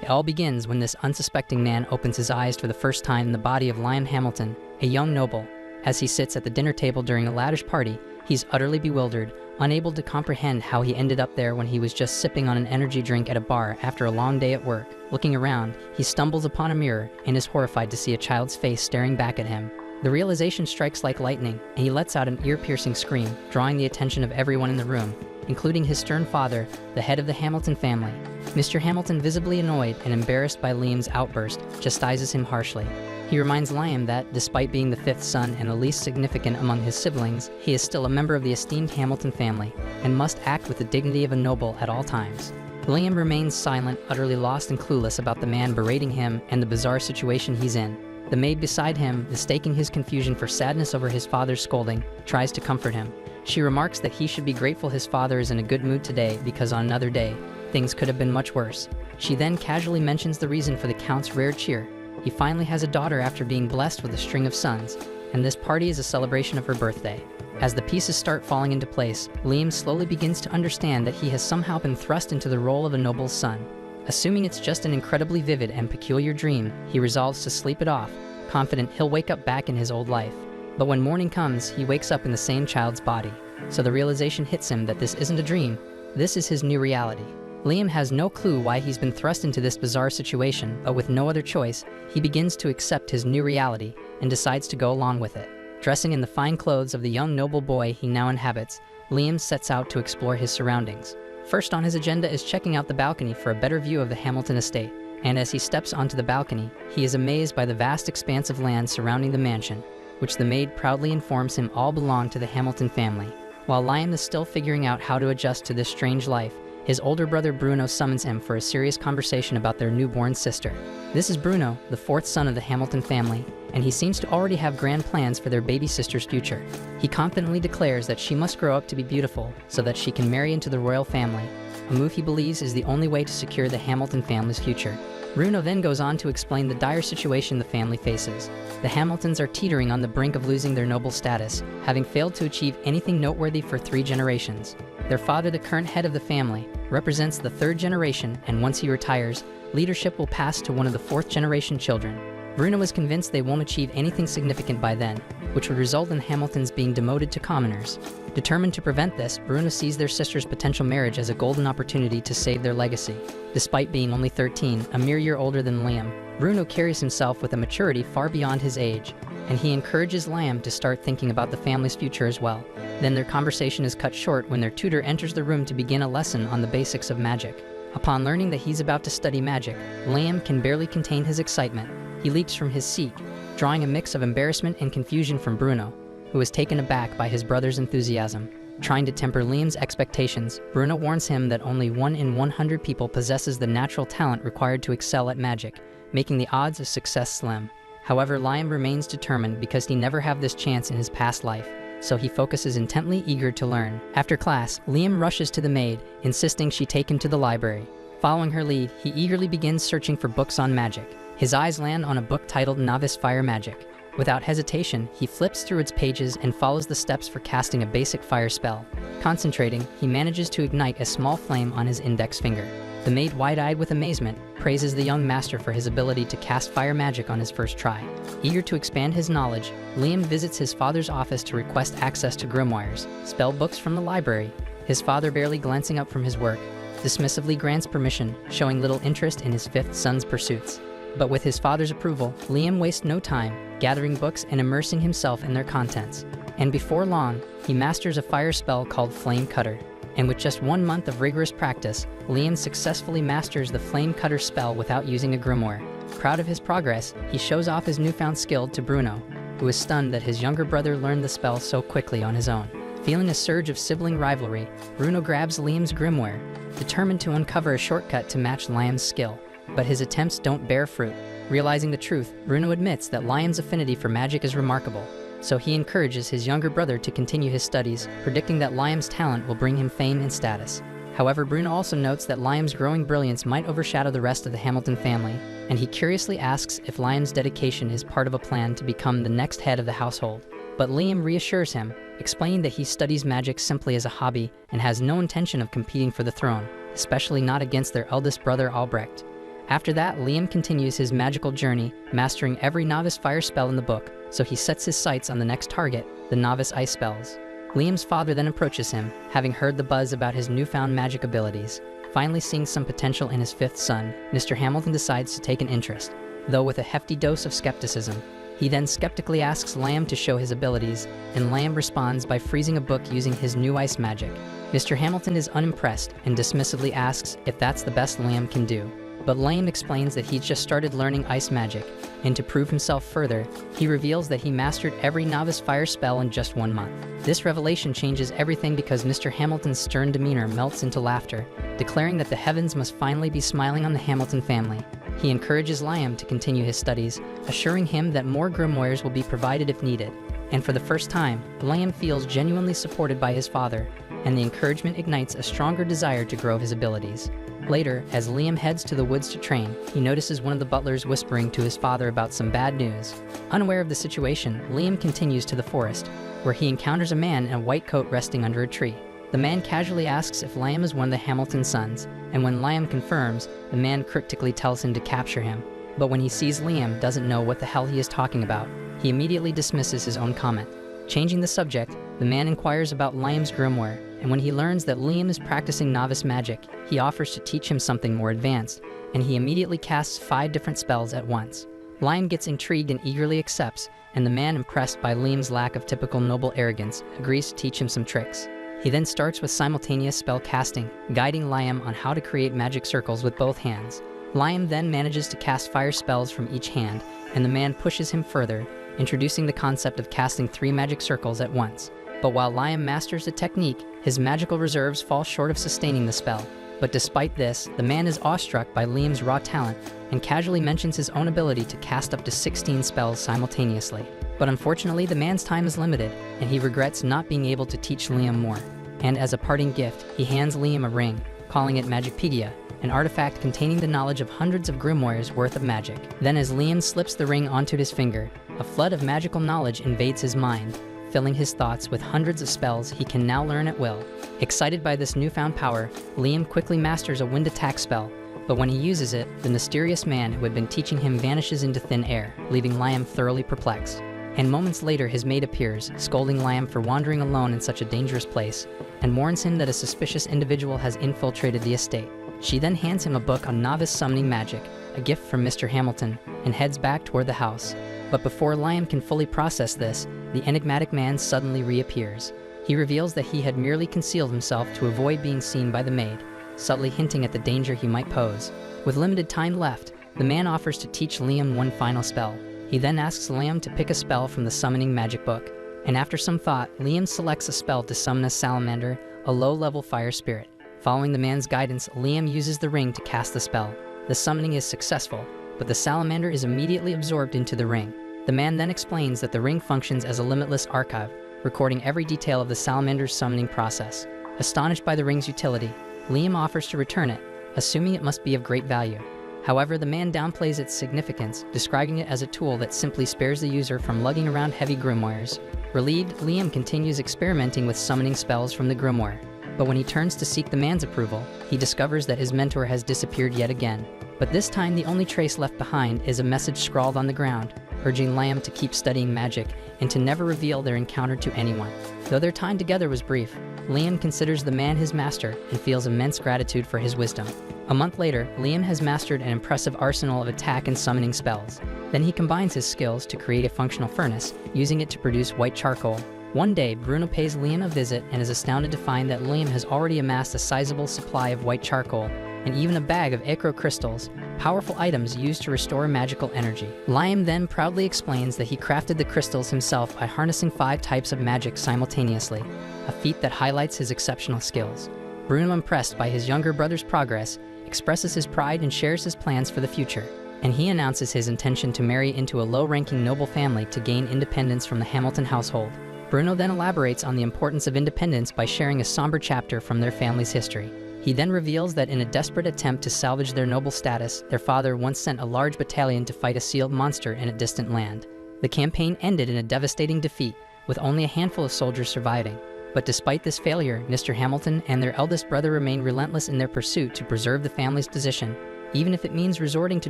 It all begins when this unsuspecting man opens his eyes for the first time in the body of Liam Hamilton, a young noble. As he sits at the dinner table during a lavish party, he's utterly bewildered, unable to comprehend how he ended up there when he was just sipping on an energy drink at a bar after a long day at work. Looking around, he stumbles upon a mirror and is horrified to see a child's face staring back at him. The realization strikes like lightning, and he lets out an ear-piercing scream, drawing the attention of everyone in the room, including his stern father, the head of the Hamilton family. Mr. Hamilton, visibly annoyed and embarrassed by Liam's outburst, chastises him harshly. He reminds Liam that, despite being the fifth son and the least significant among his siblings, he is still a member of the esteemed Hamilton family, and must act with the dignity of a noble at all times. Liam remains silent, utterly lost and clueless about the man berating him and the bizarre situation he's in. The maid beside him, mistaking his confusion for sadness over his father's scolding, tries to comfort him. She remarks that he should be grateful his father is in a good mood today because on another day, things could have been much worse. She then casually mentions the reason for the Count's rare cheer. He finally has a daughter after being blessed with a string of sons, and this party is a celebration of her birthday. As the pieces start falling into place, Liam slowly begins to understand that he has somehow been thrust into the role of a noble's son. Assuming it's just an incredibly vivid and peculiar dream, he resolves to sleep it off, confident he'll wake up back in his old life. But when morning comes, he wakes up in the same child's body. So the realization hits him that this isn't a dream, this is his new reality. Liam has no clue why he's been thrust into this bizarre situation, but with no other choice, he begins to accept his new reality and decides to go along with it. Dressing in the fine clothes of the young noble boy he now inhabits, Liam sets out to explore his surroundings. First on his agenda is checking out the balcony for a better view of the Hamilton estate, and as he steps onto the balcony, he is amazed by the vast expanse of land surrounding the mansion, which the maid proudly informs him all belong to the Hamilton family. While Liam is still figuring out how to adjust to this strange life, his older brother Bruno summons him for a serious conversation about their newborn sister. This is Bruno, the fourth son of the Hamilton family, and he seems to already have grand plans for their baby sister's future. He confidently declares that she must grow up to be beautiful so that she can marry into the royal family, a move he believes is the only way to secure the Hamilton family's future. Bruno then goes on to explain the dire situation the family faces. The Hamiltons are teetering on the brink of losing their noble status, having failed to achieve anything noteworthy for 3 generations. Their father, the current head of the family, represents the 3rd generation, and once he retires, leadership will pass to one of the 4th generation children. Bruno is convinced they won't achieve anything significant by then, which would result in Hamiltons being demoted to commoners. Determined to prevent this, Bruno sees their sister's potential marriage as a golden opportunity to save their legacy. Despite being only 13, a mere year older than Liam, Bruno carries himself with a maturity far beyond his age, and he encourages Liam to start thinking about the family's future as well. Then their conversation is cut short when their tutor enters the room to begin a lesson on the basics of magic. Upon learning that he's about to study magic, Liam can barely contain his excitement. He leaps from his seat, drawing a mix of embarrassment and confusion from Bruno, who is taken aback by his brother's enthusiasm. Trying to temper Liam's expectations, Bruno warns him that only 1 in 100 people possesses the natural talent required to excel at magic, making the odds of success slim. However, Liam remains determined because he never had this chance in his past life, so he focuses intently, eager to learn. After class, Liam rushes to the maid, insisting she take him to the library. Following her lead, he eagerly begins searching for books on magic. His eyes land on a book titled Novice Fire Magic. Without hesitation, he flips through its pages and follows the steps for casting a basic fire spell. Concentrating, he manages to ignite a small flame on his index finger. The maid, wide-eyed with amazement, praises the young master for his ability to cast fire magic on his first try. Eager to expand his knowledge, Liam visits his father's office to request access to grimoires, spell books from the library. His father, barely glancing up from his work, dismissively grants permission, showing little interest in his 5th son's pursuits. But with his father's approval, Liam wastes no time, gathering books and immersing himself in their contents. And before long, he masters a fire spell called Flame Cutter. And with just 1 month of rigorous practice, Liam successfully masters the Flame Cutter spell without using a grimoire. Proud of his progress, he shows off his newfound skill to Bruno, who is stunned that his younger brother learned the spell so quickly on his own. Feeling a surge of sibling rivalry, Bruno grabs Liam's grimoire, determined to uncover a shortcut to match Liam's skill. But his attempts don't bear fruit. Realizing the truth, Bruno admits that Liam's affinity for magic is remarkable, so he encourages his younger brother to continue his studies, predicting that Liam's talent will bring him fame and status. However, Bruno also notes that Liam's growing brilliance might overshadow the rest of the Hamilton family, and he curiously asks if Liam's dedication is part of a plan to become the next head of the household. But Liam reassures him, explaining that he studies magic simply as a hobby and has no intention of competing for the throne, especially not against their eldest brother Albrecht. After that, Liam continues his magical journey, mastering every novice fire spell in the book, so he sets his sights on the next target, the novice ice spells. Liam's father then approaches him, having heard the buzz about his newfound magic abilities. Finally seeing some potential in his fifth son, Mr. Hamilton decides to take an interest, though with a hefty dose of skepticism. He then skeptically asks Liam to show his abilities, and Liam responds by freezing a book using his new ice magic. Mr. Hamilton is unimpressed and dismissively asks if that's the best Liam can do. But Liam explains that he's just started learning ice magic, and to prove himself further, he reveals that he mastered every novice fire spell in just 1 month. This revelation changes everything because Mr. Hamilton's stern demeanor melts into laughter, declaring that the heavens must finally be smiling on the Hamilton family. He encourages Liam to continue his studies, assuring him that more grimoires will be provided if needed. And for the first time, Liam feels genuinely supported by his father, and the encouragement ignites a stronger desire to grow his abilities. Later, as Liam heads to the woods to train, he notices one of the butlers whispering to his father about some bad news. Unaware of the situation, Liam continues to the forest, where he encounters a man in a white coat resting under a tree. The man casually asks if Liam is one of the Hamilton sons, and when Liam confirms, the man cryptically tells him to capture him. But when he sees Liam doesn't know what the hell he is talking about, he immediately dismisses his own comment. Changing the subject, the man inquires about Liam's grimoire, and when he learns that Liam is practicing novice magic, he offers to teach him something more advanced, and he immediately casts 5 different spells at once. Liam gets intrigued and eagerly accepts, and the man, impressed by Liam's lack of typical noble arrogance, agrees to teach him some tricks. He then starts with simultaneous spell casting, guiding Liam on how to create magic circles with both hands. Liam then manages to cast fire spells from each hand, and the man pushes him further, introducing the concept of casting 3 magic circles at once. But while Liam masters the technique, his magical reserves fall short of sustaining the spell. But despite this, the man is awestruck by Liam's raw talent and casually mentions his own ability to cast up to 16 spells simultaneously. But unfortunately, the man's time is limited, and he regrets not being able to teach Liam more. And as a parting gift, he hands Liam a ring, calling it Magicpedia, an artifact containing the knowledge of hundreds of grimoires worth of magic. Then as Liam slips the ring onto his finger, a flood of magical knowledge invades his mind, filling his thoughts with hundreds of spells he can now learn at will. Excited by this newfound power, Liam quickly masters a wind attack spell, but when he uses it, the mysterious man who had been teaching him vanishes into thin air, leaving Liam thoroughly perplexed. And moments later, his mate appears, scolding Liam for wandering alone in such a dangerous place, and warns him that a suspicious individual has infiltrated the estate. She then hands him a book on novice summoning magic, a gift from Mr. Hamilton, and heads back toward the house. But before Liam can fully process this, the enigmatic man suddenly reappears. He reveals that he had merely concealed himself to avoid being seen by the maid, subtly hinting at the danger he might pose. With limited time left, the man offers to teach Liam one final spell. He then asks Liam to pick a spell from the summoning magic book, and after some thought, Liam selects a spell to summon a salamander, a low-level fire spirit. Following the man's guidance, Liam uses the ring to cast the spell. The summoning is successful, but the salamander is immediately absorbed into the ring. The man then explains that the ring functions as a limitless archive, recording every detail of the salamander's summoning process. Astonished by the ring's utility, Liam offers to return it, assuming it must be of great value. However, the man downplays its significance, describing it as a tool that simply spares the user from lugging around heavy grimoires. Relieved, Liam continues experimenting with summoning spells from the grimoire. But when he turns to seek the man's approval, he discovers that his mentor has disappeared yet again. But this time, the only trace left behind is a message scrawled on the ground, urging Liam to keep studying magic and to never reveal their encounter to anyone. Though their time together was brief, Liam considers the man his master and feels immense gratitude for his wisdom. A month later, Liam has mastered an impressive arsenal of attack and summoning spells. Then he combines his skills to create a functional furnace, using it to produce white charcoal. One day, Bruno pays Liam a visit and is astounded to find that Liam has already amassed a sizable supply of white charcoal, and even a bag of acro crystals, powerful items used to restore magical energy. Liam then proudly explains that he crafted the crystals himself by harnessing 5 types of magic simultaneously, a feat that highlights his exceptional skills. Bruno, impressed by his younger brother's progress, expresses his pride and shares his plans for the future, and he announces his intention to marry into a low-ranking noble family to gain independence from the Hamilton household. Bruno then elaborates on the importance of independence by sharing a somber chapter from their family's history. He then reveals that in a desperate attempt to salvage their noble status, their father once sent a large battalion to fight a sealed monster in a distant land. The campaign ended in a devastating defeat, with only a handful of soldiers surviving. But despite this failure, Mr. Hamilton and their eldest brother remained relentless in their pursuit to preserve the family's position. even if it means resorting to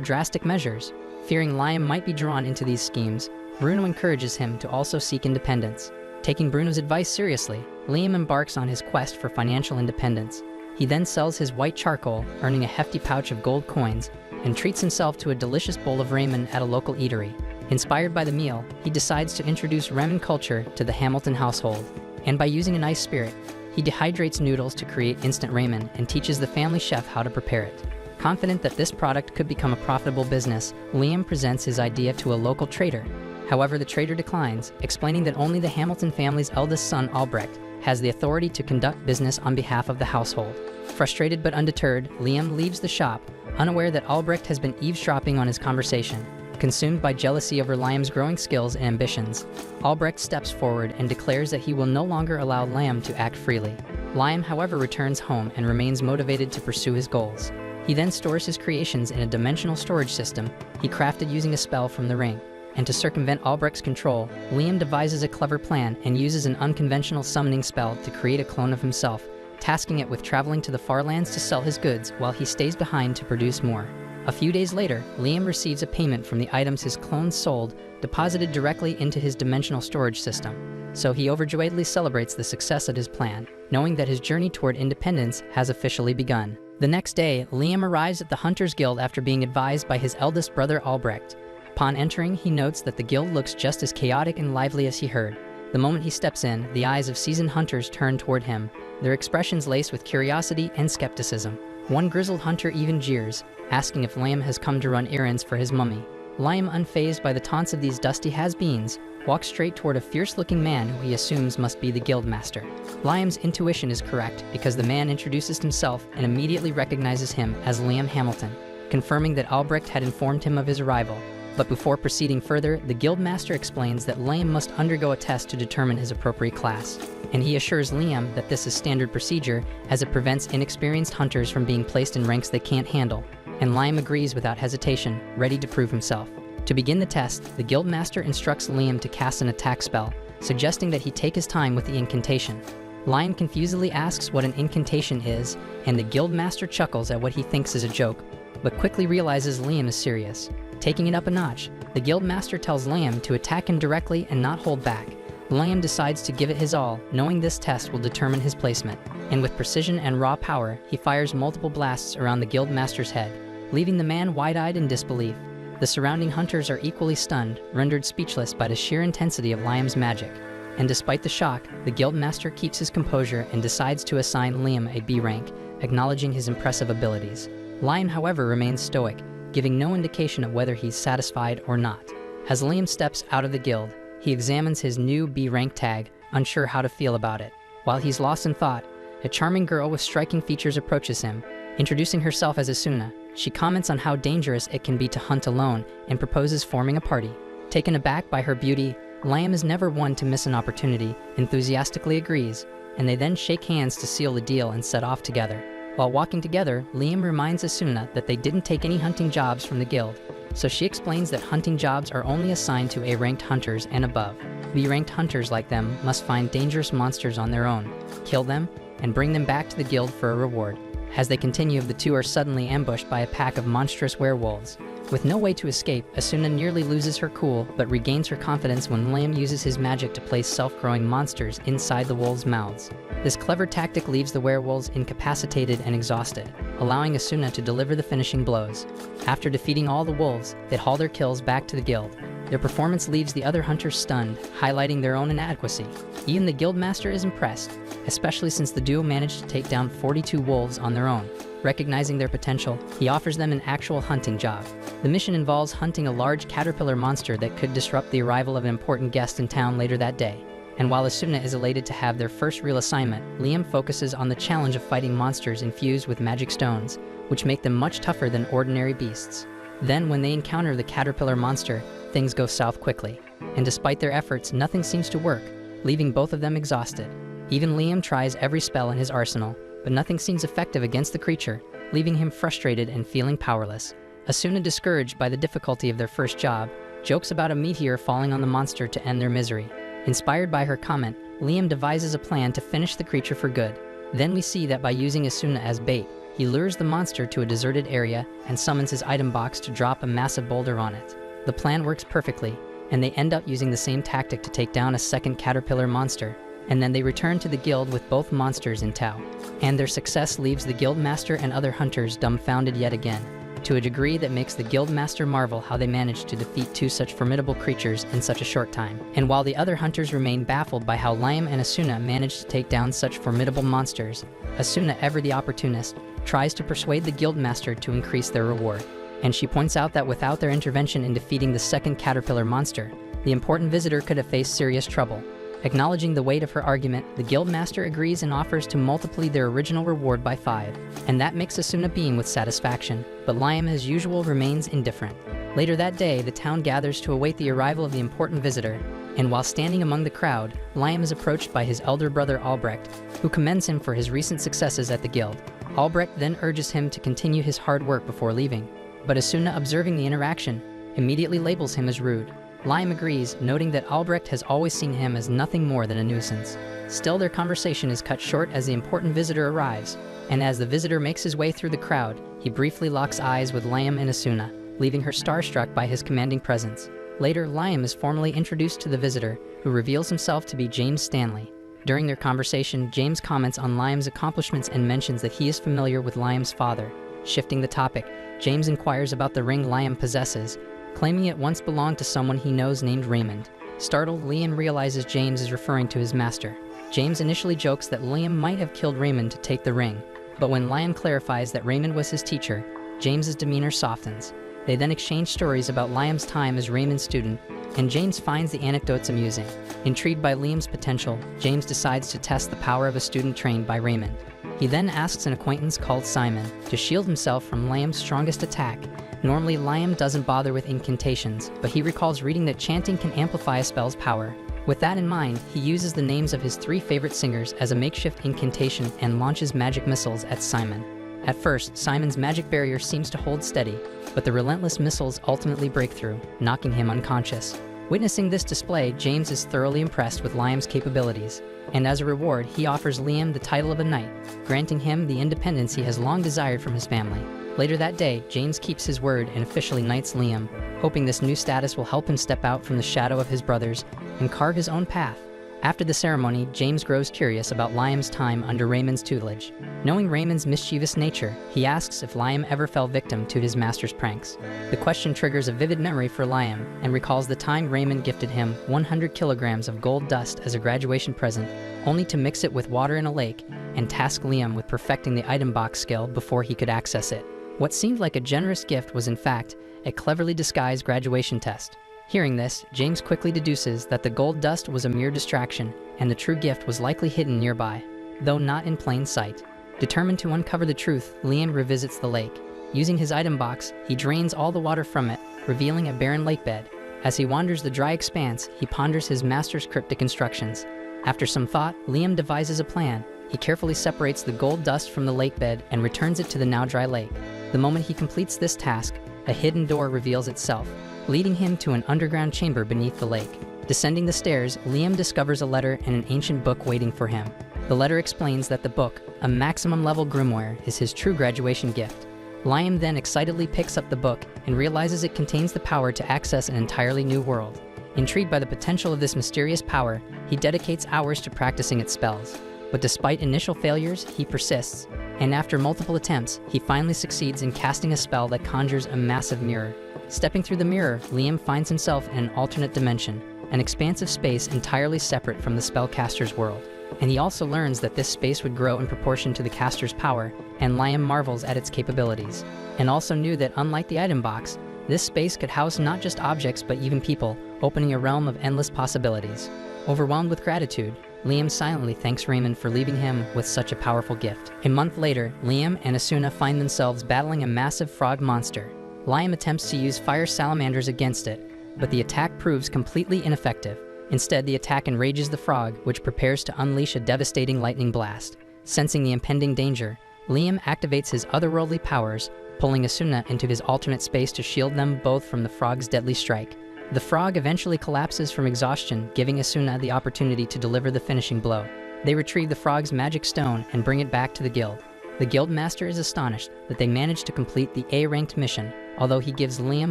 drastic measures. Fearing Liam might be drawn into these schemes, Bruno encourages him to also seek independence. Taking Bruno's advice seriously, Liam embarks on his quest for financial independence. He then sells his white charcoal, earning a hefty pouch of gold coins, and treats himself to a delicious bowl of ramen at a local eatery. Inspired by the meal, he decides to introduce ramen culture to the Hamilton household. And by using an ice spirit, he dehydrates noodles to create instant ramen and teaches the family chef how to prepare it. Confident that this product could become a profitable business, Liam presents his idea to a local trader. However, the trader declines, explaining that only the Hamilton family's eldest son, Albrecht, has the authority to conduct business on behalf of the household. Frustrated but undeterred, Liam leaves the shop, unaware that Albrecht has been eavesdropping on his conversation. Consumed by jealousy over Liam's growing skills and ambitions, Albrecht steps forward and declares that he will no longer allow Liam to act freely. Liam, however, returns home and remains motivated to pursue his goals. He then stores his creations in a dimensional storage system he crafted using a spell from the ring. And to circumvent Albrecht's control, Liam devises a clever plan and uses an unconventional summoning spell to create a clone of himself, tasking it with traveling to the far lands to sell his goods while he stays behind to produce more. A few days later, Liam receives a payment from the items his clone sold, deposited directly into his dimensional storage system. So he overjoyedly celebrates the success of his plan, knowing that his journey toward independence has officially begun. The next day, Liam arrives at the Hunters Guild after being advised by his eldest brother Albrecht. Upon entering, he notes that the guild looks just as chaotic and lively as he heard. The moment he steps in, the eyes of seasoned hunters turn toward him, their expressions laced with curiosity and skepticism. One grizzled hunter even jeers, asking if Liam has come to run errands for his mummy. Liam, unfazed by the taunts of these dusty has-beens, walks straight toward a fierce-looking man who he assumes must be the guild master. Liam's intuition is correct because the man introduces himself and immediately recognizes him as Liam Hamilton, confirming that Albrecht had informed him of his arrival. But before proceeding further, the guildmaster explains that Liam must undergo a test to determine his appropriate class, and he assures Liam that this is standard procedure as it prevents inexperienced hunters from being placed in ranks they can't handle, and Liam agrees without hesitation, ready to prove himself. To begin the test, the guildmaster instructs Liam to cast an attack spell, suggesting that he take his time with the incantation. Liam confusedly asks what an incantation is, and the guildmaster chuckles at what he thinks is a joke, but quickly realizes Liam is serious. Taking it up a notch, the guildmaster tells Liam to attack him directly and not hold back. Liam decides to give it his all, knowing this test will determine his placement. And with precision and raw power, he fires multiple blasts around the guildmaster's head, leaving the man wide-eyed in disbelief. The surrounding hunters are equally stunned, rendered speechless by the sheer intensity of Liam's magic. And despite the shock, the guildmaster keeps his composure and decides to assign Liam a B rank, acknowledging his impressive abilities. Liam, however, remains stoic, giving no indication of whether he's satisfied or not. As Liam steps out of the guild, he examines his new B rank tag, unsure how to feel about it. While he's lost in thought, a charming girl with striking features approaches him. Introducing herself as Asuna, she comments on how dangerous it can be to hunt alone and proposes forming a party. Taken aback by her beauty, Liam is never one to miss an opportunity, enthusiastically agrees, and they then shake hands to seal the deal and set off together. While walking together, Liam reminds Asuna that they didn't take any hunting jobs from the guild, so she explains that hunting jobs are only assigned to A-ranked hunters and above. B-ranked hunters like them must find dangerous monsters on their own, kill them, and bring them back to the guild for a reward. As they continue, the two are suddenly ambushed by a pack of monstrous werewolves. With no way to escape, Asuna nearly loses her cool, but regains her confidence when Liam uses his magic to place self-growing monsters inside the wolves' mouths. This clever tactic leaves the werewolves incapacitated and exhausted, allowing Asuna to deliver the finishing blows. After defeating all the wolves, they haul their kills back to the guild. Their performance leaves the other hunters stunned, highlighting their own inadequacy. Even the guildmaster is impressed, especially since the duo managed to take down 42 wolves on their own. Recognizing their potential, he offers them an actual hunting job. The mission involves hunting a large caterpillar monster that could disrupt the arrival of an important guest in town later that day. And while Asuna is elated to have their first real assignment, Liam focuses on the challenge of fighting monsters infused with magic stones, which make them much tougher than ordinary beasts. Then, when they encounter the caterpillar monster, things go south quickly. And despite their efforts, nothing seems to work, leaving both of them exhausted. Even Liam tries every spell in his arsenal, but nothing seems effective against the creature, leaving him frustrated and feeling powerless. Asuna, discouraged by the difficulty of their first job, jokes about a meteor falling on the monster to end their misery. Inspired by her comment, Liam devises a plan to finish the creature for good. Then we see that by using Asuna as bait, he lures the monster to a deserted area and summons his item box to drop a massive boulder on it. The plan works perfectly, and they end up using the same tactic to take down a second caterpillar monster, and then they return to the guild with both monsters in tow. And their success leaves the guild master and other hunters dumbfounded yet again, to a degree that makes the guild master marvel how they managed to defeat two such formidable creatures in such a short time. And while the other hunters remain baffled by how Liam and Asuna managed to take down such formidable monsters, Asuna, ever the opportunist, tries to persuade the guild master to increase their reward. And she points out that without their intervention in defeating the second caterpillar monster, the important visitor could have faced serious trouble. Acknowledging the weight of her argument, the guildmaster agrees and offers to multiply their original reward by 5, and that makes Asuna beam with satisfaction, but Liam as usual remains indifferent. Later that day, the town gathers to await the arrival of the important visitor, and while standing among the crowd, Liam is approached by his elder brother Albrecht, who commends him for his recent successes at the guild. Albrecht then urges him to continue his hard work before leaving, but Asuna, observing the interaction, immediately labels him as rude. Liam agrees, noting that Albrecht has always seen him as nothing more than a nuisance. Still, their conversation is cut short as the important visitor arrives, and as the visitor makes his way through the crowd, he briefly locks eyes with Liam and Asuna, leaving her starstruck by his commanding presence. Later, Liam is formally introduced to the visitor, who reveals himself to be James Stanley. During their conversation, James comments on Liam's accomplishments and mentions that he is familiar with Liam's father. Shifting the topic, James inquires about the ring Liam possesses, claiming it once belonged to someone he knows named Raymond. Startled, Liam realizes James is referring to his master. James initially jokes that Liam might have killed Raymond to take the ring, but when Liam clarifies that Raymond was his teacher, James's demeanor softens. They then exchange stories about Liam's time as Raymond's student, and James finds the anecdotes amusing. Intrigued by Liam's potential, James decides to test the power of a student trained by Raymond. He then asks an acquaintance called Simon to shield himself from Liam's strongest attack. Normally, Liam doesn't bother with incantations, but he recalls reading that chanting can amplify a spell's power. With that in mind, he uses the names of his 3 favorite singers as a makeshift incantation and launches magic missiles at Simon. At first, Simon's magic barrier seems to hold steady, but the relentless missiles ultimately break through, knocking him unconscious. Witnessing this display, James is thoroughly impressed with Liam's capabilities, and as a reward, he offers Liam the title of a knight, granting him the independence he has long desired from his family. Later that day, James keeps his word and officially knights Liam, hoping this new status will help him step out from the shadow of his brothers and carve his own path. After the ceremony, James grows curious about Liam's time under Raymond's tutelage. Knowing Raymond's mischievous nature, he asks if Liam ever fell victim to his master's pranks. The question triggers a vivid memory for Liam and recalls the time Raymond gifted him 100 kilograms of gold dust as a graduation present, only to mix it with water in a lake and task Liam with perfecting the item box skill before he could access it. What seemed like a generous gift was in fact a cleverly disguised graduation test. Hearing this, James quickly deduces that the gold dust was a mere distraction and the true gift was likely hidden nearby, though not in plain sight. Determined to uncover the truth, Liam revisits the lake. Using his item box, he drains all the water from it, revealing a barren lake bed. As he wanders the dry expanse, he ponders his master's cryptic instructions. After some thought, Liam devises a plan. He carefully separates the gold dust from the lake bed and returns it to the now dry lake. The moment he completes this task, a hidden door reveals itself, leading him to an underground chamber beneath the lake. Descending the stairs, Liam discovers a letter and an ancient book waiting for him. The letter explains that the book, a maximum level grimoire, is his true graduation gift. Liam then excitedly picks up the book and realizes it contains the power to access an entirely new world. Intrigued by the potential of this mysterious power, he dedicates hours to practicing its spells. But despite initial failures, he persists, and after multiple attempts, he finally succeeds in casting a spell that conjures a massive mirror. Stepping through the mirror, Liam finds himself in an alternate dimension, an expansive space entirely separate from the spellcaster's world. And he also learns that this space would grow in proportion to the caster's power, and Liam marvels at its capabilities. And also knew that unlike the item box, this space could house not just objects but even people, opening a realm of endless possibilities. Overwhelmed with gratitude, Liam silently thanks Raymond for leaving him with such a powerful gift. A month later, Liam and Asuna find themselves battling a massive frog monster. Liam attempts to use fire salamanders against it, but the attack proves completely ineffective. Instead, the attack enrages the frog, which prepares to unleash a devastating lightning blast. Sensing the impending danger, Liam activates his otherworldly powers, pulling Asuna into his alternate space to shield them both from the frog's deadly strike. The frog eventually collapses from exhaustion, giving Asuna the opportunity to deliver the finishing blow. They retrieve the frog's magic stone and bring it back to the guild. The guildmaster is astonished that they managed to complete the A-ranked mission, although he gives Liam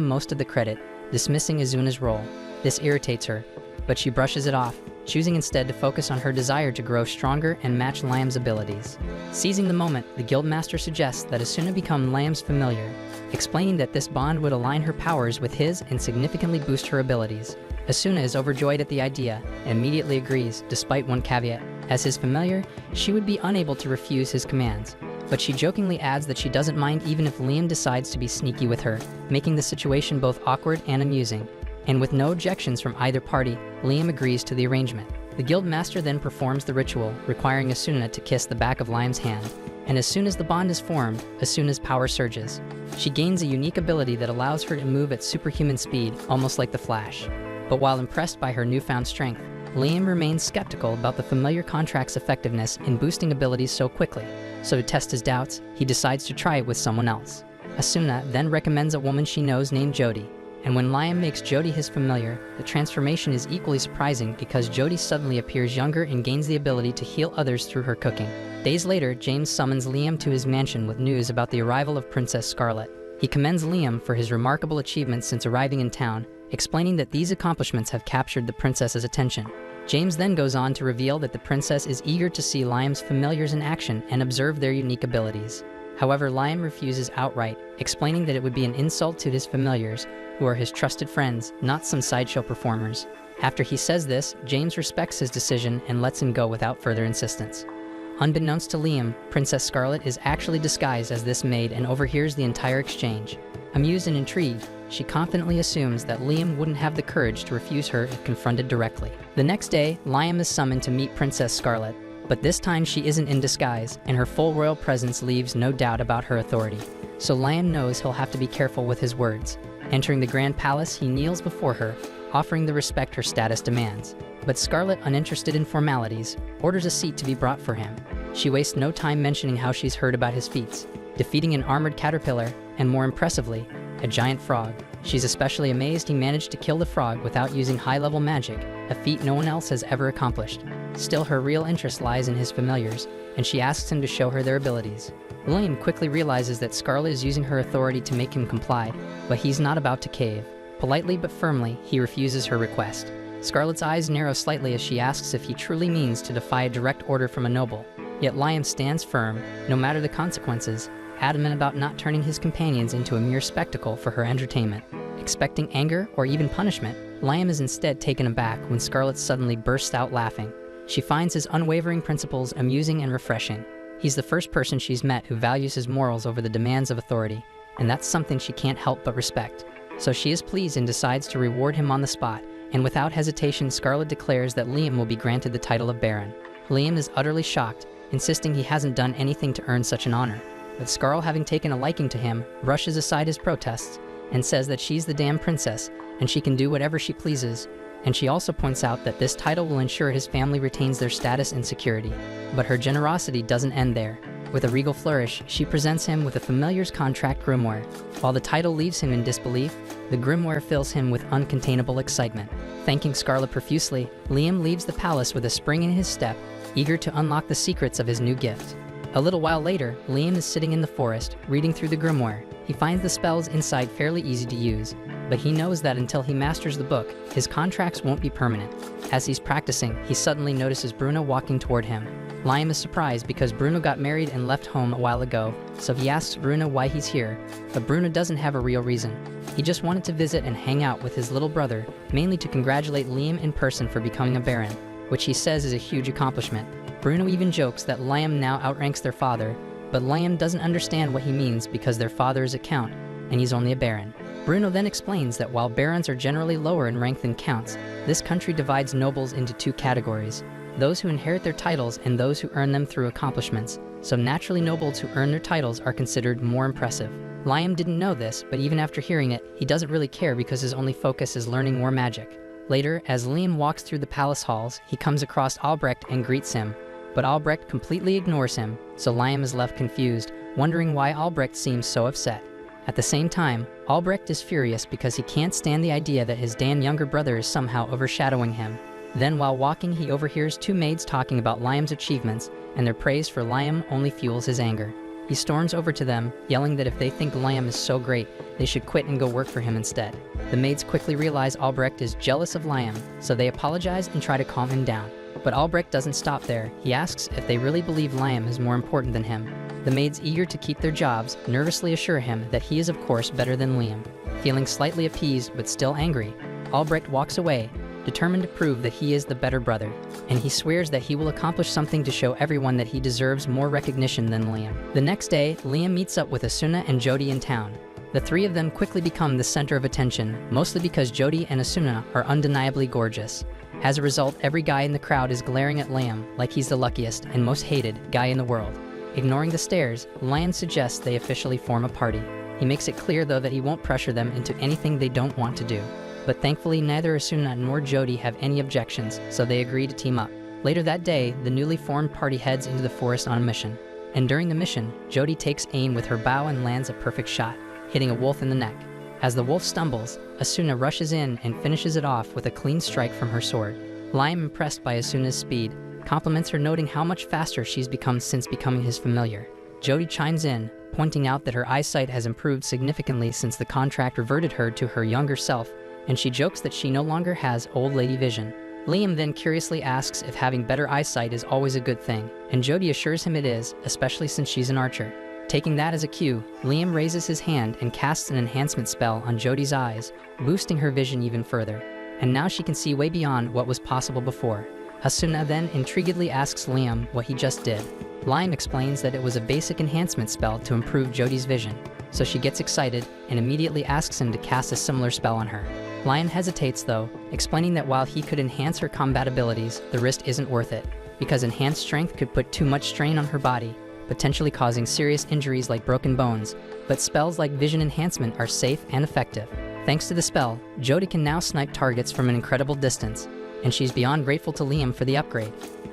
most of the credit, dismissing Izuna's role. This irritates her, but she brushes it off, choosing instead to focus on her desire to grow stronger and match Liam's abilities. Seizing the moment, the guildmaster suggests that Asuna become Liam's familiar, explaining that this bond would align her powers with his and significantly boost her abilities. Asuna is overjoyed at the idea and immediately agrees, despite one caveat. As his familiar, she would be unable to refuse his commands, but she jokingly adds that she doesn't mind even if Liam decides to be sneaky with her, making the situation both awkward and amusing. And with no objections from either party, Liam agrees to the arrangement. The guildmaster then performs the ritual, requiring Asuna to kiss the back of Liam's hand, and as soon as the bond is formed, Asuna's power surges. She gains a unique ability that allows her to move at superhuman speed, almost like the Flash. But while impressed by her newfound strength, Liam remains skeptical about the familiar contract's effectiveness in boosting abilities so quickly. So to test his doubts, he decides to try it with someone else. Asuna then recommends a woman she knows named Jody, and when Liam makes Jody his familiar, the transformation is equally surprising because Jody suddenly appears younger and gains the ability to heal others through her cooking. Days later, James summons Liam to his mansion with news about the arrival of Princess Scarlet. He commends Liam for his remarkable achievements since arriving in town, explaining that these accomplishments have captured the princess's attention. James then goes on to reveal that the princess is eager to see Liam's familiars in action and observe their unique abilities. However, Liam refuses outright, explaining that it would be an insult to his familiars, who are his trusted friends, not some sideshow performers. After he says this, James respects his decision and lets him go without further insistence. Unbeknownst to Liam, Princess Scarlet is actually disguised as this maid and overhears the entire exchange. Amused and intrigued, she confidently assumes that Liam wouldn't have the courage to refuse her if confronted directly. The next day, Liam is summoned to meet Princess Scarlet, but this time she isn't in disguise, and her full royal presence leaves no doubt about her authority. So Liam knows he'll have to be careful with his words. Entering the Grand Palace, he kneels before her, offering the respect her status demands. But Scarlet, uninterested in formalities, orders a seat to be brought for him. She wastes no time mentioning how she's heard about his feats, defeating an armored caterpillar, and more impressively, a giant frog. She's especially amazed he managed to kill the frog without using high-level magic, a feat no one else has ever accomplished. Still, her real interest lies in his familiars, and she asks him to show her their abilities. William quickly realizes that Scarlet is using her authority to make him comply, but he's not about to cave. Politely but firmly, he refuses her request. Scarlet's eyes narrow slightly as she asks if he truly means to defy a direct order from a noble. Yet Liam stands firm, no matter the consequences, adamant about not turning his companions into a mere spectacle for her entertainment. Expecting anger or even punishment, Liam is instead taken aback when Scarlet suddenly bursts out laughing. She finds his unwavering principles amusing and refreshing. He's the first person she's met who values his morals over the demands of authority, and that's something she can't help but respect. So she is pleased and decides to reward him on the spot, and without hesitation, Scarlet declares that Liam will be granted the title of Baron. Liam is utterly shocked, insisting he hasn't done anything to earn such an honor. But Scarlet, having taken a liking to him, brushes aside his protests and says that she's the damn princess and she can do whatever she pleases. And she also points out that this title will ensure his family retains their status and security. But her generosity doesn't end there. With a regal flourish, she presents him with a familiar's contract grimoire. While the title leaves him in disbelief, the grimoire fills him with uncontainable excitement. Thanking Scarlet profusely, Liam leaves the palace with a spring in his step, eager to unlock the secrets of his new gift. A little while later, Liam is sitting in the forest, reading through the grimoire. He finds the spells inside fairly easy to use, but he knows that until he masters the book, his contracts won't be permanent. As he's practicing, he suddenly notices Bruno walking toward him. Liam is surprised because Bruno got married and left home a while ago, so he asks Bruno why he's here, but Bruno doesn't have a real reason. He just wanted to visit and hang out with his little brother, mainly to congratulate Liam in person for becoming a baron, which he says is a huge accomplishment. Bruno even jokes that Liam now outranks their father, but Liam doesn't understand what he means because their father is a count, and he's only a baron. Bruno then explains that while barons are generally lower in rank than counts, this country divides nobles into two categories, those who inherit their titles and those who earn them through accomplishments, so naturally nobles who earn their titles are considered more impressive. Liam didn't know this, but even after hearing it, he doesn't really care because his only focus is learning more magic. Later, as Liam walks through the palace halls, he comes across Albrecht and greets him, but Albrecht completely ignores him, so Liam is left confused, wondering why Albrecht seems so upset. At the same time, Albrecht is furious because he can't stand the idea that his younger brother is somehow overshadowing him. Then while walking, he overhears two maids talking about Liam's achievements, and their praise for Liam only fuels his anger. He storms over to them, yelling that if they think Liam is so great, they should quit and go work for him instead. The maids quickly realize Albrecht is jealous of Liam, so they apologize and try to calm him down. But Albrecht doesn't stop there. He asks if they really believe Liam is more important than him. The maids, eager to keep their jobs, nervously assure him that he is of course better than Liam. Feeling slightly appeased but still angry, Albrecht walks away, determined to prove that he is the better brother, and he swears that he will accomplish something to show everyone that he deserves more recognition than Liam. The next day, Liam meets up with Asuna and Jody in town. The three of them quickly become the center of attention, mostly because Jody and Asuna are undeniably gorgeous. As a result, every guy in the crowd is glaring at Liam like he's the luckiest and most hated guy in the world. Ignoring the stares, Liam suggests they officially form a party. He makes it clear though that he won't pressure them into anything they don't want to do. But thankfully neither Asuna nor Jody have any objections, so they agree to team up. Later that day, the newly formed party heads into the forest on a mission. And during the mission, Jody takes aim with her bow and lands a perfect shot, hitting a wolf in the neck. As the wolf stumbles, Asuna rushes in and finishes it off with a clean strike from her sword. Liam, impressed by Asuna's speed, compliments her, noting how much faster she's become since becoming his familiar. Jody chimes in, pointing out that her eyesight has improved significantly since the contract reverted her to her younger self, and she jokes that she no longer has old lady vision. Liam then curiously asks if having better eyesight is always a good thing, and Jody assures him it is, especially since she's an archer. Taking that as a cue, Liam raises his hand and casts an enhancement spell on Jody's eyes, boosting her vision even further. And now she can see way beyond what was possible before. Asuna then intriguedly asks Liam what he just did. Liam explains that it was a basic enhancement spell to improve Jody's vision, so she gets excited and immediately asks him to cast a similar spell on her. Liam hesitates though, explaining that while he could enhance her combat abilities, the risk isn't worth it, because enhanced strength could put too much strain on her body, potentially causing serious injuries like broken bones, but spells like vision enhancement are safe and effective. Thanks to the spell, Jody can now snipe targets from an incredible distance, and she's beyond grateful to Liam for the upgrade.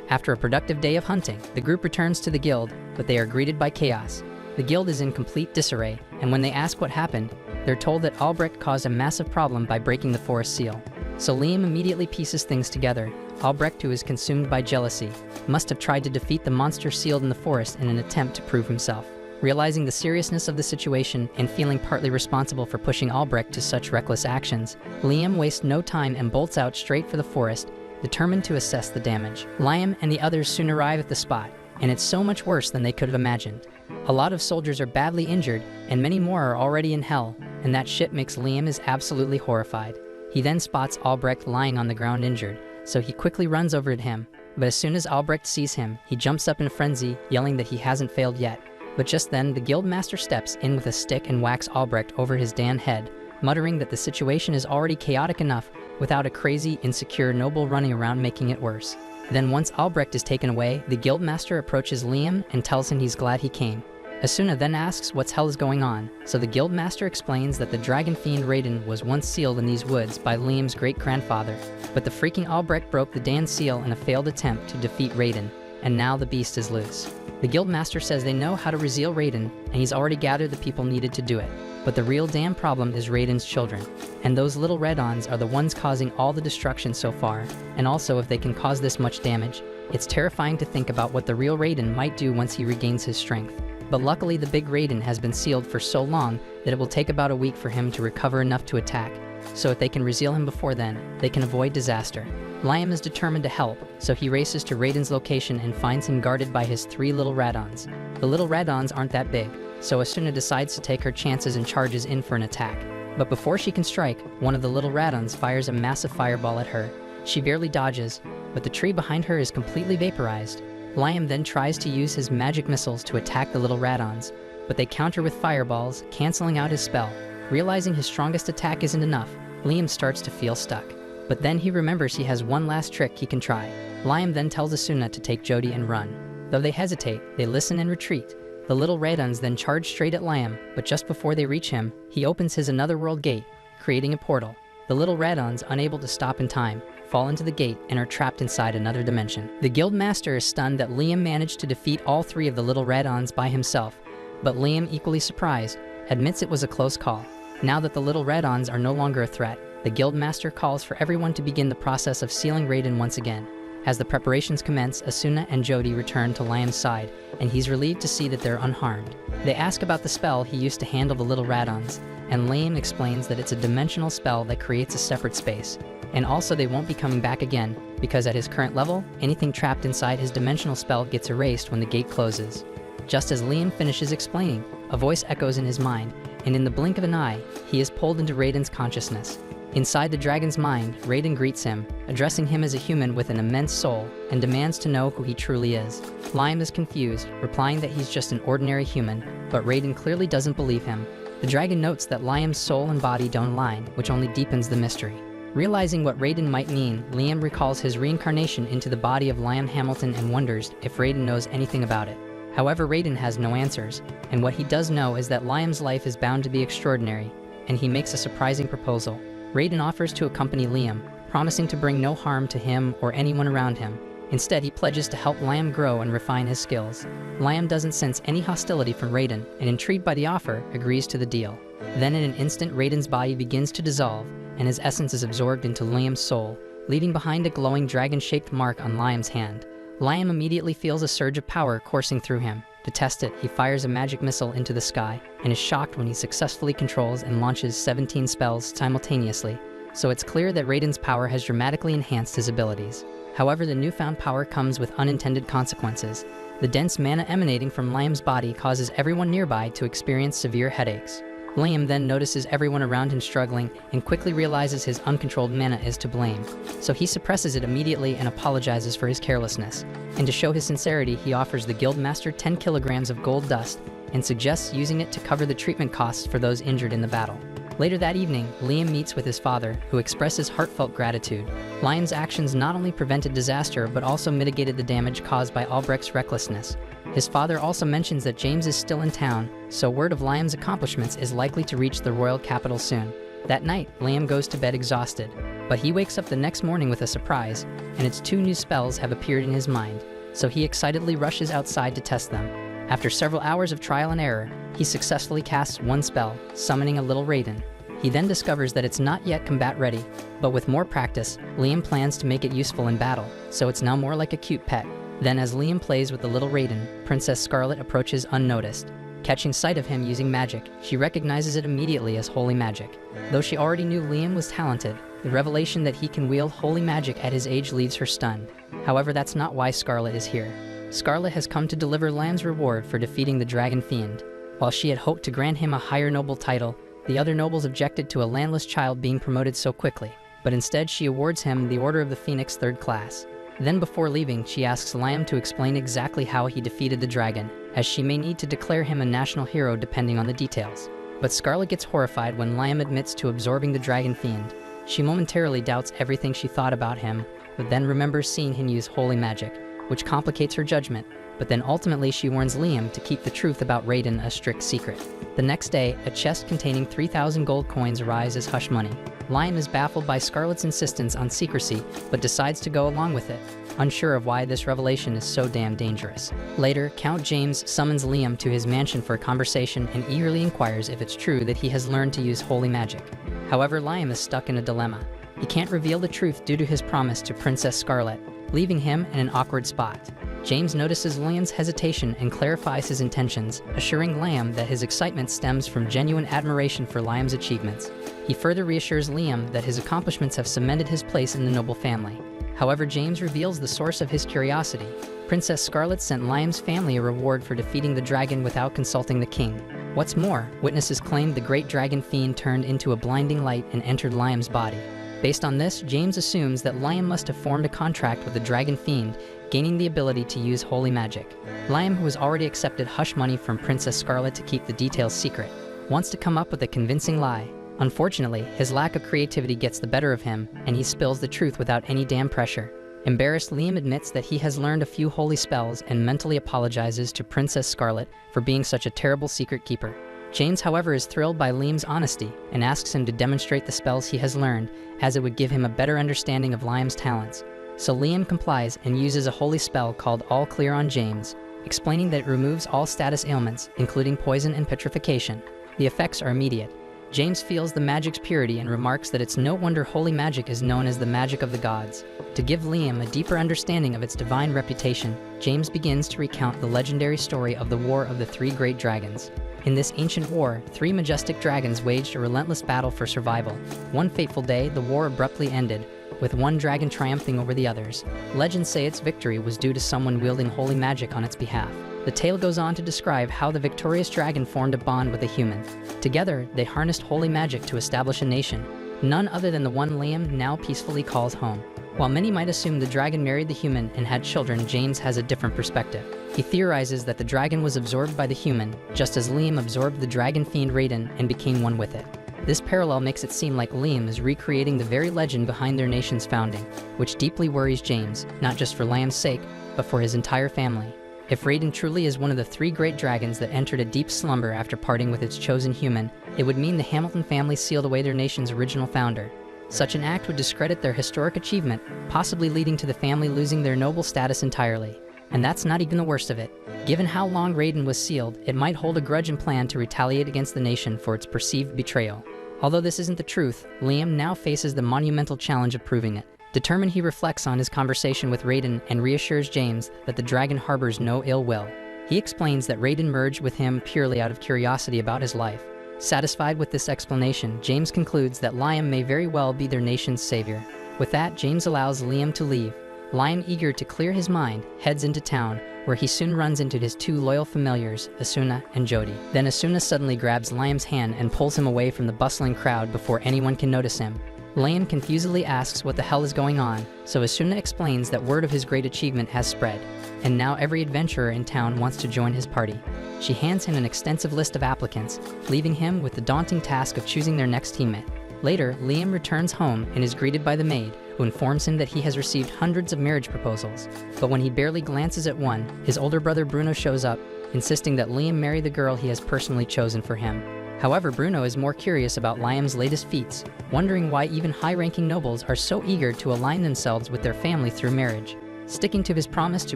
After a productive day of hunting, the group returns to the guild, but they are greeted by chaos. The guild is in complete disarray, and when they ask what happened, they're told that Albrecht caused a massive problem by breaking the forest seal. So Liam immediately pieces things together. Albrecht, who is consumed by jealousy, must have tried to defeat the monster sealed in the forest in an attempt to prove himself. Realizing the seriousness of the situation and feeling partly responsible for pushing Albrecht to such reckless actions, Liam wastes no time and bolts out straight for the forest, determined to assess the damage. Liam and the others soon arrive at the spot, and it's so much worse than they could have imagined. A lot of soldiers are badly injured, and many more are already in hell, and that shit makes Liam is absolutely horrified. He then spots Albrecht lying on the ground injured, so he quickly runs over to him, but as soon as Albrecht sees him, he jumps up in a frenzy, yelling that he hasn't failed yet. But just then, the guildmaster steps in with a stick and whacks Albrecht over his damn head, muttering that the situation is already chaotic enough without a crazy, insecure noble running around making it worse. Then once Albrecht is taken away, the guildmaster approaches Liam and tells him he's glad he came. Asuna then asks what hell is going on, so the guildmaster explains that the dragon fiend Raiden was once sealed in these woods by Liam's great-grandfather, but the freaking Albrecht broke the damn seal in a failed attempt to defeat Raiden, and now the beast is loose. The guildmaster says they know how to reseal Raiden, and he's already gathered the people needed to do it. But the real damn problem is Raiden's children, and those little red-ons are the ones causing all the destruction so far, and also if they can cause this much damage, it's terrifying to think about what the real Raiden might do once he regains his strength. But luckily the big Raiden has been sealed for so long that it will take about a week for him to recover enough to attack, so if they can reseal him before then, they can avoid disaster. Liam is determined to help, so he races to Raiden's location and finds him guarded by his 3 little radons. The little radons aren't that big, so Asuna decides to take her chances and charges in for an attack. But before she can strike, one of the little radons fires a massive fireball at her. She barely dodges, but the tree behind her is completely vaporized. Liam then tries to use his magic missiles to attack the little radons, but they counter with fireballs, canceling out his spell. Realizing his strongest attack isn't enough, Liam starts to feel stuck. But then he remembers he has one last trick he can try. Liam then tells Asuna to take Jody and run. Though they hesitate, they listen and retreat. The little Radons then charge straight at Liam, but just before they reach him, he opens his Another World gate, creating a portal. The little Radons, unable to stop in time, fall into the gate and are trapped inside another dimension. The guild master is stunned that Liam managed to defeat all 3 of the little Radons by himself, but Liam, equally surprised, admits it was a close call. Now that the little Radons are no longer a threat, the guild master calls for everyone to begin the process of sealing Raiden once again. As the preparations commence, Asuna and Jody return to Liam's side, and he's relieved to see that they're unharmed. They ask about the spell he used to handle the little radons, and Liam explains that it's a dimensional spell that creates a separate space. And also they won't be coming back again, because at his current level, anything trapped inside his dimensional spell gets erased when the gate closes. Just as Liam finishes explaining, a voice echoes in his mind, and in the blink of an eye, he is pulled into Raiden's consciousness. Inside the dragon's mind, Raiden greets him, addressing him as a human with an immense soul, and demands to know who he truly is. Liam is confused, replying that he's just an ordinary human, but Raiden clearly doesn't believe him. The dragon notes that Liam's soul and body don't align, which only deepens the mystery. Realizing what Raiden might mean, Liam recalls his reincarnation into the body of Liam Hamilton and wonders if Raiden knows anything about it. However, Raiden has no answers, and what he does know is that Liam's life is bound to be extraordinary, and he makes a surprising proposal. Raiden offers to accompany Liam, promising to bring no harm to him or anyone around him. Instead, he pledges to help Liam grow and refine his skills. Liam doesn't sense any hostility from Raiden, and intrigued by the offer, agrees to the deal. Then in an instant, Raiden's body begins to dissolve, and his essence is absorbed into Liam's soul, leaving behind a glowing dragon-shaped mark on Liam's hand. Liam immediately feels a surge of power coursing through him. To test it, he fires a magic missile into the sky, and is shocked when he successfully controls and launches 17 spells simultaneously, so it's clear that Raiden's power has dramatically enhanced his abilities. However, the newfound power comes with unintended consequences. The dense mana emanating from Liam's body causes everyone nearby to experience severe headaches. Liam then notices everyone around him struggling and quickly realizes his uncontrolled mana is to blame, so he suppresses it immediately and apologizes for his carelessness. And to show his sincerity, he offers the Guildmaster 10 kilograms of gold dust and suggests using it to cover the treatment costs for those injured in the battle. Later that evening, Liam meets with his father, who expresses heartfelt gratitude. Liam's actions not only prevented disaster, but also mitigated the damage caused by Albrecht's recklessness. His father also mentions that James is still in town, so word of Liam's accomplishments is likely to reach the royal capital soon. That night, Liam goes to bed exhausted, but he wakes up the next morning with a surprise, and its 2 new spells have appeared in his mind, so he excitedly rushes outside to test them. After several hours of trial and error, he successfully casts 1 spell, summoning a little Raiden. He then discovers that it's not yet combat ready, but with more practice, Liam plans to make it useful in battle, so it's now more like a cute pet. Then as Liam plays with the little Raiden, Princess Scarlet approaches unnoticed. Catching sight of him using magic, she recognizes it immediately as holy magic. Though she already knew Liam was talented, the revelation that he can wield holy magic at his age leaves her stunned. However, that's not why Scarlet is here. Scarlet has come to deliver Liam's reward for defeating the Dragon Fiend. While she had hoped to grant him a higher noble title, the other nobles objected to a landless child being promoted so quickly, but instead she awards him the Order of the Phoenix 3rd class. Then before leaving, she asks Liam to explain exactly how he defeated the dragon, as she may need to declare him a national hero depending on the details. But Scarlet gets horrified when Liam admits to absorbing the Dragon Fiend. She momentarily doubts everything she thought about him, but then remembers seeing him use holy magic, which complicates her judgment, but then ultimately she warns Liam to keep the truth about Raiden a strict secret. The next day, a chest containing 3,000 gold coins arrives as hush money. Liam is baffled by Scarlet's insistence on secrecy, but decides to go along with it, unsure of why this revelation is so damn dangerous. Later, Count James summons Liam to his mansion for a conversation and eagerly inquires if it's true that he has learned to use holy magic. However, Liam is stuck in a dilemma. He can't reveal the truth due to his promise to Princess Scarlet, leaving him in an awkward spot. James notices Liam's hesitation and clarifies his intentions, assuring Liam that his excitement stems from genuine admiration for Liam's achievements. He further reassures Liam that his accomplishments have cemented his place in the noble family. However, James reveals the source of his curiosity. Princess Scarlet sent Liam's family a reward for defeating the dragon without consulting the king. What's more, witnesses claimed the great dragon fiend turned into a blinding light and entered Liam's body. Based on this, James assumes that Liam must have formed a contract with the Dragon Fiend, gaining the ability to use holy magic. Liam, who has already accepted hush money from Princess Scarlet to keep the details secret, wants to come up with a convincing lie. Unfortunately, his lack of creativity gets the better of him, and he spills the truth without any damn pressure. Embarrassed, Liam admits that he has learned a few holy spells and mentally apologizes to Princess Scarlet for being such a terrible secret keeper. James, however, is thrilled by Liam's honesty and asks him to demonstrate the spells he has learned, as it would give him a better understanding of Liam's talents. So Liam complies and uses a holy spell called All Clear on James, explaining that it removes all status ailments, including poison and petrification. The effects are immediate, James feels the magic's purity and remarks that it's no wonder holy magic is known as the magic of the gods. To give Liam a deeper understanding of its divine reputation, James begins to recount the legendary story of the War of the Three Great Dragons. In this ancient war, three majestic dragons waged a relentless battle for survival. One fateful day, the war abruptly ended, with one dragon triumphing over the others. Legends say its victory was due to someone wielding holy magic on its behalf. The tale goes on to describe how the victorious dragon formed a bond with a human. Together, they harnessed holy magic to establish a nation, none other than the one Liam now peacefully calls home. While many might assume the dragon married the human and had children, James has a different perspective. He theorizes that the dragon was absorbed by the human, just as Liam absorbed the dragon fiend Raiden and became one with it. This parallel makes it seem like Liam is recreating the very legend behind their nation's founding, which deeply worries James, not just for Liam's sake, but for his entire family. If Raiden truly is one of the three great dragons that entered a deep slumber after parting with its chosen human, it would mean the Hamilton family sealed away their nation's original founder. Such an act would discredit their historic achievement, possibly leading to the family losing their noble status entirely. And that's not even the worst of it. Given how long Raiden was sealed, it might hold a grudge and plan to retaliate against the nation for its perceived betrayal. Although this isn't the truth, Liam now faces the monumental challenge of proving it. Determined, he reflects on his conversation with Raiden and reassures James that the dragon harbors no ill will. He explains that Raiden merged with him purely out of curiosity about his life. Satisfied with this explanation, James concludes that Liam may very well be their nation's savior. With that, James allows Liam to leave. Liam, eager to clear his mind, heads into town, where he soon runs into his two loyal familiars, Asuna and Jody. Then Asuna suddenly grabs Liam's hand and pulls him away from the bustling crowd before anyone can notice him. Liam confusedly asks what the hell is going on, so Asuna explains that word of his great achievement has spread, and now every adventurer in town wants to join his party. She hands him an extensive list of applicants, leaving him with the daunting task of choosing their next teammate. Later, Liam returns home and is greeted by the maid, who informs him that he has received hundreds of marriage proposals. But when he barely glances at one, his older brother Bruno shows up, insisting that Liam marry the girl he has personally chosen for him. However, Bruno is more curious about Liam's latest feats, wondering why even high-ranking nobles are so eager to align themselves with their family through marriage. Sticking to his promise to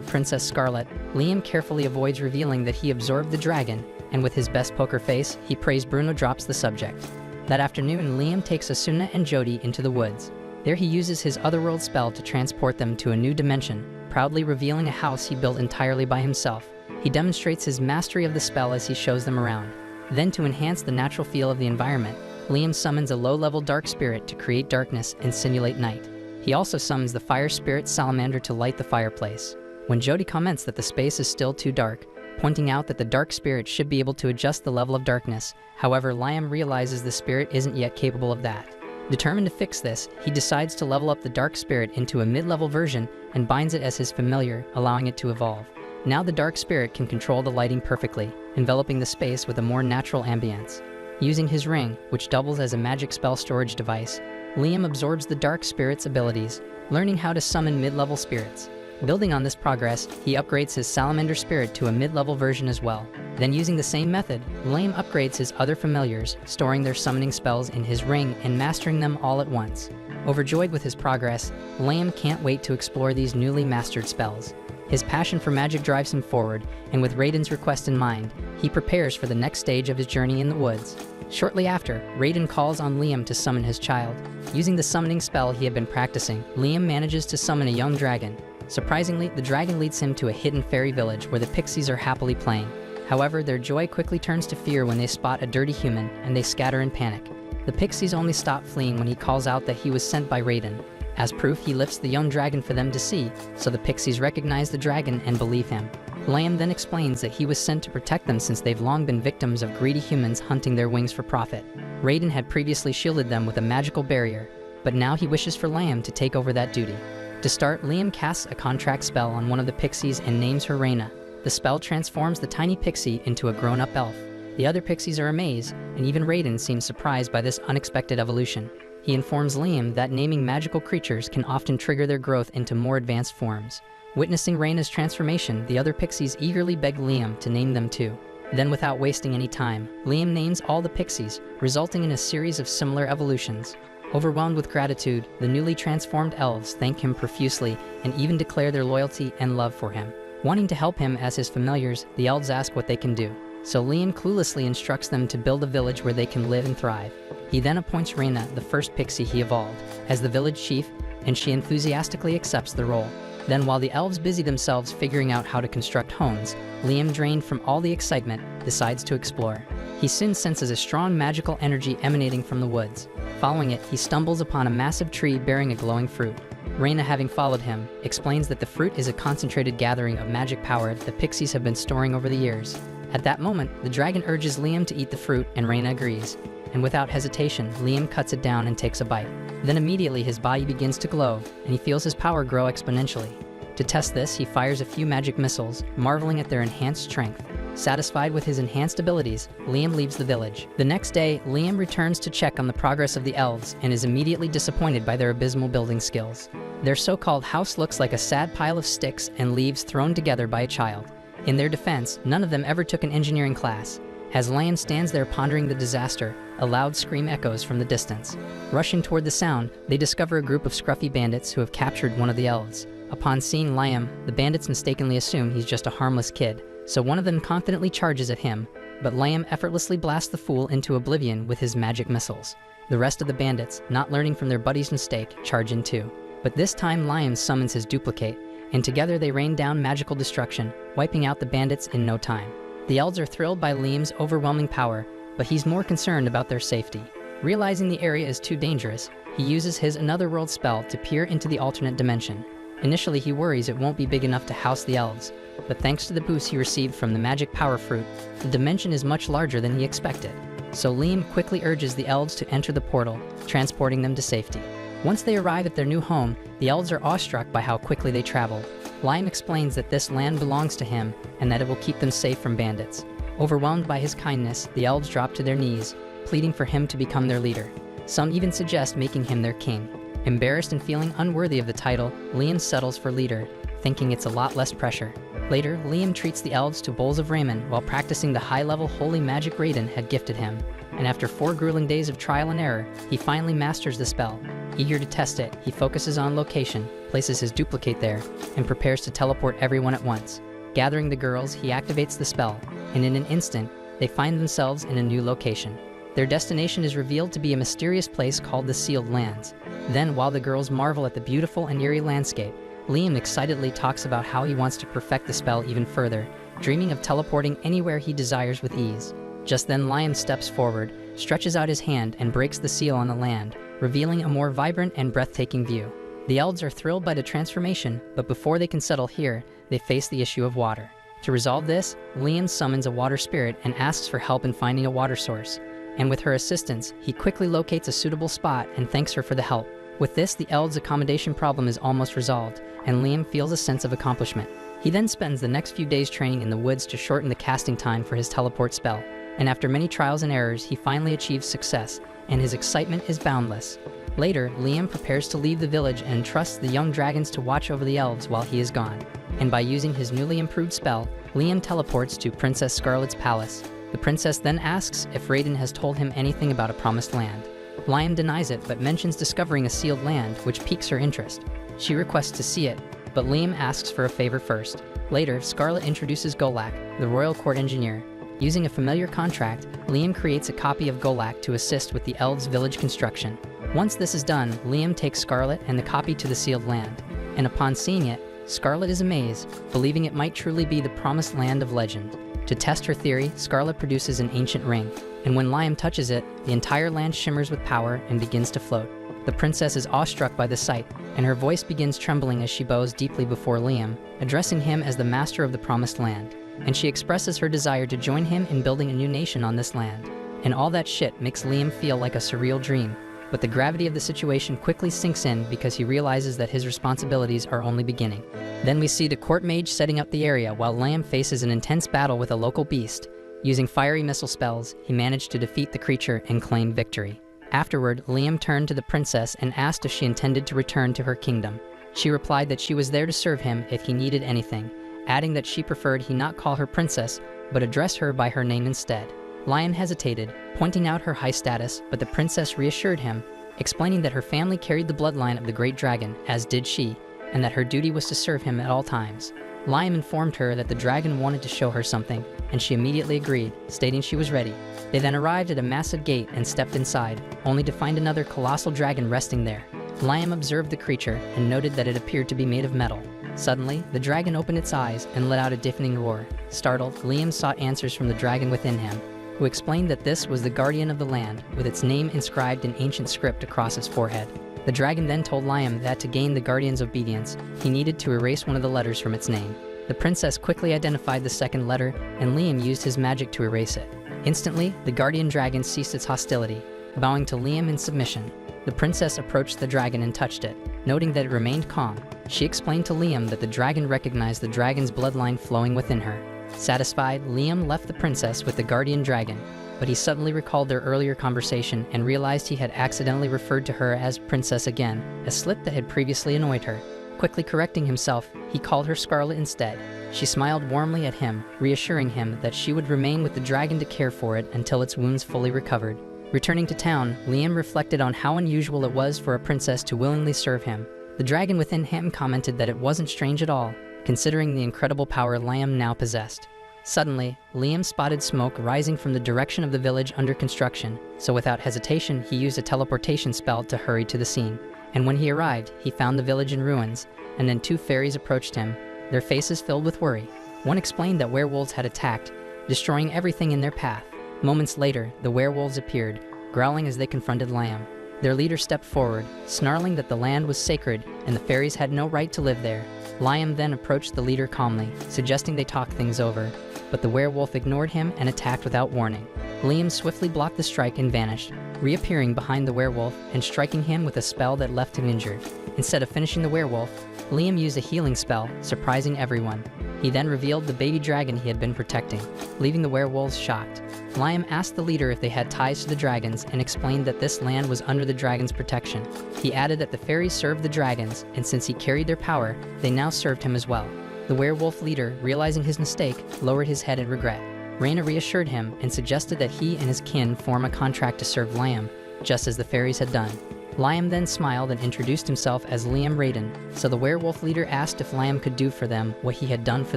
Princess Scarlet, Liam carefully avoids revealing that he absorbed the dragon, and with his best poker face, he prays Bruno drops the subject. That afternoon, Liam takes Asuna and Jody into the woods. There he uses his otherworld spell to transport them to a new dimension, proudly revealing a house he built entirely by himself. He demonstrates his mastery of the spell as he shows them around. Then, to enhance the natural feel of the environment, Liam summons a low-level dark spirit to create darkness and simulate night. He also summons the fire spirit salamander to light the fireplace. When Jody comments that the space is still too dark, pointing out that the dark spirit should be able to adjust the level of darkness, however, Liam realizes the spirit isn't yet capable of that. Determined to fix this, he decides to level up the dark spirit into a mid-level version and binds it as his familiar, allowing it to evolve. Now the dark spirit can control the lighting perfectly, enveloping the space with a more natural ambience. Using his ring, which doubles as a magic spell storage device, Liam absorbs the dark spirit's abilities, learning how to summon mid-level spirits. Building on this progress, he upgrades his salamander spirit to a mid-level version as well. Then, using the same method, Liam upgrades his other familiars, storing their summoning spells in his ring and mastering them all at once. Overjoyed with his progress, Liam can't wait to explore these newly mastered spells. His passion for magic drives him forward, and with Raiden's request in mind, he prepares for the next stage of his journey in the woods. Shortly after, Raiden calls on Liam to summon his child. Using the summoning spell he had been practicing, Liam manages to summon a young dragon. Surprisingly, the dragon leads him to a hidden fairy village where the pixies are happily playing. However, their joy quickly turns to fear when they spot a dirty human, and they scatter in panic. The pixies only stop fleeing when he calls out that he was sent by Raiden. As proof, he lifts the young dragon for them to see, so the pixies recognize the dragon and believe him. Liam then explains that he was sent to protect them since they've long been victims of greedy humans hunting their wings for profit. Raiden had previously shielded them with a magical barrier, but now he wishes for Liam to take over that duty. To start, Liam casts a contract spell on one of the pixies and names her Reina. The spell transforms the tiny pixie into a grown-up elf. The other pixies are amazed, and even Raiden seems surprised by this unexpected evolution. He informs Liam that naming magical creatures can often trigger their growth into more advanced forms. Witnessing Reina's transformation, the other pixies eagerly beg Liam to name them too. Then, without wasting any time, Liam names all the pixies, resulting in a series of similar evolutions. Overwhelmed with gratitude, the newly transformed elves thank him profusely and even declare their loyalty and love for him. Wanting to help him as his familiars, the elves ask what they can do. So Liam cluelessly instructs them to build a village where they can live and thrive. He then appoints Reina, the first pixie he evolved, as the village chief, and she enthusiastically accepts the role. Then while the elves busy themselves figuring out how to construct homes, Liam, drained from all the excitement, decides to explore. He soon senses a strong magical energy emanating from the woods. Following it, he stumbles upon a massive tree bearing a glowing fruit. Reina, having followed him, explains that the fruit is a concentrated gathering of magic power the pixies have been storing over the years. At that moment, the dragon urges Liam to eat the fruit, and Reina agrees. And without hesitation, Liam cuts it down and takes a bite. Then immediately his body begins to glow, and he feels his power grow exponentially. To test this, he fires a few magic missiles, marveling at their enhanced strength. Satisfied with his enhanced abilities, Liam leaves the village. The next day, Liam returns to check on the progress of the elves and is immediately disappointed by their abysmal building skills. Their so-called house looks like a sad pile of sticks and leaves thrown together by a child. In their defense, none of them ever took an engineering class. As Liam stands there pondering the disaster, a loud scream echoes from the distance. Rushing toward the sound, they discover a group of scruffy bandits who have captured one of the elves. Upon seeing Liam, the bandits mistakenly assume he's just a harmless kid, so one of them confidently charges at him, but Liam effortlessly blasts the fool into oblivion with his magic missiles. The rest of the bandits, not learning from their buddy's mistake, charge in too. But this time Liam summons his duplicate, and together they rain down magical destruction, wiping out the bandits in no time. The elves are thrilled by Liam's overwhelming power, but he's more concerned about their safety. Realizing the area is too dangerous, he uses his Another World spell to peer into the alternate dimension. Initially, he worries it won't be big enough to house the elves, but thanks to the boost he received from the magic power fruit, the dimension is much larger than he expected. So Liam quickly urges the elves to enter the portal, transporting them to safety. Once they arrive at their new home, the elves are awestruck by how quickly they traveled. Liam explains that this land belongs to him and that it will keep them safe from bandits. Overwhelmed by his kindness, the elves drop to their knees, pleading for him to become their leader. Some even suggest making him their king. Embarrassed and feeling unworthy of the title, Liam settles for leader, thinking it's a lot less pressure. Later, Liam treats the elves to bowls of ramen while practicing the high-level holy magic Raiden had gifted him. And after 4 grueling days of trial and error, he finally masters the spell. Eager to test it, he focuses on location, places his duplicate there, and prepares to teleport everyone at once. Gathering the girls, he activates the spell, and in an instant, they find themselves in a new location. Their destination is revealed to be a mysterious place called the Sealed Lands. Then, while the girls marvel at the beautiful and eerie landscape, Liam excitedly talks about how he wants to perfect the spell even further, dreaming of teleporting anywhere he desires with ease. Just then, Liam steps forward, stretches out his hand, and breaks the seal on the land, revealing a more vibrant and breathtaking view. The elves are thrilled by the transformation, but before they can settle here, they face the issue of water. To resolve this, Liam summons a water spirit and asks for help in finding a water source. And with her assistance, he quickly locates a suitable spot and thanks her for the help. With this, the elves' accommodation problem is almost resolved, and Liam feels a sense of accomplishment. He then spends the next few days training in the woods to shorten the casting time for his teleport spell, and after many trials and errors, he finally achieves success, and his excitement is boundless. Later, Liam prepares to leave the village and entrusts the young dragons to watch over the elves while he is gone. And by using his newly improved spell, Liam teleports to Princess Scarlet's palace. The princess then asks if Raiden has told him anything about a promised land. Liam denies it, but mentions discovering a sealed land, which piques her interest. She requests to see it, but Liam asks for a favor first. Later, Scarlet introduces Golak, the royal court engineer. Using a familiar contract, Liam creates a copy of Golak to assist with the elves' village construction. Once this is done, Liam takes Scarlet and the copy to the sealed land, and upon seeing it, Scarlet is amazed, believing it might truly be the promised land of legend. To test her theory, Scarlet produces an ancient ring, and when Liam touches it, the entire land shimmers with power and begins to float. The princess is awestruck by the sight, and her voice begins trembling as she bows deeply before Liam, addressing him as the master of the promised land. And she expresses her desire to join him in building a new nation on this land. And all that shit makes Liam feel like a surreal dream, but the gravity of the situation quickly sinks in because he realizes that his responsibilities are only beginning. Then we see the court mage setting up the area while Liam faces an intense battle with a local beast. Using fiery missile spells, he managed to defeat the creature and claim victory. Afterward, Liam turned to the princess and asked if she intended to return to her kingdom. She replied that she was there to serve him if he needed anything, adding that she preferred he not call her princess, but address her by her name instead. Liam hesitated, pointing out her high status, but the princess reassured him, explaining that her family carried the bloodline of the great dragon, as did she, and that her duty was to serve him at all times. Liam informed her that the dragon wanted to show her something, and she immediately agreed, stating she was ready. They then arrived at a massive gate and stepped inside, only to find another colossal dragon resting there. Liam observed the creature and noted that it appeared to be made of metal. Suddenly, the dragon opened its eyes and let out a deafening roar. Startled, Liam sought answers from the dragon within him, who explained that this was the guardian of the land, with its name inscribed in ancient script across his forehead. The dragon then told Liam that to gain the guardian's obedience, he needed to erase one of the letters from its name. The princess quickly identified the second letter, and Liam used his magic to erase it. Instantly, the guardian dragon ceased its hostility, bowing to Liam in submission. The princess approached the dragon and touched it, noting that it remained calm. She explained to Liam that the dragon recognized the dragon's bloodline flowing within her. Satisfied, Liam left the princess with the guardian dragon, but he suddenly recalled their earlier conversation and realized he had accidentally referred to her as princess again, a slip that had previously annoyed her. Quickly correcting himself, he called her Scarlet instead. She smiled warmly at him, reassuring him that she would remain with the dragon to care for it until its wounds fully recovered. Returning to town, Liam reflected on how unusual it was for a princess to willingly serve him. The dragon within him commented that it wasn't strange at all, considering the incredible power Liam now possessed. Suddenly, Liam spotted smoke rising from the direction of the village under construction, so without hesitation, he used a teleportation spell to hurry to the scene. And when he arrived, he found the village in ruins, and then two fairies approached him, their faces filled with worry. One explained that werewolves had attacked, destroying everything in their path. Moments later, the werewolves appeared, growling as they confronted Liam. Their leader stepped forward, snarling that the land was sacred and the fairies had no right to live there. Liam then approached the leader calmly, suggesting they talk things over, but the werewolf ignored him and attacked without warning. Liam swiftly blocked the strike and vanished, reappearing behind the werewolf and striking him with a spell that left him injured. Instead of finishing the werewolf, Liam used a healing spell, surprising everyone. He then revealed the baby dragon he had been protecting, leaving the werewolves shocked. Liam asked the leader if they had ties to the dragons and explained that this land was under the dragon's protection. He added that the fairies served the dragons, and since he carried their power, they now served him as well. The werewolf leader, realizing his mistake, lowered his head in regret. Raina reassured him and suggested that he and his kin form a contract to serve Liam, just as the fairies had done. Liam then smiled and introduced himself as Liam Raiden, so the werewolf leader asked if Liam could do for them what he had done for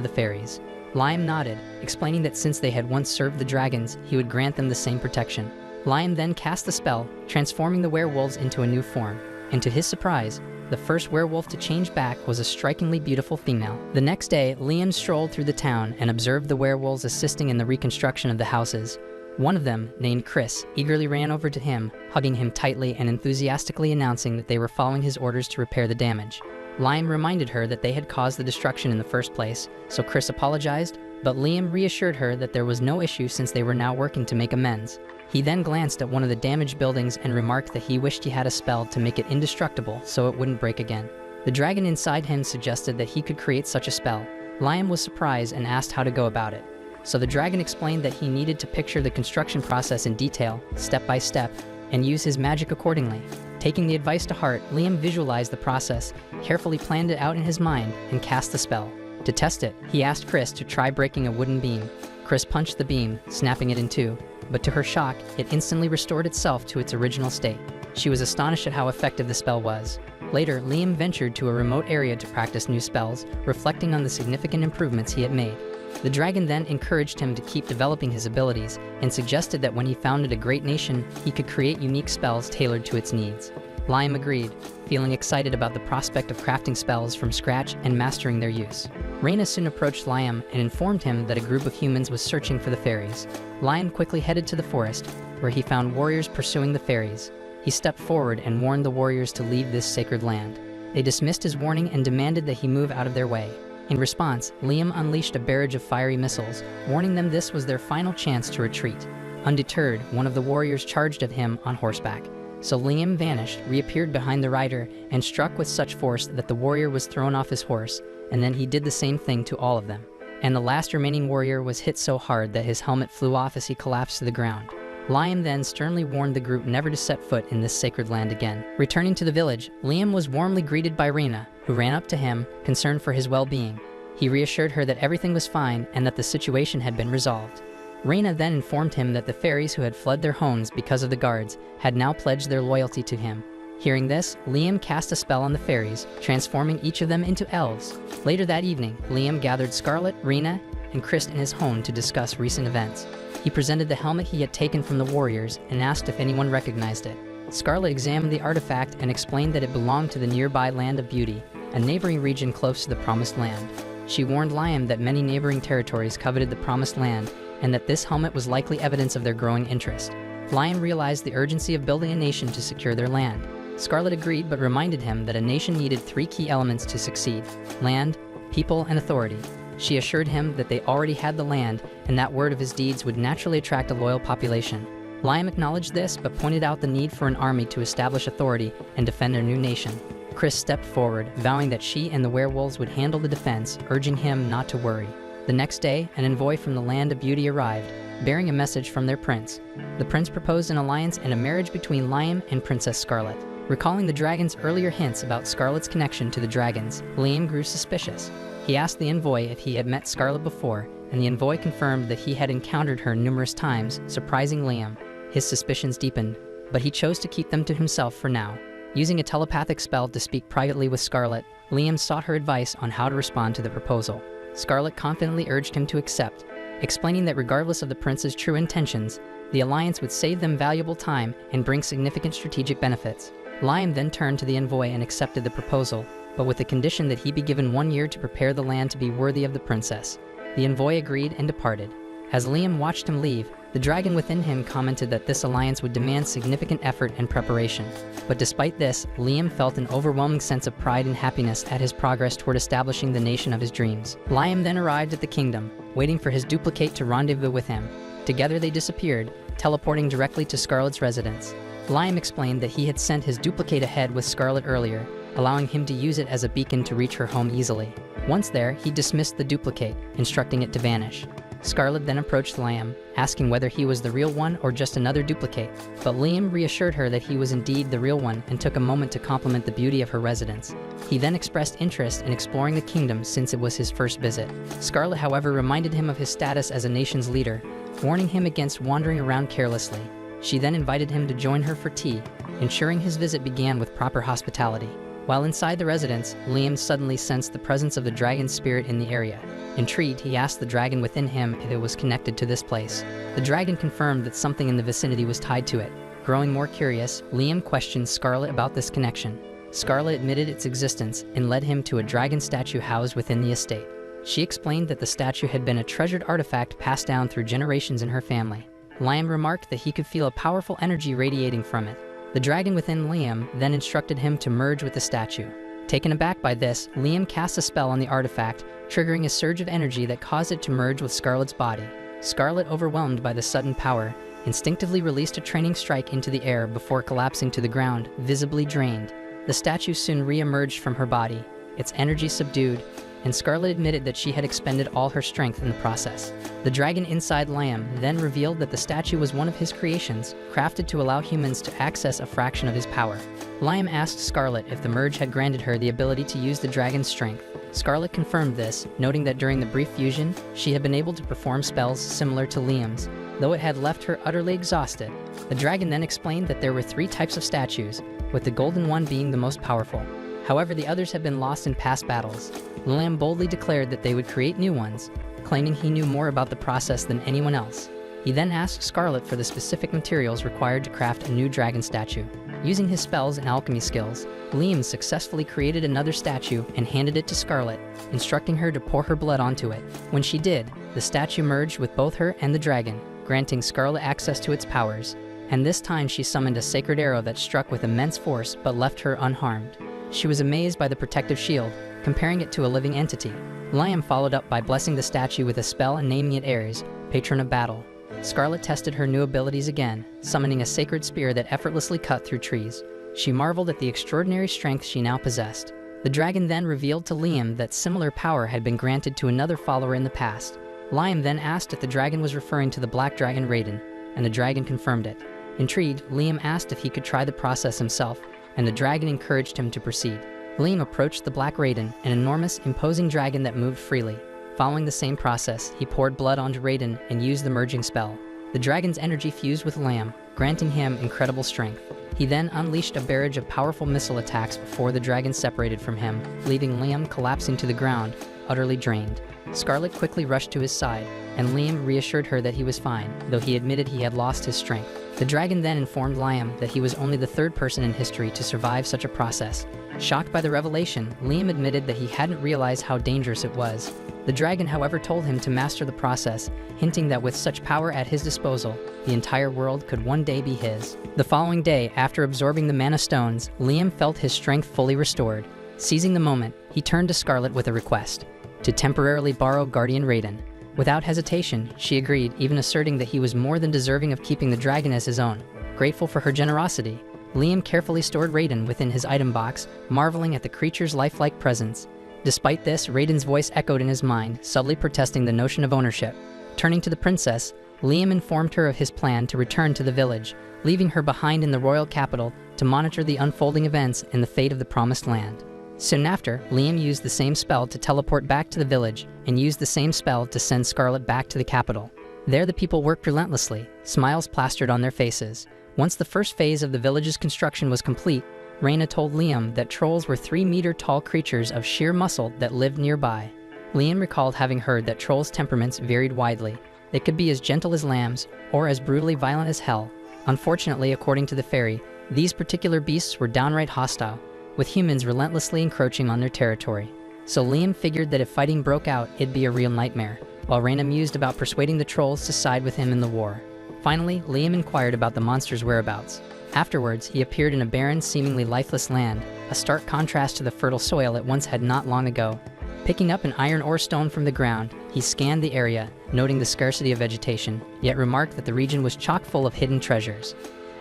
the fairies. Liam nodded, explaining that since they had once served the dragons, he would grant them the same protection. Liam then cast the spell, transforming the werewolves into a new form, and to his surprise, the first werewolf to change back was a strikingly beautiful female. The next day, Liam strolled through the town and observed the werewolves assisting in the reconstruction of the houses. One of them, named Chris, eagerly ran over to him, hugging him tightly and enthusiastically announcing that they were following his orders to repair the damage. Liam reminded her that they had caused the destruction in the first place, so Chris apologized, but Liam reassured her that there was no issue since they were now working to make amends. He then glanced at one of the damaged buildings and remarked that he wished he had a spell to make it indestructible so it wouldn't break again. The dragon inside him suggested that he could create such a spell. Liam was surprised and asked how to go about it. So the dragon explained that he needed to picture the construction process in detail, step by step, and use his magic accordingly. Taking the advice to heart, Liam visualized the process, carefully planned it out in his mind, and cast the spell. To test it, he asked Chris to try breaking a wooden beam. Chris punched the beam, snapping it in two, but to her shock, it instantly restored itself to its original state. She was astonished at how effective the spell was. Later, Liam ventured to a remote area to practice new spells, reflecting on the significant improvements he had made. The dragon then encouraged him to keep developing his abilities and suggested that when he founded a great nation, he could create unique spells tailored to its needs. Liam agreed, feeling excited about the prospect of crafting spells from scratch and mastering their use. Raina soon approached Liam and informed him that a group of humans was searching for the fairies. Liam quickly headed to the forest, where he found warriors pursuing the fairies. He stepped forward and warned the warriors to leave this sacred land. They dismissed his warning and demanded that he move out of their way. In response, Liam unleashed a barrage of fiery missiles, warning them this was their final chance to retreat. Undeterred, one of the warriors charged at him on horseback. So Liam vanished, reappeared behind the rider, and struck with such force that the warrior was thrown off his horse, and then he did the same thing to all of them. And the last remaining warrior was hit so hard that his helmet flew off as he collapsed to the ground. Liam then sternly warned the group never to set foot in this sacred land again. Returning to the village, Liam was warmly greeted by Raina, who ran up to him, concerned for his well-being. He reassured her that everything was fine and that the situation had been resolved. Raina then informed him that the fairies who had fled their homes because of the guards had now pledged their loyalty to him. Hearing this, Liam cast a spell on the fairies, transforming each of them into elves. Later that evening, Liam gathered Scarlet, Raina, and Chris in his home to discuss recent events. He presented the helmet he had taken from the warriors and asked if anyone recognized it. Scarlet examined the artifact and explained that it belonged to the nearby Land of Beauty, a neighboring region close to the Promised Land. She warned Liam that many neighboring territories coveted the Promised Land and that this helmet was likely evidence of their growing interest. Liam realized the urgency of building a nation to secure their land. Scarlet agreed but reminded him that a nation needed 3 key elements to succeed: land, people, and authority. She assured him that they already had the land and that word of his deeds would naturally attract a loyal population. Liam acknowledged this but pointed out the need for an army to establish authority and defend their new nation. Chris stepped forward, vowing that she and the werewolves would handle the defense, urging him not to worry. The next day, an envoy from the Land of Beauty arrived, bearing a message from their prince. The prince proposed an alliance and a marriage between Liam and Princess Scarlet. Recalling the dragon's earlier hints about Scarlet's connection to the dragons, Liam grew suspicious. He asked the envoy if he had met Scarlet before, and the envoy confirmed that he had encountered her numerous times, surprising Liam. His suspicions deepened, but he chose to keep them to himself for now. Using a telepathic spell to speak privately with Scarlet, Liam sought her advice on how to respond to the proposal. Scarlet confidently urged him to accept, explaining that regardless of the prince's true intentions, the alliance would save them valuable time and bring significant strategic benefits. Liam then turned to the envoy and accepted the proposal, but with the condition that he be given 1 year to prepare the land to be worthy of the princess. The envoy agreed and departed. As Liam watched him leave, the dragon within him commented that this alliance would demand significant effort and preparation. But despite this, Liam felt an overwhelming sense of pride and happiness at his progress toward establishing the nation of his dreams. Liam then arrived at the kingdom, waiting for his duplicate to rendezvous with him. Together they disappeared, teleporting directly to Scarlet's residence. Liam explained that he had sent his duplicate ahead with Scarlet earlier, allowing him to use it as a beacon to reach her home easily. Once there, he dismissed the duplicate, instructing it to vanish. Scarlet then approached Liam, asking whether he was the real one or just another duplicate, but Liam reassured her that he was indeed the real one and took a moment to compliment the beauty of her residence. He then expressed interest in exploring the kingdom since it was his first visit. Scarlet, however, reminded him of his status as a nation's leader, warning him against wandering around carelessly. She then invited him to join her for tea, ensuring his visit began with proper hospitality. While inside the residence, Liam suddenly sensed the presence of the dragon's spirit in the area. Intrigued, he asked the dragon within him if it was connected to this place. The dragon confirmed that something in the vicinity was tied to it. Growing more curious, Liam questioned Scarlet about this connection. Scarlet admitted its existence and led him to a dragon statue housed within the estate. She explained that the statue had been a treasured artifact passed down through generations in her family. Liam remarked that he could feel a powerful energy radiating from it. The dragon within Liam then instructed him to merge with the statue. Taken aback by this, Liam cast a spell on the artifact, triggering a surge of energy that caused it to merge with Scarlet's body. Scarlet, overwhelmed by the sudden power, instinctively released a training strike into the air before collapsing to the ground, visibly drained. The statue soon re-emerged from her body, its energy subdued, and Scarlet admitted that she had expended all her strength in the process. The dragon inside Liam then revealed that the statue was one of his creations, crafted to allow humans to access a fraction of his power. Liam asked Scarlet if the merge had granted her the ability to use the dragon's strength. Scarlet confirmed this, noting that during the brief fusion, she had been able to perform spells similar to Liam's, though it had left her utterly exhausted. The dragon then explained that there were 3 types of statues, with the golden one being the most powerful. However, the others had been lost in past battles. Liam boldly declared that they would create new ones, claiming he knew more about the process than anyone else. He then asked Scarlet for the specific materials required to craft a new dragon statue. Using his spells and alchemy skills, Liam successfully created another statue and handed it to Scarlet, instructing her to pour her blood onto it. When she did, the statue merged with both her and the dragon, granting Scarlet access to its powers. And this time she summoned a sacred arrow that struck with immense force but left her unharmed. She was amazed by the protective shield, comparing it to a living entity. Liam followed up by blessing the statue with a spell and naming it Ares, patron of battle. Scarlet tested her new abilities again, summoning a sacred spear that effortlessly cut through trees. She marveled at the extraordinary strength she now possessed. The dragon then revealed to Liam that similar power had been granted to another follower in the past. Liam then asked if the dragon was referring to the black dragon Raiden, and the dragon confirmed it. Intrigued, Liam asked if he could try the process himself, and the dragon encouraged him to proceed. Liam approached the Black Raiden, an enormous, imposing dragon that moved freely. Following the same process, he poured blood onto Raiden and used the merging spell. The dragon's energy fused with Liam, granting him incredible strength. He then unleashed a barrage of powerful missile attacks before the dragon separated from him, leaving Liam collapsing to the ground, utterly drained. Scarlet quickly rushed to his side, and Liam reassured her that he was fine, though he admitted he had lost his strength. The dragon then informed Liam that he was only the third person in history to survive such a process. Shocked by the revelation, Liam admitted that he hadn't realized how dangerous it was. The dragon, however, told him to master the process, hinting that with such power at his disposal, the entire world could one day be his. The following day, after absorbing the mana stones, Liam felt his strength fully restored. Seizing the moment, he turned to Scarlet with a request: to temporarily borrow Guardian Raiden. Without hesitation, she agreed, even asserting that he was more than deserving of keeping the dragon as his own. Grateful for her generosity, Liam carefully stored Raiden within his item box, marveling at the creature's lifelike presence. Despite this, Raiden's voice echoed in his mind, subtly protesting the notion of ownership. Turning to the princess, Liam informed her of his plan to return to the village, leaving her behind in the royal capital to monitor the unfolding events and the fate of the promised land. Soon after, Liam used the same spell to teleport back to the village and used the same spell to send Scarlet back to the capital. There the people worked relentlessly, smiles plastered on their faces. Once the first phase of the village's construction was complete, Reina told Liam that trolls were 3-meter-tall creatures of sheer muscle that lived nearby. Liam recalled having heard that trolls' temperaments varied widely. They could be as gentle as lambs, or as brutally violent as hell. Unfortunately, according to the fairy, these particular beasts were downright hostile, with humans relentlessly encroaching on their territory. So Liam figured that if fighting broke out, it'd be a real nightmare, while Reina mused about persuading the trolls to side with him in the war. Finally, Liam inquired about the monster's whereabouts. Afterwards, he appeared in a barren, seemingly lifeless land, a stark contrast to the fertile soil it once had not long ago. Picking up an iron ore stone from the ground, he scanned the area, noting the scarcity of vegetation, yet remarked that the region was chock full of hidden treasures.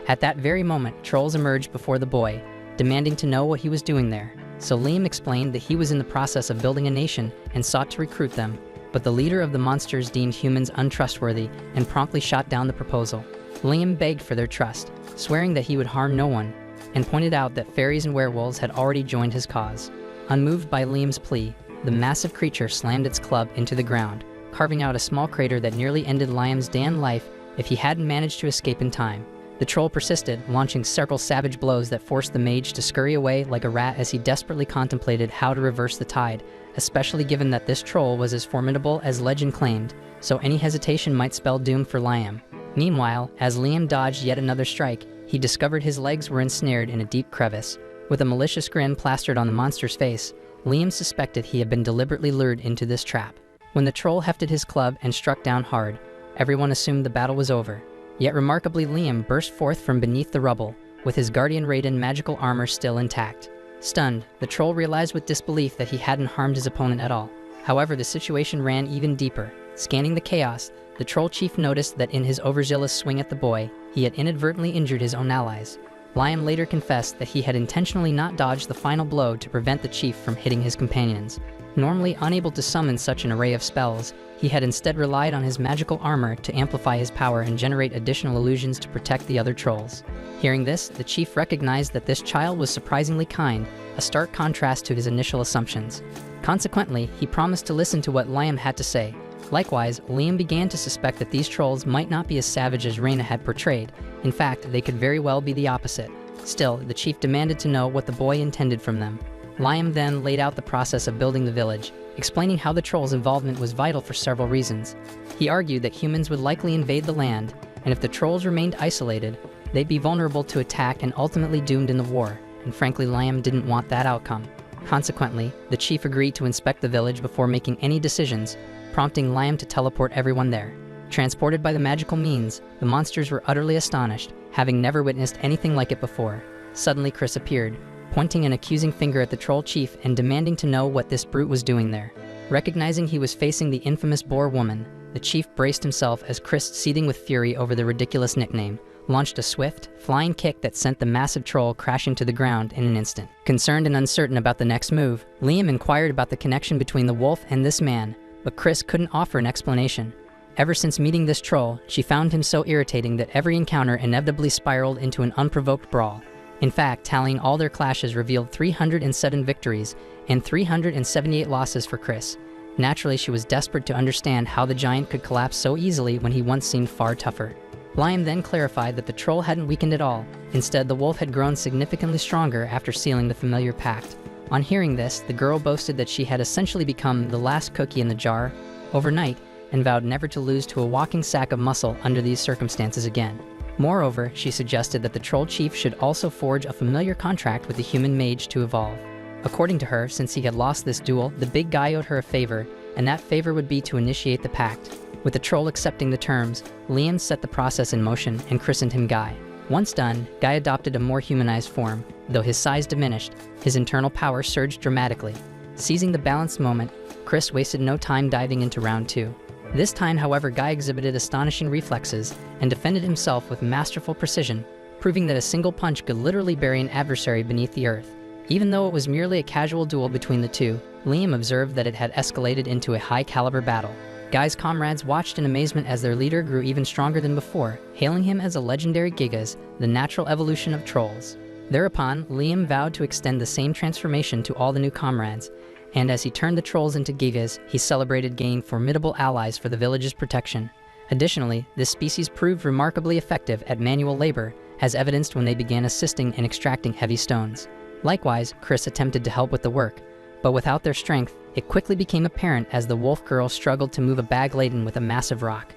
At that very moment, trolls emerged before the boy, demanding to know what he was doing there. So Liam explained that he was in the process of building a nation and sought to recruit them, but the leader of the monsters deemed humans untrustworthy and promptly shot down the proposal. Liam begged for their trust, swearing that he would harm no one, and pointed out that fairies and werewolves had already joined his cause. Unmoved by Liam's plea, the massive creature slammed its club into the ground, carving out a small crater that nearly ended Liam's damned life if he hadn't managed to escape in time. The troll persisted, launching several savage blows that forced the mage to scurry away like a rat as he desperately contemplated how to reverse the tide, especially given that this troll was as formidable as legend claimed, so any hesitation might spell doom for Liam. Meanwhile, as Liam dodged yet another strike, he discovered his legs were ensnared in a deep crevice. With a malicious grin plastered on the monster's face, Liam suspected he had been deliberately lured into this trap. When the troll hefted his club and struck down hard, everyone assumed the battle was over. Yet remarkably, Liam burst forth from beneath the rubble, with his Guardian Raiden magical armor still intact. Stunned, the troll realized with disbelief that he hadn't harmed his opponent at all. However, the situation ran even deeper. Scanning the chaos, the troll chief noticed that in his overzealous swing at the boy, he had inadvertently injured his own allies. Liam later confessed that he had intentionally not dodged the final blow to prevent the chief from hitting his companions. Normally unable to summon such an array of spells, he had instead relied on his magical armor to amplify his power and generate additional illusions to protect the other trolls. Hearing this, the chief recognized that this child was surprisingly kind, a stark contrast to his initial assumptions. Consequently, he promised to listen to what Liam had to say. Likewise, Liam began to suspect that these trolls might not be as savage as Reina had portrayed. In fact, they could very well be the opposite. Still, the chief demanded to know what the boy intended from them. Liam then laid out the process of building the village, explaining how the trolls' involvement was vital for several reasons. He argued that humans would likely invade the land, and if the trolls remained isolated, they'd be vulnerable to attack and ultimately doomed in the war, and frankly, Liam didn't want that outcome. Consequently, the chief agreed to inspect the village before making any decisions, prompting Liam to teleport everyone there. Transported by the magical means, the monsters were utterly astonished, having never witnessed anything like it before. Suddenly Chris appeared, pointing an accusing finger at the troll chief and demanding to know what this brute was doing there. Recognizing he was facing the infamous boar woman, the chief braced himself as Chris, seething with fury over the ridiculous nickname, launched a swift, flying kick that sent the massive troll crashing to the ground in an instant. Concerned and uncertain about the next move, Liam inquired about the connection between the wolf and this man, but Chris couldn't offer an explanation. Ever since meeting this troll, she found him so irritating that every encounter inevitably spiraled into an unprovoked brawl. In fact, tallying all their clashes revealed 307 victories and 378 losses for Chris. Naturally, she was desperate to understand how the giant could collapse so easily when he once seemed far tougher. Liam then clarified that the troll hadn't weakened at all. Instead, the wolf had grown significantly stronger after sealing the familiar pact. On hearing this, the girl boasted that she had essentially become the last cookie in the jar overnight and vowed never to lose to a walking sack of muscle under these circumstances again. Moreover, she suggested that the troll chief should also forge a familiar contract with the human mage to evolve. According to her, since he had lost this duel, the big guy owed her a favor, and that favor would be to initiate the pact. With the troll accepting the terms, Liam set the process in motion and christened him Guy. Once done, Guy adopted a more humanized form. Though his size diminished, his internal power surged dramatically. Seizing the balanced moment, Chris wasted no time diving into round 2. This time, however, Guy exhibited astonishing reflexes and defended himself with masterful precision, proving that a single punch could literally bury an adversary beneath the earth. Even though it was merely a casual duel between the two, Liam observed that it had escalated into a high-caliber battle. Guy's comrades watched in amazement as their leader grew even stronger than before, hailing him as a legendary Gigas, the natural evolution of trolls. Thereupon, Liam vowed to extend the same transformation to all the new comrades, and as he turned the trolls into Gigas, he celebrated gaining formidable allies for the village's protection. Additionally, this species proved remarkably effective at manual labor, as evidenced when they began assisting in extracting heavy stones. Likewise, Chris attempted to help with the work, but without their strength, it quickly became apparent as the wolf girl struggled to move a bag laden with a massive rock.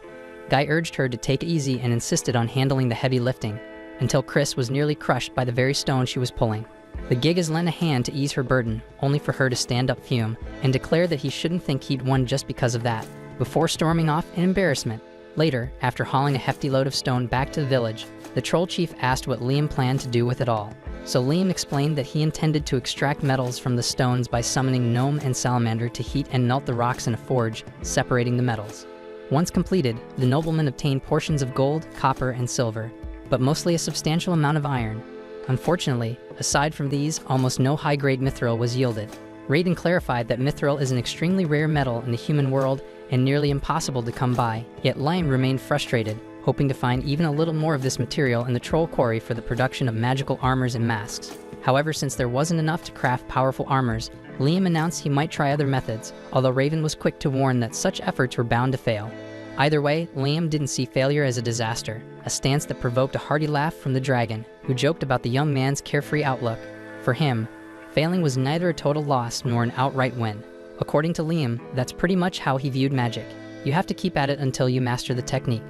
Guy urged her to take it easy and insisted on handling the heavy lifting, until Chris was nearly crushed by the very stone she was pulling. The Gigas lent a hand to ease her burden, only for her to stand up fume, and declare that he shouldn't think he'd won just because of that, before storming off in embarrassment. Later, after hauling a hefty load of stone back to the village, the troll chief asked what Liam planned to do with it all. So Liam explained that he intended to extract metals from the stones by summoning Gnome and Salamander to heat and melt the rocks in a forge, separating the metals. Once completed, the nobleman obtained portions of gold, copper, and silver, but mostly a substantial amount of iron. Unfortunately, aside from these, almost no high-grade mithril was yielded. Raiden clarified that mithril is an extremely rare metal in the human world and nearly impossible to come by, yet Liam remained frustrated, hoping to find even a little more of this material in the troll quarry for the production of magical armors and masks. However, since there wasn't enough to craft powerful armors, Liam announced he might try other methods, although Raven was quick to warn that such efforts were bound to fail. Either way, Liam didn't see failure as a disaster, a stance that provoked a hearty laugh from the dragon, who joked about the young man's carefree outlook. For him, failing was neither a total loss nor an outright win. According to Liam, that's pretty much how he viewed magic. You have to keep at it until you master the technique.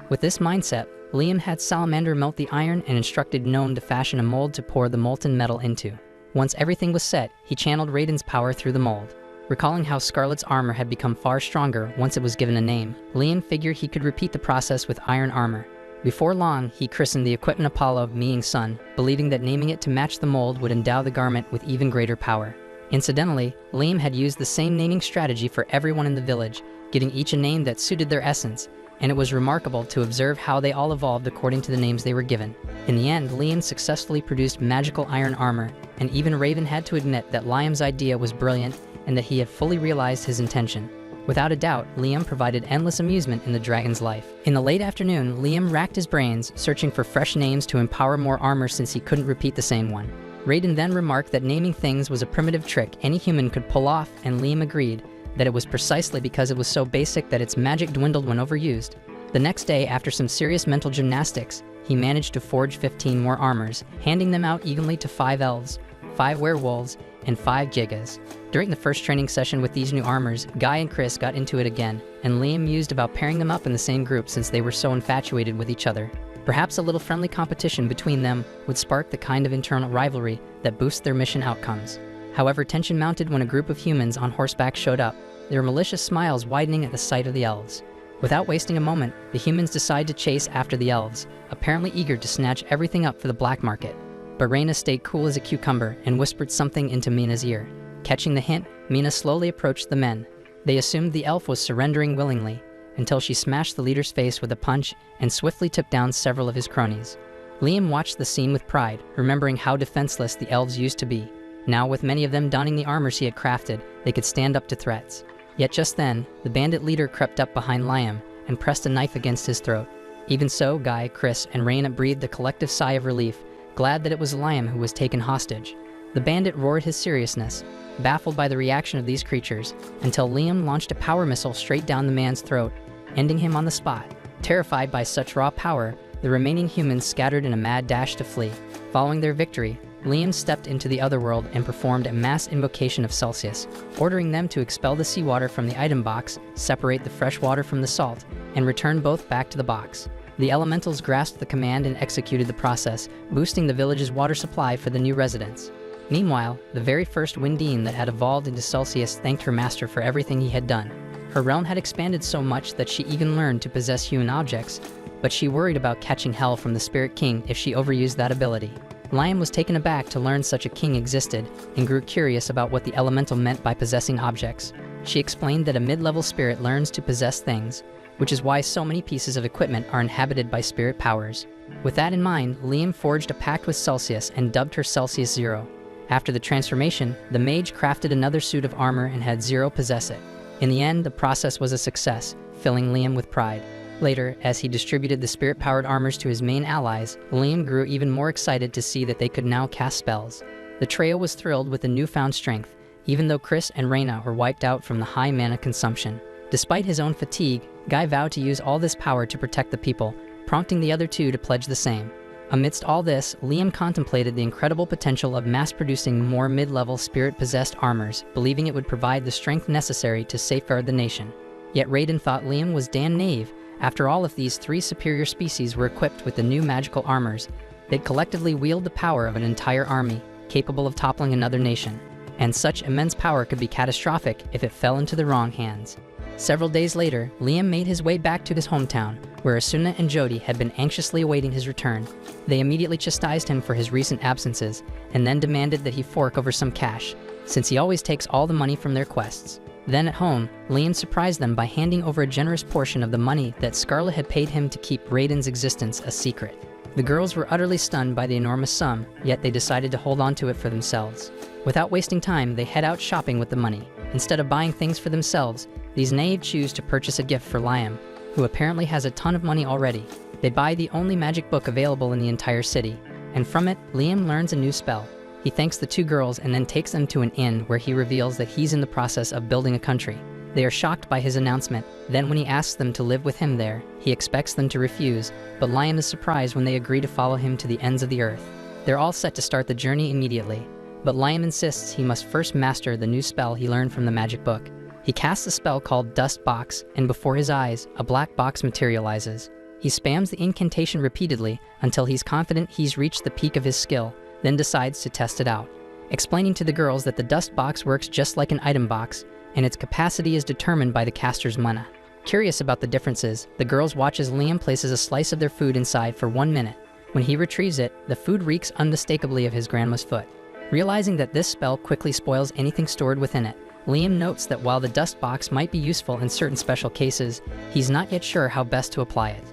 With this mindset, Liam had Salamander melt the iron and instructed Gnome to fashion a mold to pour the molten metal into. Once everything was set, he channeled Raiden's power through the mold. Recalling how Scarlet's armor had become far stronger once it was given a name, Liam figured he could repeat the process with iron armor. Before long, he christened the equipment Apollo Meing Sun, believing that naming it to match the mold would endow the garment with even greater power. Incidentally, Liam had used the same naming strategy for everyone in the village, giving each a name that suited their essence, and it was remarkable to observe how they all evolved according to the names they were given. In the end, Liam successfully produced magical iron armor, and even Raven had to admit that Liam's idea was brilliant and that he had fully realized his intention. Without a doubt, Liam provided endless amusement in the dragon's life. In the late afternoon, Liam racked his brains, searching for fresh names to empower more armor since he couldn't repeat the same one. Raiden then remarked that naming things was a primitive trick any human could pull off, and Liam agreed that it was precisely because it was so basic that its magic dwindled when overused. The next day, after some serious mental gymnastics, he managed to forge 15 more armors, handing them out evenly to 5 elves, 5 werewolves, and 5 Gigas. During the first training session with these new armors, Guy and Chris got into it again, and Liam mused about pairing them up in the same group since they were so infatuated with each other. Perhaps a little friendly competition between them would spark the kind of internal rivalry that boosts their mission outcomes. However, tension mounted when a group of humans on horseback showed up, their malicious smiles widening at the sight of the elves. Without wasting a moment, the humans decide to chase after the elves, apparently eager to snatch everything up for the black market. But Reyna stayed cool as a cucumber and whispered something into Mina's ear. Catching the hint, Mina slowly approached the men. They assumed the elf was surrendering willingly, until she smashed the leader's face with a punch and swiftly took down several of his cronies. Liam watched the scene with pride, remembering how defenseless the elves used to be. Now, with many of them donning the armors he had crafted, they could stand up to threats. Yet just then, the bandit leader crept up behind Liam and pressed a knife against his throat. Even so, Guy, Chris, and Reyna breathed a collective sigh of relief, glad that it was Liam who was taken hostage. The bandit roared his seriousness, baffled by the reaction of these creatures, until Liam launched a power missile straight down the man's throat, ending him on the spot. Terrified by such raw power, the remaining humans scattered in a mad dash to flee. Following their victory, Liam stepped into the otherworld and performed a mass invocation of Celsius, ordering them to expel the seawater from the item box, separate the fresh water from the salt, and return both back to the box. The elementals grasped the command and executed the process, boosting the village's water supply for the new residents. Meanwhile, the very first Windine that had evolved into Celsius thanked her master for everything he had done. Her realm had expanded so much that she even learned to possess human objects, but she worried about catching hell from the Spirit King if she overused that ability. Liam was taken aback to learn such a king existed and grew curious about what the elemental meant by possessing objects. She explained that a mid-level spirit learns to possess things, which is why so many pieces of equipment are inhabited by spirit powers. With that in mind, Liam forged a pact with Celsius and dubbed her Celsius Zero. After the transformation, the mage crafted another suit of armor and had Zero possess it. In the end, the process was a success, filling Liam with pride. Later, as he distributed the spirit-powered armors to his main allies, Liam grew even more excited to see that they could now cast spells. The trio was thrilled with the newfound strength, even though Chris and Reyna were wiped out from the high mana consumption. Despite his own fatigue, Guy vowed to use all this power to protect the people, prompting the other two to pledge the same. Amidst all this, Liam contemplated the incredible potential of mass-producing more mid-level spirit-possessed armors, believing it would provide the strength necessary to safeguard the nation. Yet Raiden thought Liam was damn naive. After all, if these three superior species were equipped with the new magical armors, they'd collectively wield the power of an entire army, capable of toppling another nation. And such immense power could be catastrophic if it fell into the wrong hands. Several days later, Liam made his way back to his hometown, where Asuna and Jody had been anxiously awaiting his return. They immediately chastised him for his recent absences, and then demanded that he fork over some cash, since he always takes all the money from their quests. Then at home, Liam surprised them by handing over a generous portion of the money that Scarlet had paid him to keep Raiden's existence a secret. The girls were utterly stunned by the enormous sum, yet they decided to hold on to it for themselves. Without wasting time, they head out shopping with the money. Instead of buying things for themselves, these naive choose to purchase a gift for Liam, who apparently has a ton of money already. They buy the only magic book available in the entire city, and from it, Liam learns a new spell. He thanks the two girls and then takes them to an inn where he reveals that he's in the process of building a country. They are shocked by his announcement. Then when he asks them to live with him there, he expects them to refuse, but Liam is surprised when they agree to follow him to the ends of the earth. They're all set to start the journey immediately, but Liam insists he must first master the new spell he learned from the magic book. He casts a spell called Dust Box, and before his eyes, a black box materializes. He spams the incantation repeatedly until he's confident he's reached the peak of his skill, then decides to test it out, explaining to the girls that the dust box works just like an item box, and its capacity is determined by the caster's mana. Curious about the differences, the girls watch as Liam places a slice of their food inside for 1 minute. When he retrieves it, the food reeks unmistakably of his grandma's foot. Realizing that this spell quickly spoils anything stored within it, Liam notes that while the dust box might be useful in certain special cases, he's not yet sure how best to apply it.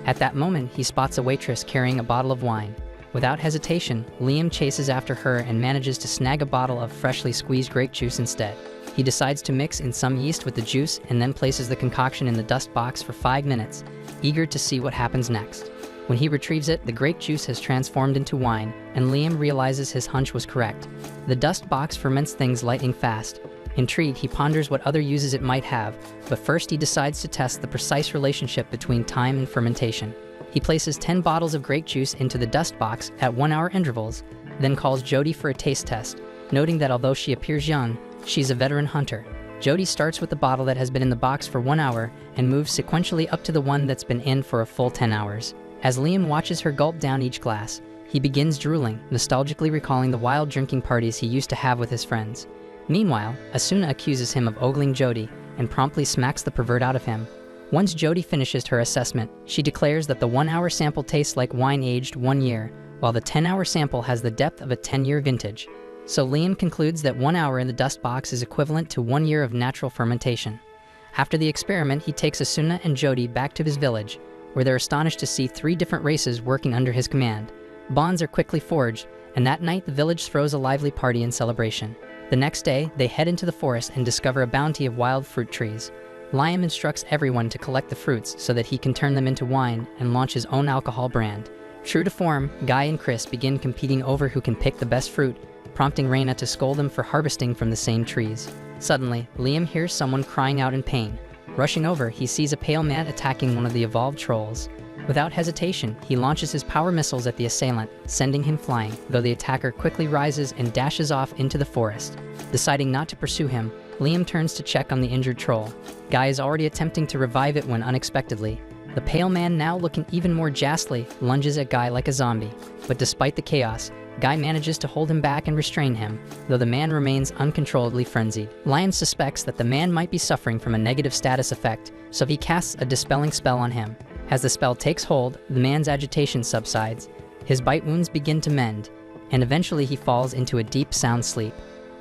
At that moment, he spots a waitress carrying a bottle of wine. Without hesitation, Liam chases after her and manages to snag a bottle of freshly squeezed grape juice instead. He decides to mix in some yeast with the juice and then places the concoction in the dust box for 5 minutes, eager to see what happens next. When he retrieves it, the grape juice has transformed into wine, and Liam realizes his hunch was correct. The dust box ferments things lightning fast. Intrigued, he ponders what other uses it might have, but first he decides to test the precise relationship between time and fermentation. He places 10 bottles of grape juice into the dust box at 1-hour intervals, then calls Jody for a taste test, noting that although she appears young, she's a veteran hunter. Jody starts with the bottle that has been in the box for 1 hour and moves sequentially up to the one that's been in for a full 10 hours. As Liam watches her gulp down each glass, he begins drooling, nostalgically recalling the wild drinking parties he used to have with his friends. Meanwhile, Asuna accuses him of ogling Jody and promptly smacks the pervert out of him. Once Jody finishes her assessment, she declares that the 1-hour sample tastes like wine aged 1 year, while the 10-hour sample has the depth of a 10-year vintage. So Liam concludes that 1 hour in the dust box is equivalent to 1 year of natural fermentation. After the experiment, he takes Asuna and Jody back to his village, where they're astonished to see 3 different races working under his command. Bonds are quickly forged, and that night the village throws a lively party in celebration. The next day, they head into the forest and discover a bounty of wild fruit trees. Liam instructs everyone to collect the fruits so that he can turn them into wine and launch his own alcohol brand. True to form, Guy and Chris begin competing over who can pick the best fruit, prompting Reyna to scold them for harvesting from the same trees. Suddenly, Liam hears someone crying out in pain. Rushing over, he sees a pale man attacking one of the evolved trolls. Without hesitation, he launches his power missiles at the assailant, sending him flying, though the attacker quickly rises and dashes off into the forest. Deciding not to pursue him, Liam turns to check on the injured troll. Guy is already attempting to revive it when unexpectedly, the pale man, now looking even more ghastly, lunges at Guy like a zombie. But despite the chaos, Guy manages to hold him back and restrain him, though the man remains uncontrollably frenzied. Liam suspects that the man might be suffering from a negative status effect, so he casts a dispelling spell on him. As the spell takes hold, the man's agitation subsides, his bite wounds begin to mend, and eventually he falls into a deep, sound sleep.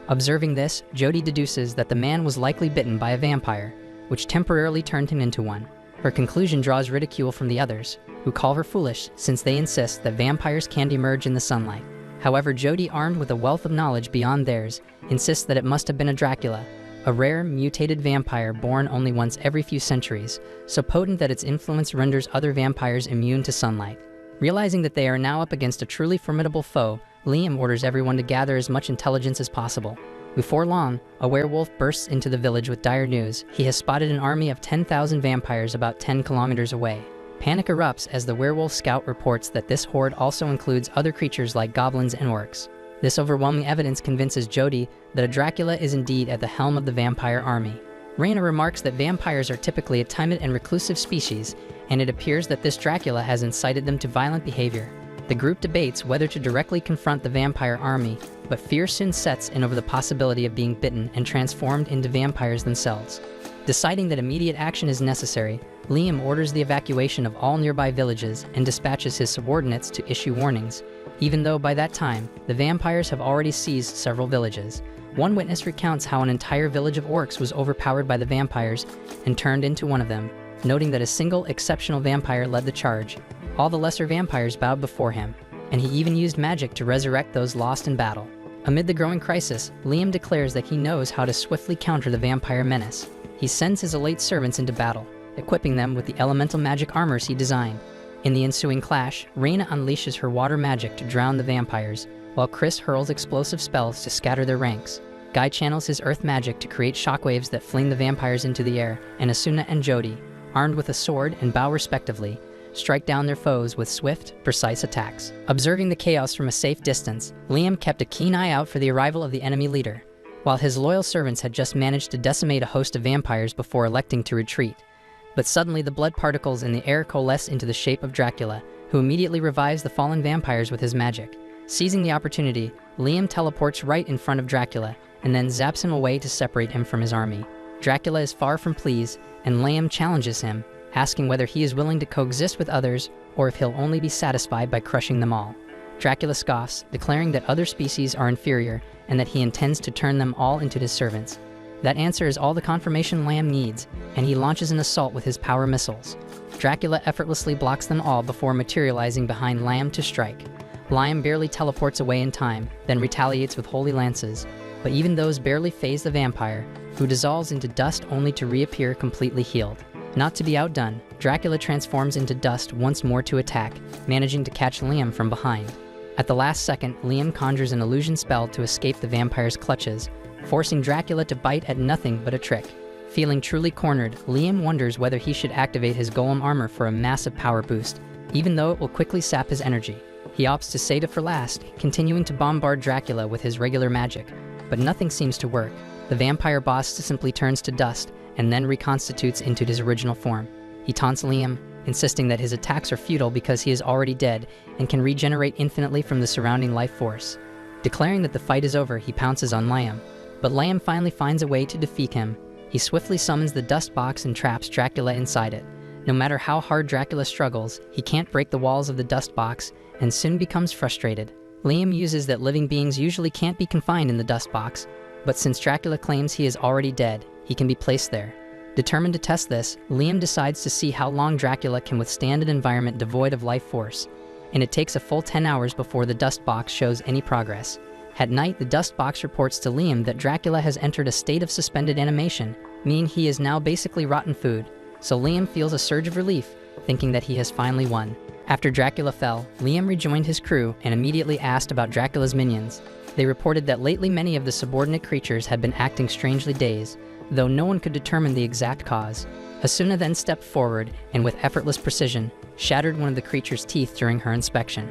Observing this, Jody deduces that the man was likely bitten by a vampire, which temporarily turned him into one. Her conclusion draws ridicule from the others, who call her foolish since they insist that vampires can't emerge in the sunlight. However, Jody, armed with a wealth of knowledge beyond theirs, insists that it must have been a Dracula, a rare, mutated vampire born only once every few centuries, so potent that its influence renders other vampires immune to sunlight. Realizing that they are now up against a truly formidable foe, Liam orders everyone to gather as much intelligence as possible. Before long, a werewolf bursts into the village with dire news. He has spotted an army of 10,000 vampires about 10 kilometers away. Panic erupts as the werewolf scout reports that this horde also includes other creatures like goblins and orcs. This overwhelming evidence convinces Jody that a Dracula is indeed at the helm of the vampire army. Raina remarks that vampires are typically a timid and reclusive species, and it appears that this Dracula has incited them to violent behavior. The group debates whether to directly confront the vampire army, but fear soon sets in over the possibility of being bitten and transformed into vampires themselves. Deciding that immediate action is necessary, Liam orders the evacuation of all nearby villages and dispatches his subordinates to issue warnings, even though by that time, the vampires have already seized several villages. One witness recounts how an entire village of orcs was overpowered by the vampires and turned into one of them, noting that a single exceptional vampire led the charge. All the lesser vampires bowed before him, and he even used magic to resurrect those lost in battle. Amid the growing crisis, Liam declares that he knows how to swiftly counter the vampire menace. He sends his elite servants into battle, equipping them with the elemental magic armors he designed. In the ensuing clash, Raina unleashes her water magic to drown the vampires, while Chris hurls explosive spells to scatter their ranks. Guy channels his earth magic to create shockwaves that fling the vampires into the air, and Asuna and Jody, armed with a sword and bow respectively, strike down their foes with swift, precise attacks. Observing the chaos from a safe distance, Liam kept a keen eye out for the arrival of the enemy leader, while his loyal servants had just managed to decimate a host of vampires before electing to retreat. But suddenly the blood particles in the air coalesce into the shape of Dracula, who immediately revives the fallen vampires with his magic. Seizing the opportunity, Liam teleports right in front of Dracula, and then zaps him away to separate him from his army. Dracula is far from pleased, and Liam challenges him, asking whether he is willing to coexist with others or if he'll only be satisfied by crushing them all. Dracula scoffs, declaring that other species are inferior and that he intends to turn them all into his servants. That answer is all the confirmation Liam needs, and he launches an assault with his power missiles. Dracula effortlessly blocks them all before materializing behind Liam to strike. Liam barely teleports away in time, then retaliates with holy lances, but even those barely faze the vampire, who dissolves into dust only to reappear completely healed. Not to be outdone, Dracula transforms into dust once more to attack, managing to catch Liam from behind. At the last second, Liam conjures an illusion spell to escape the vampire's clutches, forcing Dracula to bite at nothing but a trick. Feeling truly cornered, Liam wonders whether he should activate his golem armor for a massive power boost, even though it will quickly sap his energy. He opts to save it for last, continuing to bombard Dracula with his regular magic, but nothing seems to work. The vampire boss simply turns to dust, and then reconstitutes into his original form. He taunts Liam, insisting that his attacks are futile because he is already dead and can regenerate infinitely from the surrounding life force. Declaring that the fight is over, he pounces on Liam, but Liam finally finds a way to defeat him. He swiftly summons the dust box and traps Dracula inside it. No matter how hard Dracula struggles, he can't break the walls of the dust box and soon becomes frustrated. Liam uses that living beings usually can't be confined in the dust box, but since Dracula claims he is already dead, he can be placed there. Determined to test this, Liam decides to see how long Dracula can withstand an environment devoid of life force, and it takes a full 10 hours before the dust box shows any progress. At night, the dust box reports to Liam that Dracula has entered a state of suspended animation, meaning he is now basically rotten food, so Liam feels a surge of relief, thinking that he has finally won. After Dracula fell, Liam rejoined his crew and immediately asked about Dracula's minions. They reported that lately many of the subordinate creatures had been acting strangely dazed, though no one could determine the exact cause. Asuna then stepped forward and with effortless precision, shattered one of the creature's teeth during her inspection.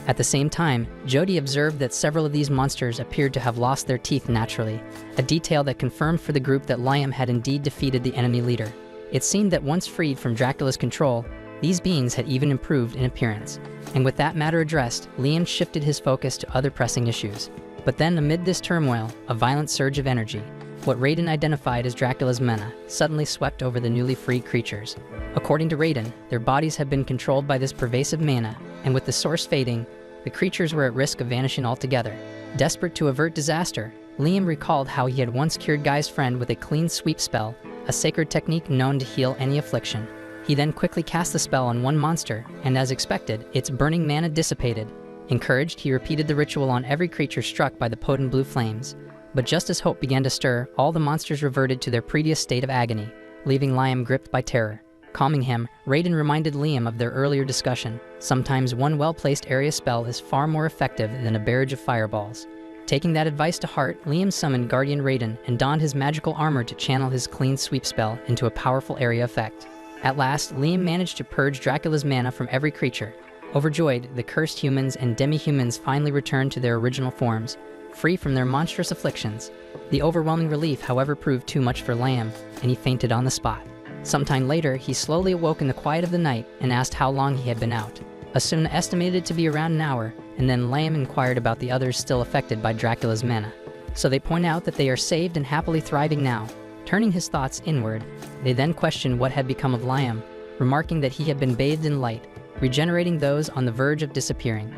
At the same time, Jody observed that several of these monsters appeared to have lost their teeth naturally, a detail that confirmed for the group that Liam had indeed defeated the enemy leader. It seemed that once freed from Dracula's control, these beings had even improved in appearance. And with that matter addressed, Liam shifted his focus to other pressing issues. But then amid this turmoil, a violent surge of energy, what Raiden identified as Dracula's mana, suddenly swept over the newly freed creatures. According to Raiden, their bodies had been controlled by this pervasive mana, and with the source fading, the creatures were at risk of vanishing altogether. Desperate to avert disaster, Liam recalled how he had once cured Guy's friend with a clean sweep spell, a sacred technique known to heal any affliction. He then quickly cast the spell on one monster, and as expected, its burning mana dissipated. Encouraged, he repeated the ritual on every creature struck by the potent blue flames. But just as hope began to stir, all the monsters reverted to their previous state of agony, leaving Liam gripped by terror. Calming him, Raiden reminded Liam of their earlier discussion. Sometimes one well-placed area spell is far more effective than a barrage of fireballs. Taking that advice to heart, Liam summoned Guardian Raiden and donned his magical armor to channel his clean sweep spell into a powerful area effect. At last, Liam managed to purge Dracula's mana from every creature. Overjoyed, the cursed humans and demi-humans finally returned to their original forms, free from their monstrous afflictions. The overwhelming relief, however, proved too much for Liam, and he fainted on the spot. Sometime later, he slowly awoke in the quiet of the night and asked how long he had been out. Asuna estimated it to be around an hour, and then Liam inquired about the others still affected by Dracula's mana. So they point out that they are saved and happily thriving now. Turning his thoughts inward, they then questioned what had become of Liam, remarking that he had been bathed in light, regenerating those on the verge of disappearing.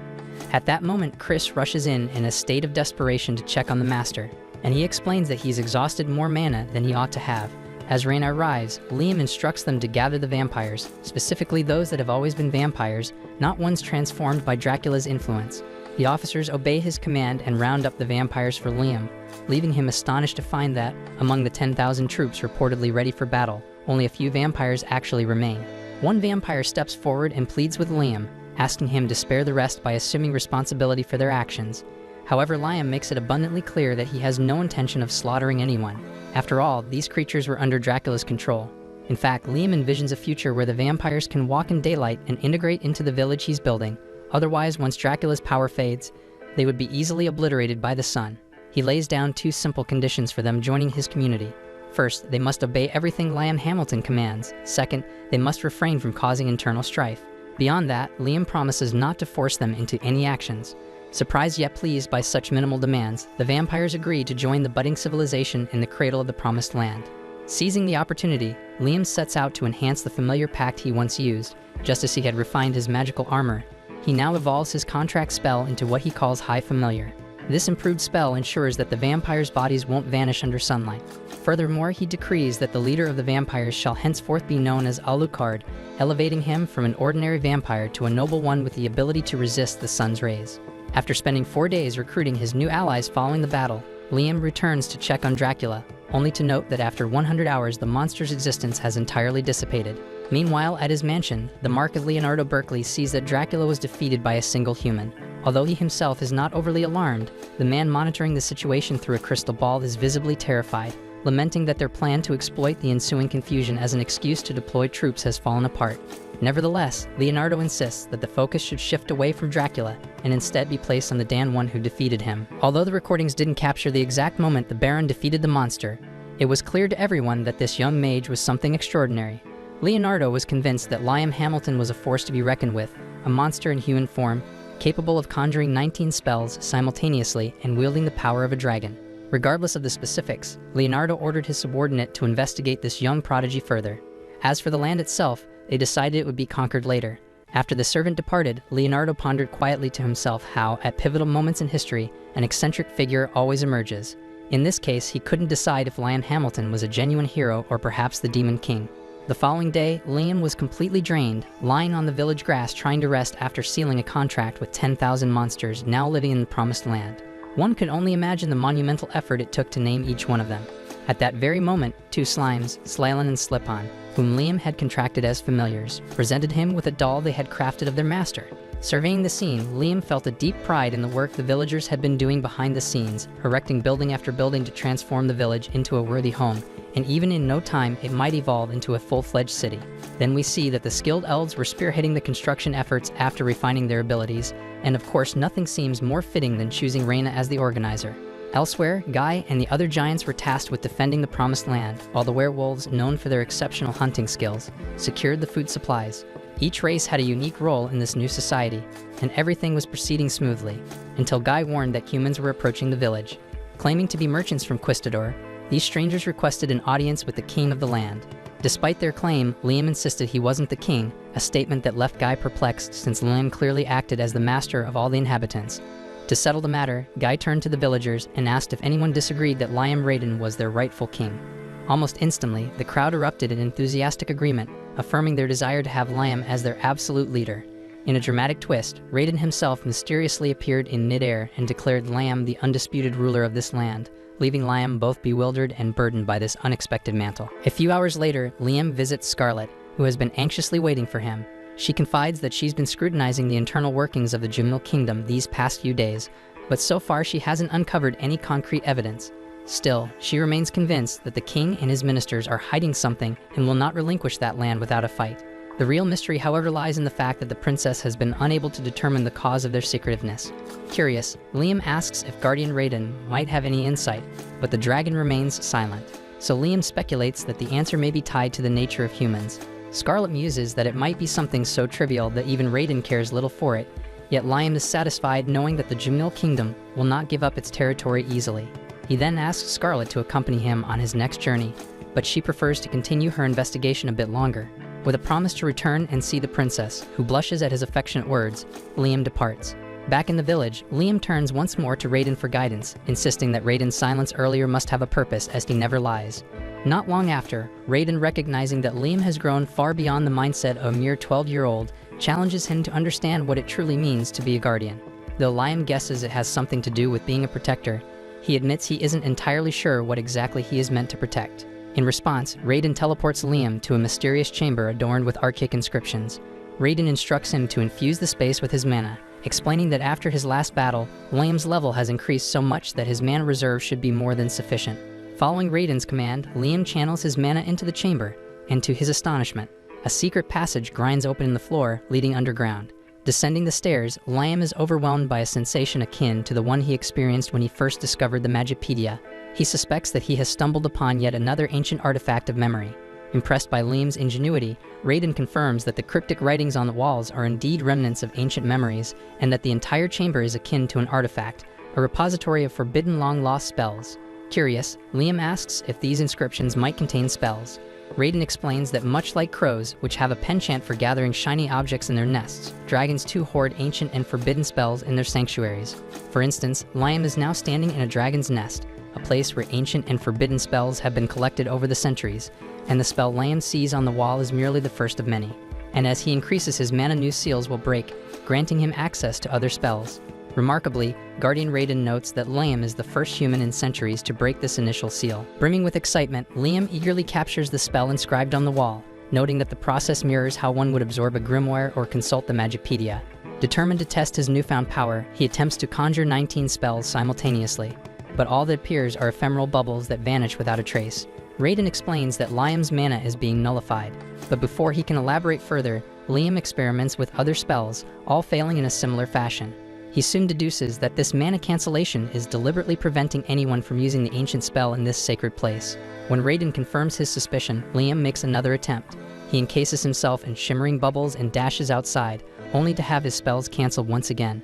At that moment, Chris rushes in a state of desperation to check on the master, and he explains that he's exhausted more mana than he ought to have. As Rain arrives, Liam instructs them to gather the vampires, specifically those that have always been vampires, not ones transformed by Dracula's influence. The officers obey his command and round up the vampires for Liam, leaving him astonished to find that, among the 10,000 troops reportedly ready for battle, only a few vampires actually remain. One vampire steps forward and pleads with Liam, asking him to spare the rest by assuming responsibility for their actions. However, Liam makes it abundantly clear that he has no intention of slaughtering anyone. After all, these creatures were under Dracula's control. In fact, Liam envisions a future where the vampires can walk in daylight and integrate into the village he's building. Otherwise, once Dracula's power fades, they would be easily obliterated by the sun. He lays down two simple conditions for them joining his community. First, they must obey everything Liam Hamilton commands. Second, they must refrain from causing internal strife. Beyond that, Liam promises not to force them into any actions. Surprised yet pleased by such minimal demands, the vampires agree to join the budding civilization in the cradle of the Promised Land. Seizing the opportunity, Liam sets out to enhance the familiar pact he once used. Just as he had refined his magical armor, he now evolves his contract spell into what he calls High Familiar. This improved spell ensures that the vampires' bodies won't vanish under sunlight. Furthermore, he decrees that the leader of the vampires shall henceforth be known as Alucard, elevating him from an ordinary vampire to a noble one with the ability to resist the sun's rays. After spending 4 days recruiting his new allies following the battle, Liam returns to check on Dracula, only to note that after 100 hours the monster's existence has entirely dissipated. Meanwhile, at his mansion, the Mark of Leonardo Berkeley sees that Dracula was defeated by a single human. Although he himself is not overly alarmed, the man monitoring the situation through a crystal ball is visibly terrified, lamenting that their plan to exploit the ensuing confusion as an excuse to deploy troops has fallen apart. Nevertheless, Leonardo insists that the focus should shift away from Dracula and instead be placed on the Dan one who defeated him. Although the recordings didn't capture the exact moment the Baron defeated the monster, it was clear to everyone that this young mage was something extraordinary. Leonardo was convinced that Liam Hamilton was a force to be reckoned with, a monster in human form, capable of conjuring 19 spells simultaneously and wielding the power of a dragon. Regardless of the specifics, Leonardo ordered his subordinate to investigate this young prodigy further. As for the land itself, they decided it would be conquered later. After the servant departed, Leonardo pondered quietly to himself how, at pivotal moments in history, an eccentric figure always emerges. In this case, he couldn't decide if Liam Hamilton was a genuine hero or perhaps the Demon King. The following day, Liam was completely drained, lying on the village grass trying to rest after sealing a contract with 10,000 monsters now living in the Promised Land. One could only imagine the monumental effort it took to name each one of them. At that very moment, two slimes, Slalin and Slip-On, whom Liam had contracted as familiars, presented him with a doll they had crafted of their master. Surveying the scene, Liam felt a deep pride in the work the villagers had been doing behind the scenes, erecting building after building to transform the village into a worthy home, and even in no time it might evolve into a full-fledged city. Then we see that the skilled elves were spearheading the construction efforts after refining their abilities, and of course nothing seems more fitting than choosing Reyna as the organizer. Elsewhere, Guy and the other giants were tasked with defending the Promised Land, while the werewolves, known for their exceptional hunting skills, secured the food supplies. Each race had a unique role in this new society, and everything was proceeding smoothly, until Guy warned that humans were approaching the village. Claiming to be merchants from Quistador, these strangers requested an audience with the king of the land. Despite their claim, Liam insisted he wasn't the king, a statement that left Guy perplexed since Liam clearly acted as the master of all the inhabitants. To settle the matter, Guy turned to the villagers and asked if anyone disagreed that Liam Raiden was their rightful king. Almost instantly, the crowd erupted in enthusiastic agreement, affirming their desire to have Liam as their absolute leader. In a dramatic twist, Raiden himself mysteriously appeared in mid-air and declared Liam the undisputed ruler of this land, leaving Liam both bewildered and burdened by this unexpected mantle. A few hours later, Liam visits Scarlet, who has been anxiously waiting for him. She confides that she's been scrutinizing the internal workings of the Jamil Kingdom these past few days, but so far she hasn't uncovered any concrete evidence. Still, she remains convinced that the king and his ministers are hiding something and will not relinquish that land without a fight. The real mystery, however, lies in the fact that the princess has been unable to determine the cause of their secretiveness. Curious, Liam asks if Guardian Raiden might have any insight, but the dragon remains silent. So Liam speculates that the answer may be tied to the nature of humans. Scarlet muses that it might be something so trivial that even Raiden cares little for it, yet Liam is satisfied knowing that the Jamil Kingdom will not give up its territory easily. He then asks Scarlet to accompany him on his next journey, but she prefers to continue her investigation a bit longer. With a promise to return and see the princess, who blushes at his affectionate words, Liam departs. Back in the village, Liam turns once more to Raiden for guidance, insisting that Raiden's silence earlier must have a purpose as he never lies. Not long after, Raiden, recognizing that Liam has grown far beyond the mindset of a mere 12-year-old, challenges him to understand what it truly means to be a guardian. Though Liam guesses it has something to do with being a protector, he admits he isn't entirely sure what exactly he is meant to protect. In response, Raiden teleports Liam to a mysterious chamber adorned with archaic inscriptions. Raiden instructs him to infuse the space with his mana, explaining that after his last battle, Liam's level has increased so much that his mana reserve should be more than sufficient. Following Raiden's command, Liam channels his mana into the chamber, and to his astonishment, a secret passage grinds open in the floor, leading underground. Descending the stairs, Liam is overwhelmed by a sensation akin to the one he experienced when he first discovered the Magipedia. He suspects that he has stumbled upon yet another ancient artifact of memory. Impressed by Liam's ingenuity, Raiden confirms that the cryptic writings on the walls are indeed remnants of ancient memories, and that the entire chamber is akin to an artifact, a repository of forbidden long-lost spells. Curious, Liam asks if these inscriptions might contain spells. Raiden explains that much like crows, which have a penchant for gathering shiny objects in their nests, dragons too hoard ancient and forbidden spells in their sanctuaries. For instance, Liam is now standing in a dragon's nest, a place where ancient and forbidden spells have been collected over the centuries, and the spell Liam sees on the wall is merely the first of many. And as he increases his mana, new seals will break, granting him access to other spells. Remarkably, Guardian Raiden notes that Liam is the first human in centuries to break this initial seal. Brimming with excitement, Liam eagerly captures the spell inscribed on the wall, noting that the process mirrors how one would absorb a grimoire or consult the Magipedia. Determined to test his newfound power, he attempts to conjure 19 spells simultaneously, but all that appears are ephemeral bubbles that vanish without a trace. Raiden explains that Liam's mana is being nullified, but before he can elaborate further, Liam experiments with other spells, all failing in a similar fashion. He soon deduces that this mana cancellation is deliberately preventing anyone from using the ancient spell in this sacred place. When Raiden confirms his suspicion, Liam makes another attempt. He encases himself in shimmering bubbles and dashes outside, only to have his spells cancelled once again.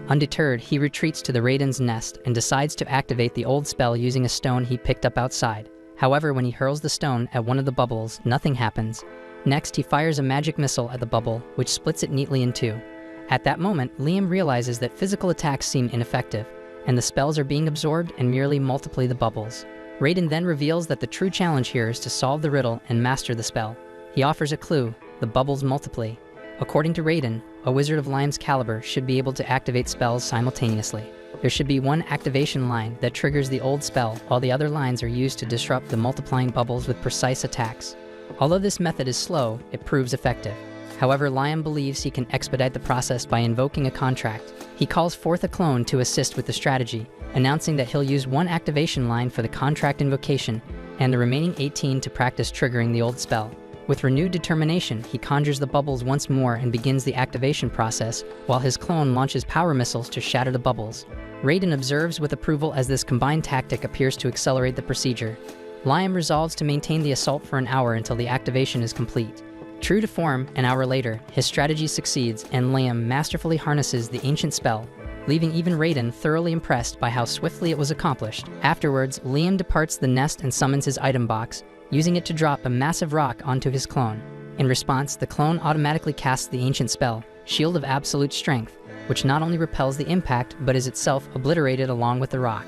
Undeterred, he retreats to the Raiden's nest and decides to activate the old spell using a stone he picked up outside. However, when he hurls the stone at one of the bubbles, nothing happens. Next, he fires a magic missile at the bubble, which splits it neatly in two. At that moment, Liam realizes that physical attacks seem ineffective, and the spells are being absorbed and merely multiply the bubbles. Raiden then reveals that the true challenge here is to solve the riddle and master the spell. He offers a clue: the bubbles multiply. According to Raiden, a wizard of Liam's caliber should be able to activate spells simultaneously. There should be one activation line that triggers the old spell, while the other lines are used to disrupt the multiplying bubbles with precise attacks. Although this method is slow, it proves effective. However, Liam believes he can expedite the process by invoking a contract. He calls forth a clone to assist with the strategy, announcing that he'll use one activation line for the contract invocation, and the remaining 18 to practice triggering the old spell. With renewed determination, he conjures the bubbles once more and begins the activation process, while his clone launches power missiles to shatter the bubbles. Raiden observes with approval as this combined tactic appears to accelerate the procedure. Liam resolves to maintain the assault for an hour until the activation is complete. True to form, an hour later, his strategy succeeds and Liam masterfully harnesses the ancient spell, leaving even Raiden thoroughly impressed by how swiftly it was accomplished. Afterwards, Liam departs the nest and summons his item box, using it to drop a massive rock onto his clone. In response, the clone automatically casts the ancient spell, Shield of Absolute Strength, which not only repels the impact, but is itself obliterated along with the rock.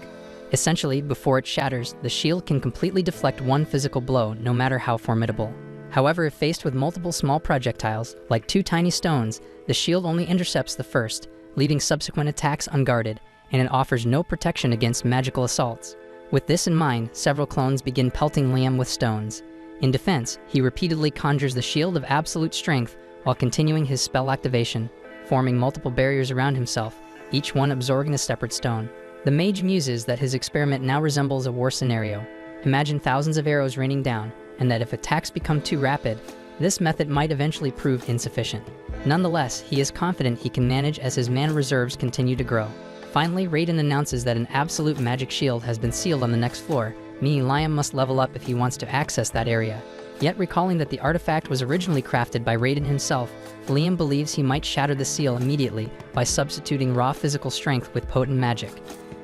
Essentially, before it shatters, the shield can completely deflect one physical blow, no matter how formidable. However, if faced with multiple small projectiles, like 2 tiny stones, the shield only intercepts the first, leaving subsequent attacks unguarded, and it offers no protection against magical assaults. With this in mind, several clones begin pelting Liam with stones. In defense, he repeatedly conjures the Shield of Absolute Strength while continuing his spell activation, forming multiple barriers around himself, each one absorbing a separate stone. The mage muses that his experiment now resembles a war scenario. Imagine thousands of arrows raining down, and that if attacks become too rapid, this method might eventually prove insufficient. Nonetheless, he is confident he can manage as his mana reserves continue to grow. Finally, Raiden announces that an absolute magic shield has been sealed on the next floor, meaning Liam must level up if he wants to access that area. Yet recalling that the artifact was originally crafted by Raiden himself, Liam believes he might shatter the seal immediately by substituting raw physical strength with potent magic.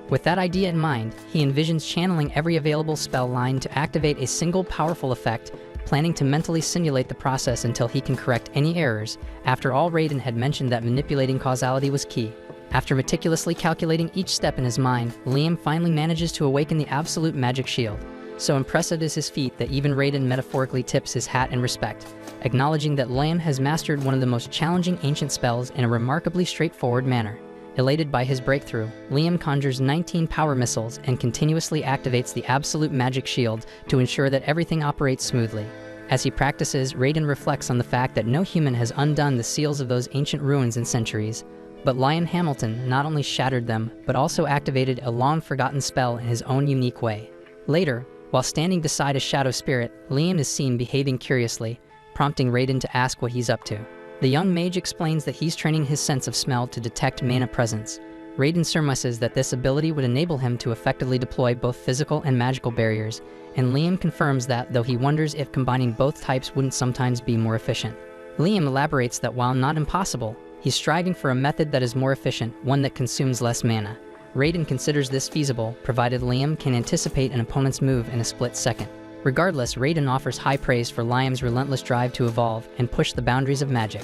With that idea in mind, he envisions channeling every available spell line to activate a single powerful effect, planning to mentally simulate the process until he can correct any errors. After all, Raiden had mentioned that manipulating causality was key. After meticulously calculating each step in his mind, Liam finally manages to awaken the absolute magic shield. So impressive is his feat that even Raiden metaphorically tips his hat in respect, acknowledging that Liam has mastered one of the most challenging ancient spells in a remarkably straightforward manner. Elated by his breakthrough, Liam conjures 19 power missiles and continuously activates the absolute magic shield to ensure that everything operates smoothly. As he practices, Raiden reflects on the fact that no human has undone the seals of those ancient ruins in centuries. But Liam Hamilton not only shattered them, but also activated a long-forgotten spell in his own unique way. Later, while standing beside a shadow spirit, Liam is seen behaving curiously, prompting Raiden to ask what he's up to. The young mage explains that he's training his sense of smell to detect mana presence. Raiden surmises that this ability would enable him to effectively deploy both physical and magical barriers, and Liam confirms that, though he wonders if combining both types wouldn't sometimes be more efficient. Liam elaborates that while not impossible, he's striving for a method that is more efficient, one that consumes less mana. Raiden considers this feasible, provided Liam can anticipate an opponent's move in a split second. Regardless, Raiden offers high praise for Liam's relentless drive to evolve and push the boundaries of magic.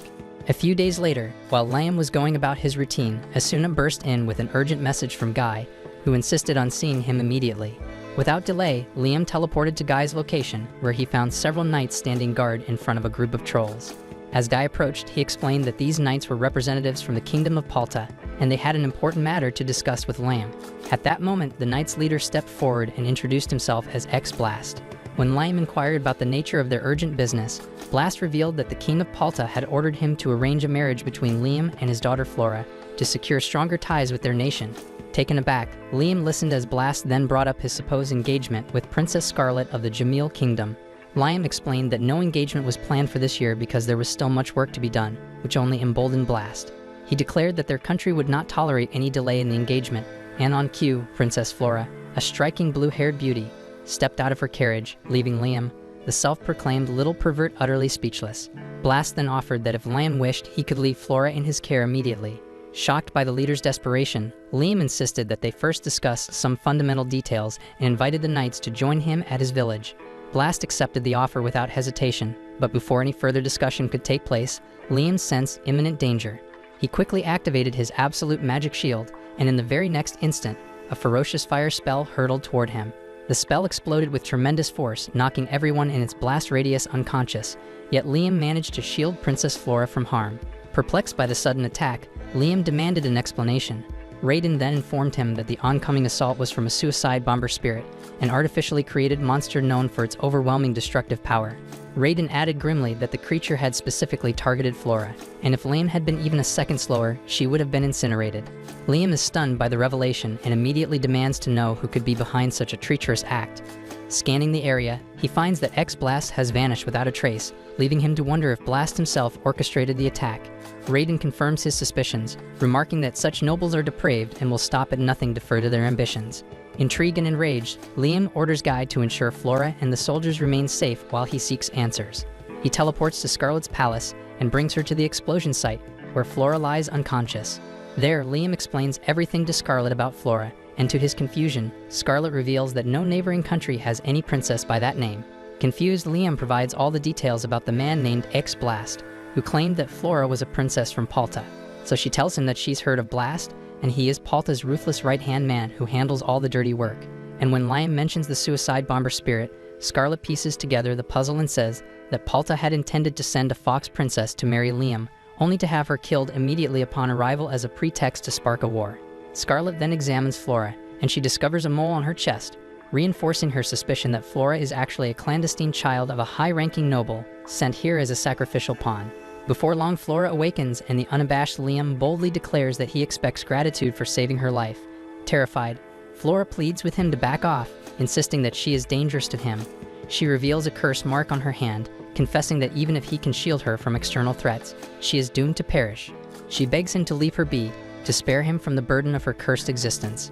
A few days later, while Liam was going about his routine, Asuna burst in with an urgent message from Guy, who insisted on seeing him immediately. Without delay, Liam teleported to Guy's location, where he found several knights standing guard in front of a group of trolls. As Guy approached, he explained that these knights were representatives from the Kingdom of Palta, and they had an important matter to discuss with Liam. At that moment, the knight's leader stepped forward and introduced himself as Blast. When Liam inquired about the nature of their urgent business, Blast revealed that the King of Palta had ordered him to arrange a marriage between Liam and his daughter Flora to secure stronger ties with their nation. Taken aback, Liam listened as Blast then brought up his supposed engagement with Princess Scarlet of the Jamil Kingdom. Liam explained that no engagement was planned for this year because there was still much work to be done, which only emboldened Blast. He declared that their country would not tolerate any delay in the engagement, and on cue, Princess Flora, a striking blue-haired beauty, stepped out of her carriage, leaving Liam, the self-proclaimed little pervert, utterly speechless. Blast then offered that if Liam wished, he could leave Flora in his care immediately. Shocked by the leader's desperation, Liam insisted that they first discuss some fundamental details and invited the knights to join him at his village. Blast accepted the offer without hesitation, but before any further discussion could take place, Liam sensed imminent danger. He quickly activated his absolute magic shield, and in the very next instant, a ferocious fire spell hurtled toward him. The spell exploded with tremendous force, knocking everyone in its blast radius unconscious, yet Liam managed to shield Princess Flora from harm. Perplexed by the sudden attack, Liam demanded an explanation. Raiden then informed him that the oncoming assault was from a suicide bomber spirit, an artificially created monster known for its overwhelming destructive power. Raiden added grimly that the creature had specifically targeted Flora, and if Liam had been even a second slower, she would have been incinerated. Liam is stunned by the revelation and immediately demands to know who could be behind such a treacherous act. Scanning the area, he finds that X-Blast has vanished without a trace, leaving him to wonder if Blast himself orchestrated the attack. Raiden confirms his suspicions, remarking that such nobles are depraved and will stop at nothing to further their ambitions. Intrigued and enraged, Liam orders Guy to ensure Flora and the soldiers remain safe while he seeks answers. He teleports to Scarlet's palace and brings her to the explosion site, where Flora lies unconscious. There, Liam explains everything to Scarlet about Flora, and to his confusion, Scarlet reveals that no neighboring country has any princess by that name. Confused, Liam provides all the details about the man named X-Blast, who claimed that Flora was a princess from Palta. So she tells him that she's heard of Blast, and he is Palta's ruthless right-hand man who handles all the dirty work. And when Liam mentions the suicide bomber spirit, Scarlet pieces together the puzzle and says that Palta had intended to send a fox princess to marry Liam, only to have her killed immediately upon arrival as a pretext to spark a war. Scarlet then examines Flora, and she discovers a mole on her chest, reinforcing her suspicion that Flora is actually a clandestine child of a high-ranking noble, sent here as a sacrificial pawn. Before long, Flora awakens, and the unabashed Liam boldly declares that he expects gratitude for saving her life. Terrified, Flora pleads with him to back off, insisting that she is dangerous to him. She reveals a curse mark on her hand, confessing that even if he can shield her from external threats, she is doomed to perish. She begs him to leave her be, to spare him from the burden of her cursed existence.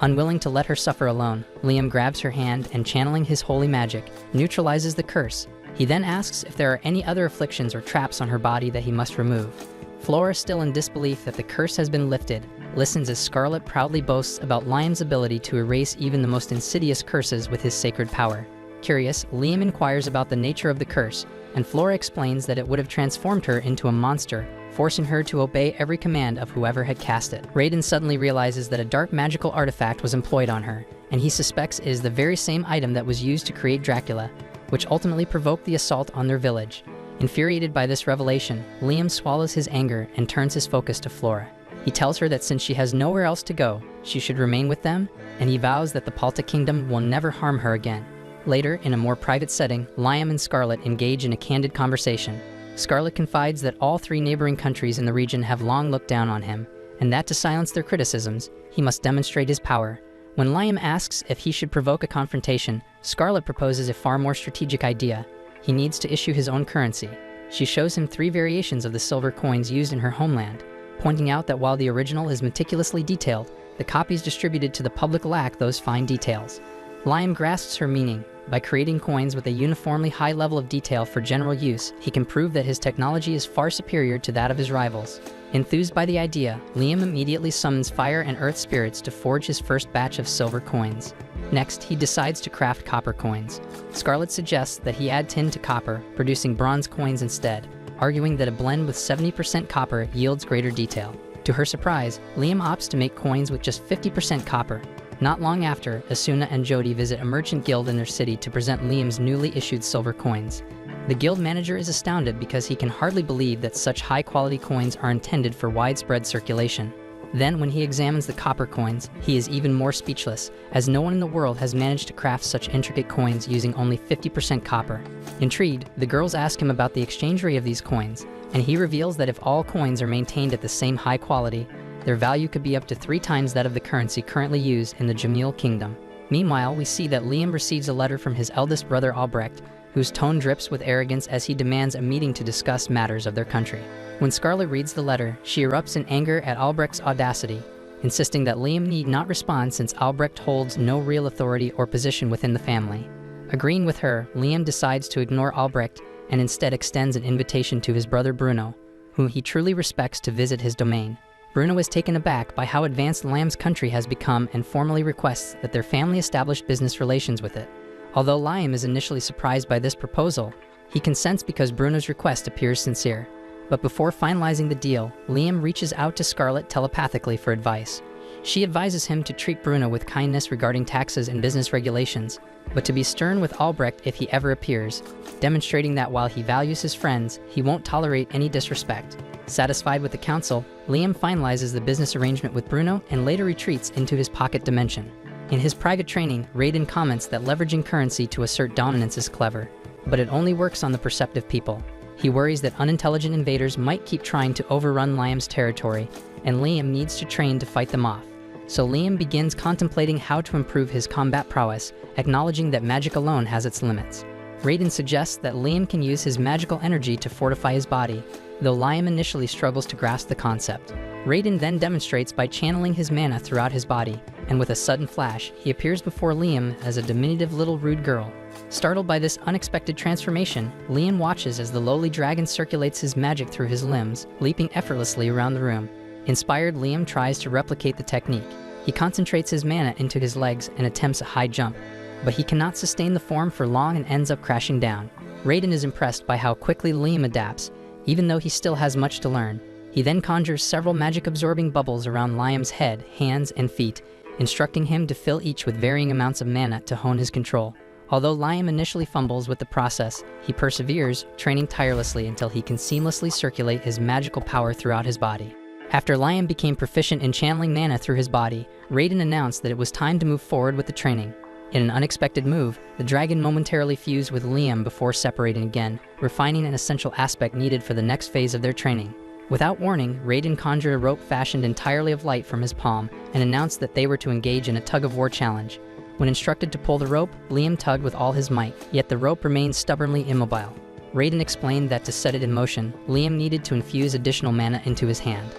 Unwilling to let her suffer alone, Liam grabs her hand and, channeling his holy magic, neutralizes the curse. He then asks if there are any other afflictions or traps on her body that he must remove. Flora, still in disbelief that the curse has been lifted, listens as Scarlet proudly boasts about Liam's ability to erase even the most insidious curses with his sacred power. Curious, Liam inquires about the nature of the curse, and Flora explains that it would have transformed her into a monster, forcing her to obey every command of whoever had cast it. Raiden suddenly realizes that a dark magical artifact was employed on her, and he suspects it is the very same item that was used to create Dracula, which ultimately provoked the assault on their village. Infuriated by this revelation, Liam swallows his anger and turns his focus to Flora. He tells her that since she has nowhere else to go, she should remain with them, and he vows that the Palta Kingdom will never harm her again. Later, in a more private setting, Liam and Scarlet engage in a candid conversation. Scarlet confides that all three neighboring countries in the region have long looked down on him, and that to silence their criticisms, he must demonstrate his power. When Liam asks if he should provoke a confrontation, Scarlet proposes a far more strategic idea. He needs to issue his own currency. She shows him 3 variations of the silver coins used in her homeland, pointing out that while the original is meticulously detailed, the copies distributed to the public lack those fine details. Liam grasps her meaning. By creating coins with a uniformly high level of detail for general use, he can prove that his technology is far superior to that of his rivals. Enthused by the idea, Liam immediately summons fire and earth spirits to forge his first batch of silver coins. Next, he decides to craft copper coins. Scarlet suggests that he add tin to copper, producing bronze coins instead, arguing that a blend with 70% copper yields greater detail. To her surprise, Liam opts to make coins with just 50% copper. Not long after, Asuna and Jody visit a merchant guild in their city to present Liam's newly issued silver coins. The guild manager is astounded because he can hardly believe that such high-quality coins are intended for widespread circulation. Then, when he examines the copper coins, he is even more speechless, as no one in the world has managed to craft such intricate coins using only 50% copper. Intrigued, the girls ask him about the exchange rate of these coins, and he reveals that if all coins are maintained at the same high quality, their value could be up to 3 times that of the currency currently used in the Jamil Kingdom. Meanwhile, we see that Liam receives a letter from his eldest brother Albrecht, whose tone drips with arrogance as he demands a meeting to discuss matters of their country. When Scarlet reads the letter, she erupts in anger at Albrecht's audacity, insisting that Liam need not respond since Albrecht holds no real authority or position within the family. Agreeing with her, Liam decides to ignore Albrecht and instead extends an invitation to his brother Bruno, whom he truly respects, to visit his domain. Bruno is taken aback by how advanced Liam's country has become and formally requests that their family establish business relations with it. Although Liam is initially surprised by this proposal, he consents because Bruno's request appears sincere. But before finalizing the deal, Liam reaches out to Scarlet telepathically for advice. She advises him to treat Bruno with kindness regarding taxes and business regulations, but to be stern with Albrecht if he ever appears, demonstrating that while he values his friends, he won't tolerate any disrespect. Satisfied with the council, Liam finalizes the business arrangement with Bruno and later retreats into his pocket dimension. In his private training, Raiden comments that leveraging currency to assert dominance is clever, but it only works on the perceptive people. He worries that unintelligent invaders might keep trying to overrun Liam's territory, and Liam needs to train to fight them off. So Liam begins contemplating how to improve his combat prowess, acknowledging that magic alone has its limits. Raiden suggests that Liam can use his magical energy to fortify his body, though Liam initially struggles to grasp the concept. Raiden then demonstrates by channeling his mana throughout his body, and with a sudden flash, he appears before Liam as a diminutive little rude girl. Startled by this unexpected transformation, Liam watches as the lowly dragon circulates his magic through his limbs, leaping effortlessly around the room. Inspired, Liam tries to replicate the technique. He concentrates his mana into his legs and attempts a high jump, but he cannot sustain the form for long and ends up crashing down. Raiden is impressed by how quickly Liam adapts, even though he still has much to learn. He then conjures several magic-absorbing bubbles around Liam's head, hands, and feet, instructing him to fill each with varying amounts of mana to hone his control. Although Liam initially fumbles with the process, he perseveres, training tirelessly until he can seamlessly circulate his magical power throughout his body. After Liam became proficient in channeling mana through his body, Raiden announced that it was time to move forward with the training. In an unexpected move, the dragon momentarily fused with Liam before separating again, refining an essential aspect needed for the next phase of their training. Without warning, Raiden conjured a rope fashioned entirely of light from his palm and announced that they were to engage in a tug-of-war challenge. When instructed to pull the rope, Liam tugged with all his might, yet the rope remained stubbornly immobile. Raiden explained that to set it in motion, Liam needed to infuse additional mana into his hand.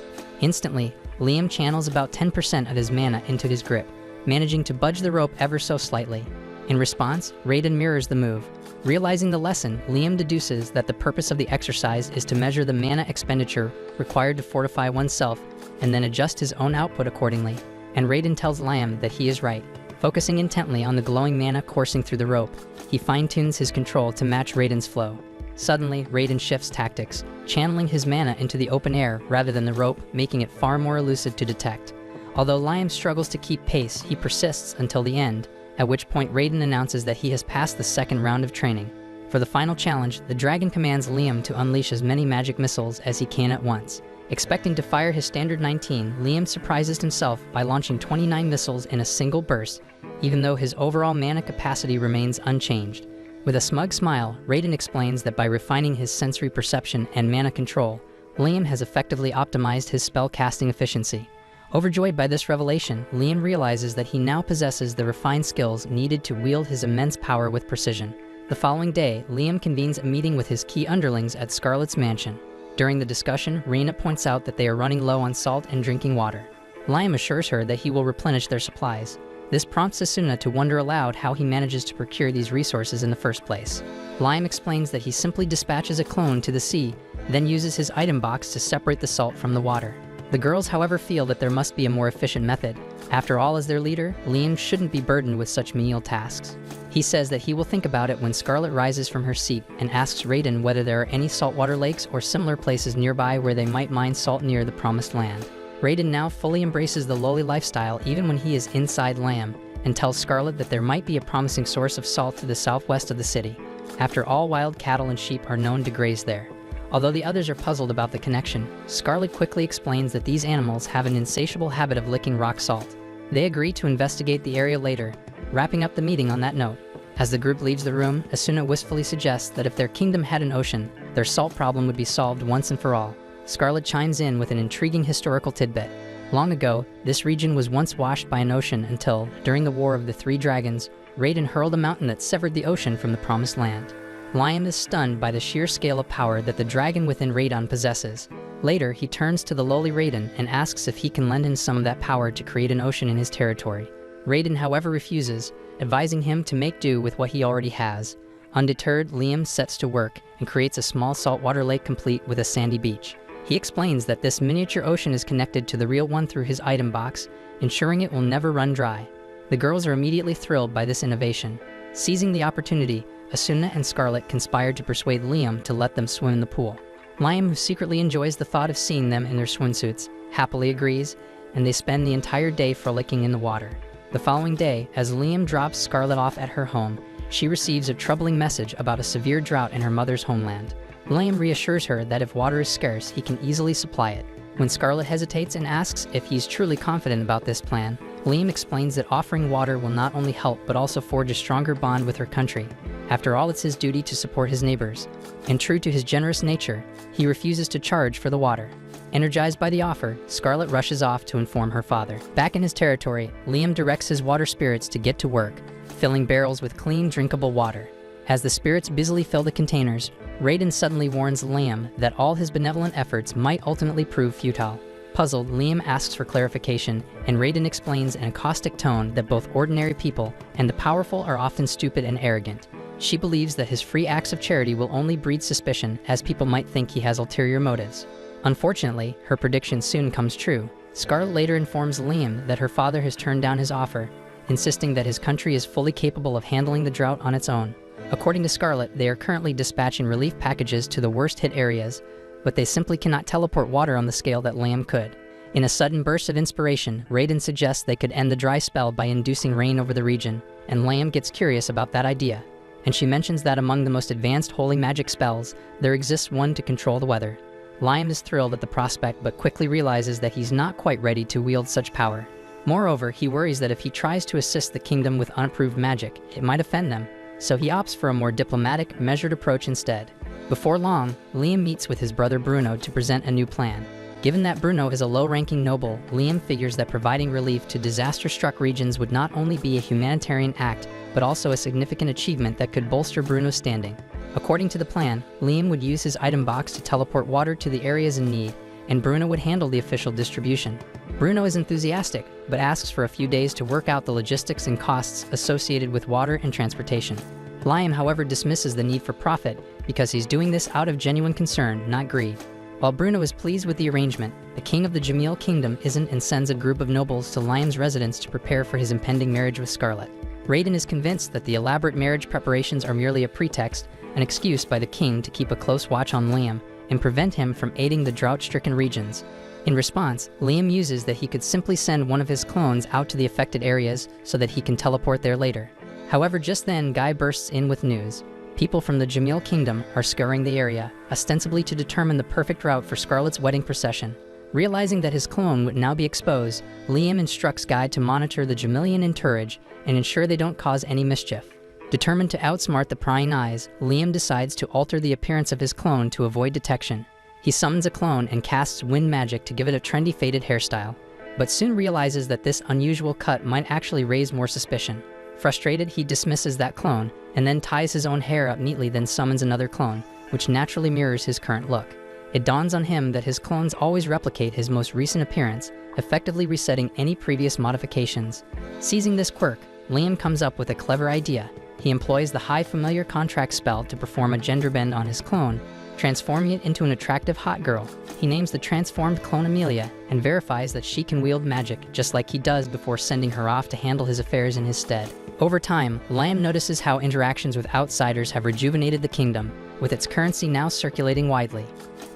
Instantly, Liam channels about 10% of his mana into his grip, managing to budge the rope ever so slightly. In response, Raiden mirrors the move. Realizing the lesson, Liam deduces that the purpose of the exercise is to measure the mana expenditure required to fortify oneself and then adjust his own output accordingly. And Raiden tells Liam that he is right. Focusing intently on the glowing mana coursing through the rope, he fine-tunes his control to match Raiden's flow. Suddenly, Raiden shifts tactics, channeling his mana into the open air rather than the rope, making it far more elusive to detect. Although Liam struggles to keep pace, he persists until the end, at which point Raiden announces that he has passed the second round of training. For the final challenge, the dragon commands Liam to unleash as many magic missiles as he can at once. Expecting to fire his standard 19, Liam surprises himself by launching 29 missiles in a single burst, even though his overall mana capacity remains unchanged. With a smug smile, Raiden explains that by refining his sensory perception and mana control, Liam has effectively optimized his spell casting efficiency. Overjoyed by this revelation, Liam realizes that he now possesses the refined skills needed to wield his immense power with precision. The following day, Liam convenes a meeting with his key underlings at Scarlet's mansion. During the discussion, Reina points out that they are running low on salt and drinking water. Liam assures her that he will replenish their supplies. This prompts Asuna to wonder aloud how he manages to procure these resources in the first place. Liam explains that he simply dispatches a clone to the sea, then uses his item box to separate the salt from the water. The girls, however, feel that there must be a more efficient method. After all, as their leader, Liam shouldn't be burdened with such menial tasks. He says that he will think about it when Scarlet rises from her seat and asks Raiden whether there are any saltwater lakes or similar places nearby where they might mine salt near the Promised Land. Raiden now fully embraces the lowly lifestyle even when he is inside Lamb, and tells Scarlet that there might be a promising source of salt to the southwest of the city. After all, wild cattle and sheep are known to graze there. Although the others are puzzled about the connection, Scarlet quickly explains that these animals have an insatiable habit of licking rock salt. They agree to investigate the area later, wrapping up the meeting on that note. As the group leaves the room, Asuna wistfully suggests that if their kingdom had an ocean, their salt problem would be solved once and for all. Scarlet chimes in with an intriguing historical tidbit. Long ago, this region was once washed by an ocean until, during the War of the Three Dragons, Raiden hurled a mountain that severed the ocean from the Promised Land. Liam is stunned by the sheer scale of power that the dragon within Raiden possesses. Later, he turns to the lowly Raiden and asks if he can lend him some of that power to create an ocean in his territory. Raiden, however, refuses, advising him to make do with what he already has. Undeterred, Liam sets to work and creates a small saltwater lake complete with a sandy beach. He explains that this miniature ocean is connected to the real one through his item box, ensuring it will never run dry. The girls are immediately thrilled by this innovation. Seizing the opportunity, Asuna and Scarlet conspired to persuade Liam to let them swim in the pool. Liam, who secretly enjoys the thought of seeing them in their swimsuits, happily agrees, and they spend the entire day frolicking in the water. The following day, as Liam drops Scarlet off at her home, she receives a troubling message about a severe drought in her mother's homeland. Liam reassures her that if water is scarce, he can easily supply it. When Scarlet hesitates and asks if he's truly confident about this plan, Liam explains that offering water will not only help but also forge a stronger bond with her country. After all, it's his duty to support his neighbors. And true to his generous nature, he refuses to charge for the water. Energized by the offer, Scarlet rushes off to inform her father. Back in his territory, Liam directs his water spirits to get to work, filling barrels with clean, drinkable water. As the spirits busily fill the containers, Raiden suddenly warns Liam that all his benevolent efforts might ultimately prove futile. Puzzled, Liam asks for clarification, and Raiden explains in a caustic tone that both ordinary people and the powerful are often stupid and arrogant. She believes that his free acts of charity will only breed suspicion, as people might think he has ulterior motives. Unfortunately, her prediction soon comes true. Scarlet later informs Liam that her father has turned down his offer, insisting that his country is fully capable of handling the drought on its own. According to Scarlet, they are currently dispatching relief packages to the worst-hit areas, but they simply cannot teleport water on the scale that Liam could. In a sudden burst of inspiration, Raiden suggests they could end the dry spell by inducing rain over the region, and Liam gets curious about that idea. And she mentions that among the most advanced holy magic spells, there exists one to control the weather. Liam is thrilled at the prospect but quickly realizes that he's not quite ready to wield such power. Moreover, he worries that if he tries to assist the kingdom with unapproved magic, it might offend them, so he opts for a more diplomatic, measured approach instead. Before long, Liam meets with his brother Bruno to present a new plan. Given that Bruno is a low-ranking noble, Liam figures that providing relief to disaster-struck regions would not only be a humanitarian act, but also a significant achievement that could bolster Bruno's standing. According to the plan, Liam would use his item box to teleport water to the areas in need, and Bruno would handle the official distribution. Bruno is enthusiastic, but asks for a few days to work out the logistics and costs associated with water and transportation. Liam, however, dismisses the need for profit because he's doing this out of genuine concern, not greed. While Bruno is pleased with the arrangement, the king of the Jamil kingdom isn't and sends a group of nobles to Liam's residence to prepare for his impending marriage with Scarlet. Raiden is convinced that the elaborate marriage preparations are merely a pretext, an excuse by the king to keep a close watch on Liam and prevent him from aiding the drought-stricken regions. In response, Liam muses that he could simply send one of his clones out to the affected areas so that he can teleport there later. However, just then, Guy bursts in with news. People from the Jamil kingdom are scouring the area, ostensibly to determine the perfect route for Scarlet's wedding procession. Realizing that his clone would now be exposed, Liam instructs Guy to monitor the Jamilian entourage and ensure they don't cause any mischief. Determined to outsmart the prying eyes, Liam decides to alter the appearance of his clone to avoid detection. He summons a clone and casts wind magic to give it a trendy faded hairstyle, but soon realizes that this unusual cut might actually raise more suspicion. Frustrated, he dismisses that clone, and then ties his own hair up neatly, then summons another clone, which naturally mirrors his current look. It dawns on him that his clones always replicate his most recent appearance, effectively resetting any previous modifications. Seizing this quirk, Liam comes up with a clever idea. He employs the High Familiar Contract spell to perform a gender bend on his clone, transforming it into an attractive hot girl. He names the transformed clone Amelia and verifies that she can wield magic just like he does before sending her off to handle his affairs in his stead. Over time, Liam notices how interactions with outsiders have rejuvenated the kingdom, with its currency now circulating widely.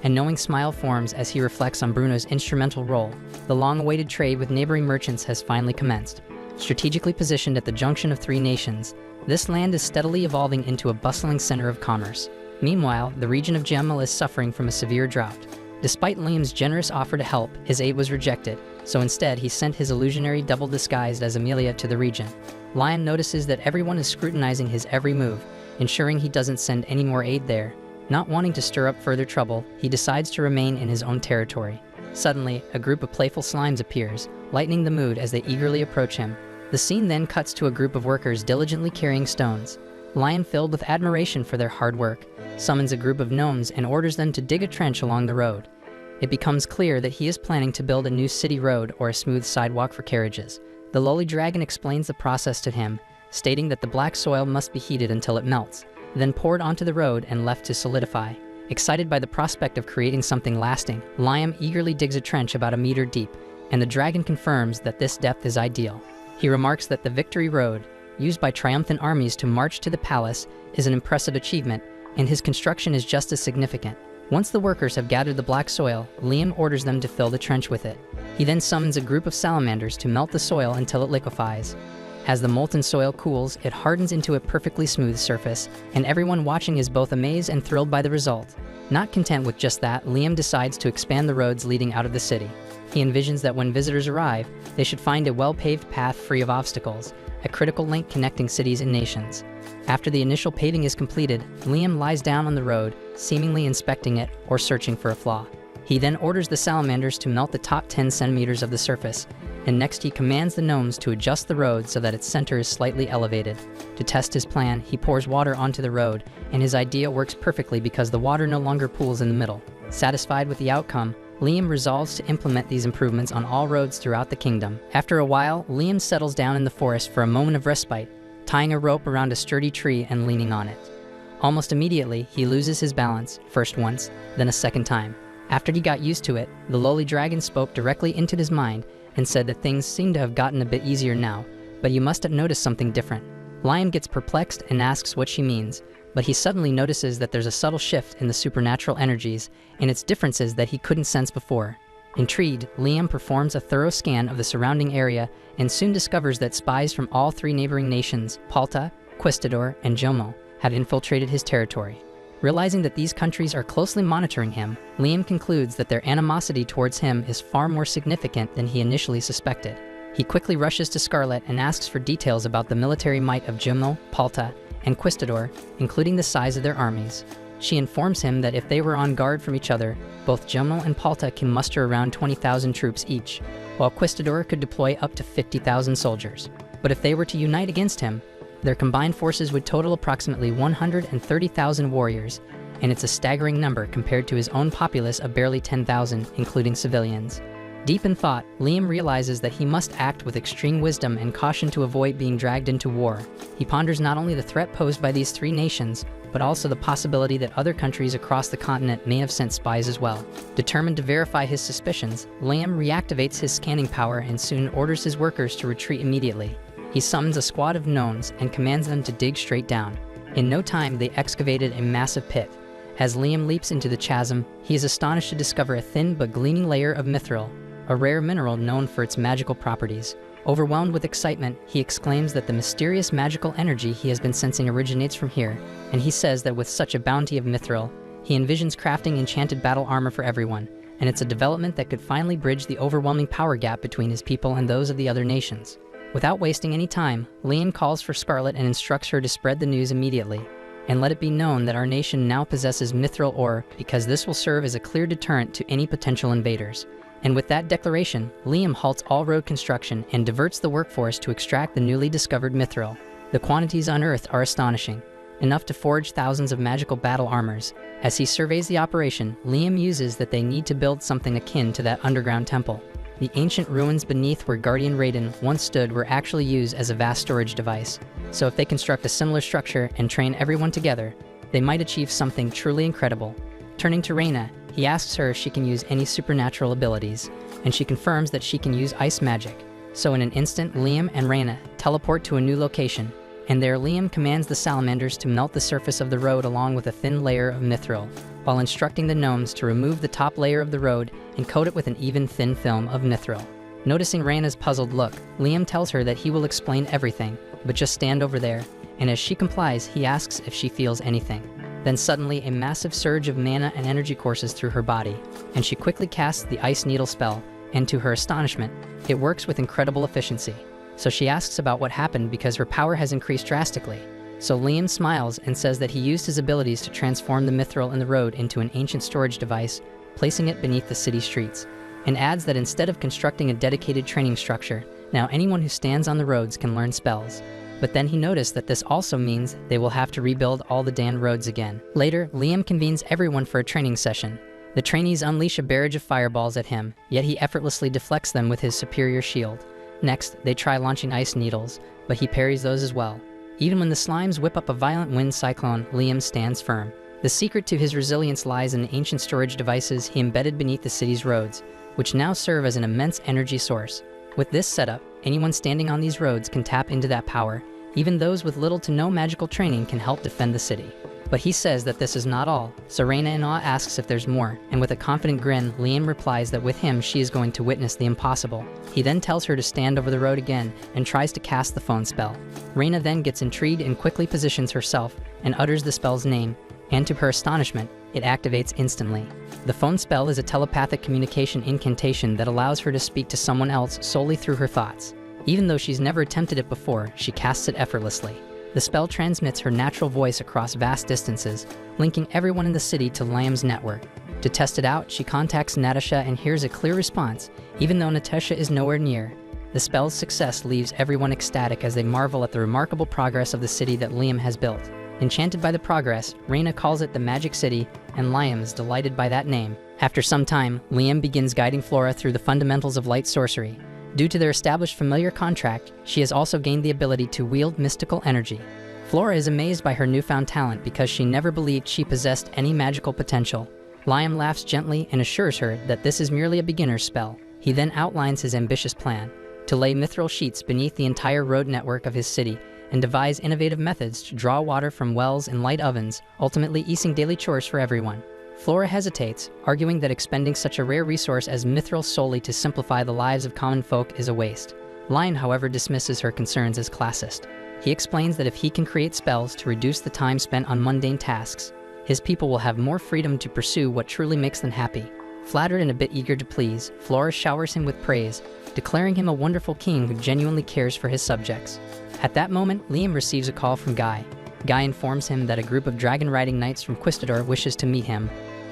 A knowing smile forms as he reflects on Bruno's instrumental role. The long-awaited trade with neighboring merchants has finally commenced. Strategically positioned at the junction of three nations, this land is steadily evolving into a bustling center of commerce. Meanwhile, the region of Jamil is suffering from a severe drought. Despite Liam's generous offer to help, his aid was rejected, so instead he sent his illusionary double disguised as Amelia to the region. Liam notices that everyone is scrutinizing his every move, ensuring he doesn't send any more aid there. Not wanting to stir up further trouble, he decides to remain in his own territory. Suddenly, a group of playful slimes appears, lightening the mood as they eagerly approach him. The scene then cuts to a group of workers diligently carrying stones. Lion, filled with admiration for their hard work, summons a group of gnomes and orders them to dig a trench along the road. It becomes clear that he is planning to build a new city road or a smooth sidewalk for carriages. The lowly dragon explains the process to him, stating that the black soil must be heated until it melts, then poured onto the road and left to solidify. Excited by the prospect of creating something lasting, Liam eagerly digs a trench about a meter deep, and the dragon confirms that this depth is ideal. He remarks that the Victory Road, used by triumphant armies to march to the palace, is an impressive achievement, and his construction is just as significant. Once the workers have gathered the black soil, Liam orders them to fill the trench with it. He then summons a group of salamanders to melt the soil until it liquefies. As the molten soil cools, it hardens into a perfectly smooth surface, and everyone watching is both amazed and thrilled by the result. Not content with just that, Liam decides to expand the roads leading out of the city. He envisions that when visitors arrive, they should find a well-paved path free of obstacles, a critical link connecting cities and nations. After the initial paving is completed, Liam lies down on the road, seemingly inspecting it or searching for a flaw. He then orders the salamanders to melt the top 10 centimeters of the surface, and next he commands the gnomes to adjust the road so that its center is slightly elevated. To test his plan, he pours water onto the road, and his idea works perfectly because the water no longer pools in the middle. Satisfied with the outcome, Liam resolves to implement these improvements on all roads throughout the kingdom. After a while, Liam settles down in the forest for a moment of respite, tying a rope around a sturdy tree and leaning on it. Almost immediately, he loses his balance, first once, then a second time. After he got used to it, the lowly dragon spoke directly into his mind and said that things seem to have gotten a bit easier now, but you must have noticed something different. Liam gets perplexed and asks what she means, but he suddenly notices that there's a subtle shift in the supernatural energies and its differences that he couldn't sense before. Intrigued, Liam performs a thorough scan of the surrounding area and soon discovers that spies from all three neighboring nations, Palta, Quistador, and Jomo, have infiltrated his territory. Realizing that these countries are closely monitoring him, Liam concludes that their animosity towards him is far more significant than he initially suspected. He quickly rushes to Scarlet and asks for details about the military might of Jomo, Palta, and Quistador, including the size of their armies. She informs him that if they were on guard from each other, both Jomo and Palta can muster around 20,000 troops each, while Quistador could deploy up to 50,000 soldiers. But if they were to unite against him, their combined forces would total approximately 130,000 warriors, and it's a staggering number compared to his own populace of barely 10,000, including civilians. Deep in thought, Liam realizes that he must act with extreme wisdom and caution to avoid being dragged into war. He ponders not only the threat posed by these three nations, but also the possibility that other countries across the continent may have sent spies as well. Determined to verify his suspicions, Liam reactivates his scanning power and soon orders his workers to retreat immediately. He summons a squad of gnomes and commands them to dig straight down. In no time, they excavated a massive pit. As Liam leaps into the chasm, he is astonished to discover a thin but gleaming layer of mithril, a rare mineral known for its magical properties. Overwhelmed with excitement, he exclaims that the mysterious magical energy he has been sensing originates from here, and he says that with such a bounty of mithril, he envisions crafting enchanted battle armor for everyone, and it's a development that could finally bridge the overwhelming power gap between his people and those of the other nations. Without wasting any time, Liam calls for Scarlet and instructs her to spread the news immediately, and let it be known that our nation now possesses mithril ore because this will serve as a clear deterrent to any potential invaders. And with that declaration, Liam halts all road construction and diverts the workforce to extract the newly discovered mithril. The quantities unearthed are astonishing, enough to forge thousands of magical battle armors. As he surveys the operation, Liam muses that they need to build something akin to that underground temple. The ancient ruins beneath where Guardian Raiden once stood were actually used as a vast storage device, so if they construct a similar structure and train everyone together, they might achieve something truly incredible. Turning to Reina, he asks her if she can use any supernatural abilities, and she confirms that she can use ice magic. So in an instant, Liam and Reina teleport to a new location, and there Liam commands the salamanders to melt the surface of the road along with a thin layer of mithril, while instructing the gnomes to remove the top layer of the road and coat it with an even thin film of mithril. Noticing Reina's puzzled look, Liam tells her that he will explain everything, but just stand over there, and as she complies, he asks if she feels anything. Then suddenly, a massive surge of mana and energy courses through her body, and she quickly casts the Ice Needle spell, and to her astonishment, it works with incredible efficiency. So she asks about what happened because her power has increased drastically. So Liam smiles and says that he used his abilities to transform the mithril in the road into an ancient storage device, placing it beneath the city streets, and adds that instead of constructing a dedicated training structure, now anyone who stands on the roads can learn spells. But then he noticed that this also means they will have to rebuild all the Dan roads again. Later, Liam convenes everyone for a training session. The trainees unleash a barrage of fireballs at him, yet he effortlessly deflects them with his superior shield. Next, they try launching ice needles, but he parries those as well. Even when the slimes whip up a violent wind cyclone, Liam stands firm. The secret to his resilience lies in the ancient storage devices he embedded beneath the city's roads, which now serve as an immense energy source. With this setup, anyone standing on these roads can tap into that power. Even those with little to no magical training can help defend the city. But he says that this is not all, so Reina in awe asks if there's more, and with a confident grin, Liam replies that with him she is going to witness the impossible. He then tells her to stand over the road again and tries to cast the phone spell. Reina then gets intrigued and quickly positions herself and utters the spell's name, and to her astonishment, it activates instantly. The phone spell is a telepathic communication incantation that allows her to speak to someone else solely through her thoughts. Even though she's never attempted it before, she casts it effortlessly. The spell transmits her natural voice across vast distances, linking everyone in the city to Liam's network. To test it out, she contacts Natasha and hears a clear response, even though Natasha is nowhere near. The spell's success leaves everyone ecstatic as they marvel at the remarkable progress of the city that Liam has built. Enchanted by the progress, Reina calls it the Magic City, and Liam is delighted by that name. After some time, Liam begins guiding Flora through the fundamentals of light sorcery. Due to their established familiar contract, she has also gained the ability to wield mystical energy. Flora is amazed by her newfound talent because she never believed she possessed any magical potential. Liam laughs gently and assures her that this is merely a beginner's spell. He then outlines his ambitious plan, to lay mithril sheets beneath the entire road network of his city and devise innovative methods to draw water from wells and light ovens, ultimately easing daily chores for everyone. Flora hesitates, arguing that expending such a rare resource as mithril solely to simplify the lives of common folk is a waste. Lion, however, dismisses her concerns as classist. He explains that if he can create spells to reduce the time spent on mundane tasks, his people will have more freedom to pursue what truly makes them happy. Flattered and a bit eager to please, Flora showers him with praise, declaring him a wonderful king who genuinely cares for his subjects. At that moment, Liam receives a call from Guy. Guy informs him that a group of dragon-riding knights from Quistador wishes to meet him,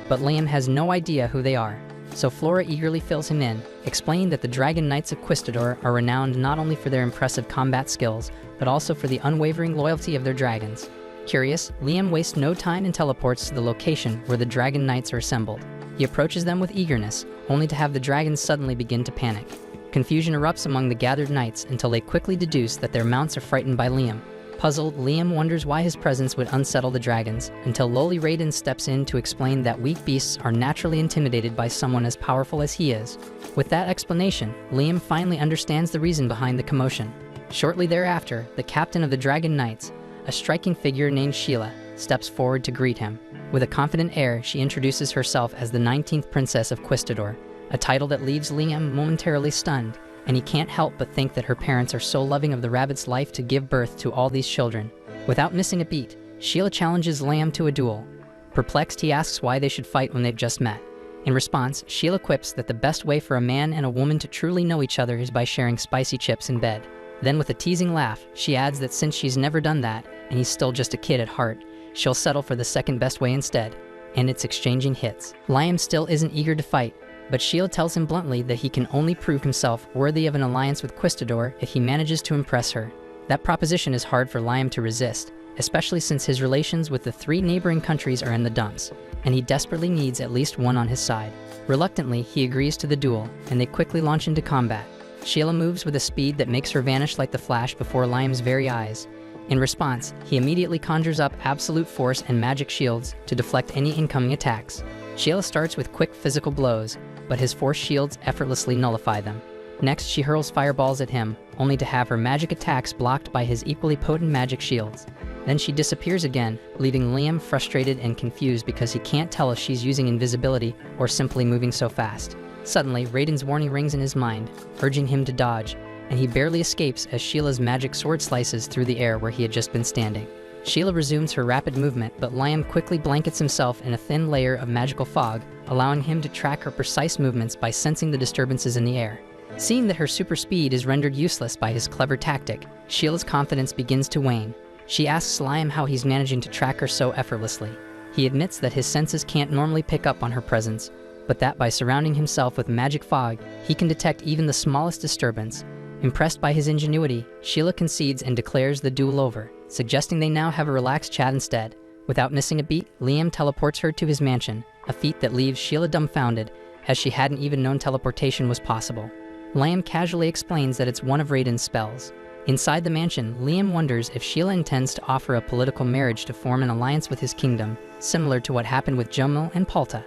but Liam has no idea who they are. So Flora eagerly fills him in, explaining that the Dragon Knights of Quistador are renowned not only for their impressive combat skills, but also for the unwavering loyalty of their dragons. Curious, Liam wastes no time and teleports to the location where the Dragon Knights are assembled. He approaches them with eagerness, only to have the dragons suddenly begin to panic. Confusion erupts among the gathered knights until they quickly deduce that their mounts are frightened by Liam. Puzzled, Liam wonders why his presence would unsettle the dragons, until lowly Raiden steps in to explain that weak beasts are naturally intimidated by someone as powerful as he is. With that explanation, Liam finally understands the reason behind the commotion. Shortly thereafter, the captain of the Dragon Knights, a striking figure named Sheila, steps forward to greet him. With a confident air, she introduces herself as the 19th Princess of Quistador, a title that leaves Liam momentarily stunned, and he can't help but think that her parents are so loving of the rabbit's life to give birth to all these children. Without missing a beat, Sheila challenges Liam to a duel. Perplexed, he asks why they should fight when they've just met. In response, Sheila quips that the best way for a man and a woman to truly know each other is by sharing spicy chips in bed. Then with a teasing laugh, she adds that since she's never done that, and he's still just a kid at heart, she'll settle for the second best way instead, and it's exchanging hits. Liam still isn't eager to fight, but Sheila tells him bluntly that he can only prove himself worthy of an alliance with Quistador if he manages to impress her. That proposition is hard for Liam to resist, especially since his relations with the 3 neighboring countries are in the dumps, and he desperately needs at least one on his side. Reluctantly, he agrees to the duel, and they quickly launch into combat. Sheila moves with a speed that makes her vanish like the Flash before Liam's very eyes. In response, he immediately conjures up absolute force and magic shields to deflect any incoming attacks. Sheila starts with quick physical blows, but his force shields effortlessly nullify them. Next, she hurls fireballs at him, only to have her magic attacks blocked by his equally potent magic shields. Then she disappears again, leaving Liam frustrated and confused because he can't tell if she's using invisibility or simply moving so fast. Suddenly, Raiden's warning rings in his mind, urging him to dodge, and he barely escapes as Sheila's magic sword slices through the air where he had just been standing. Sheila resumes her rapid movement, but Liam quickly blankets himself in a thin layer of magical fog, allowing him to track her precise movements by sensing the disturbances in the air. Seeing that her super speed is rendered useless by his clever tactic, Sheila's confidence begins to wane. She asks Liam how he's managing to track her so effortlessly. He admits that his senses can't normally pick up on her presence, but that by surrounding himself with magic fog, he can detect even the smallest disturbance. Impressed by his ingenuity, Sheila concedes and declares the duel over, suggesting they now have a relaxed chat instead. Without missing a beat, Liam teleports her to his mansion, a feat that leaves Sheila dumbfounded, as she hadn't even known teleportation was possible. Liam casually explains that it's one of Raiden's spells. Inside the mansion, Liam wonders if Sheila intends to offer a political marriage to form an alliance with his kingdom, similar to what happened with Jomil and Palta.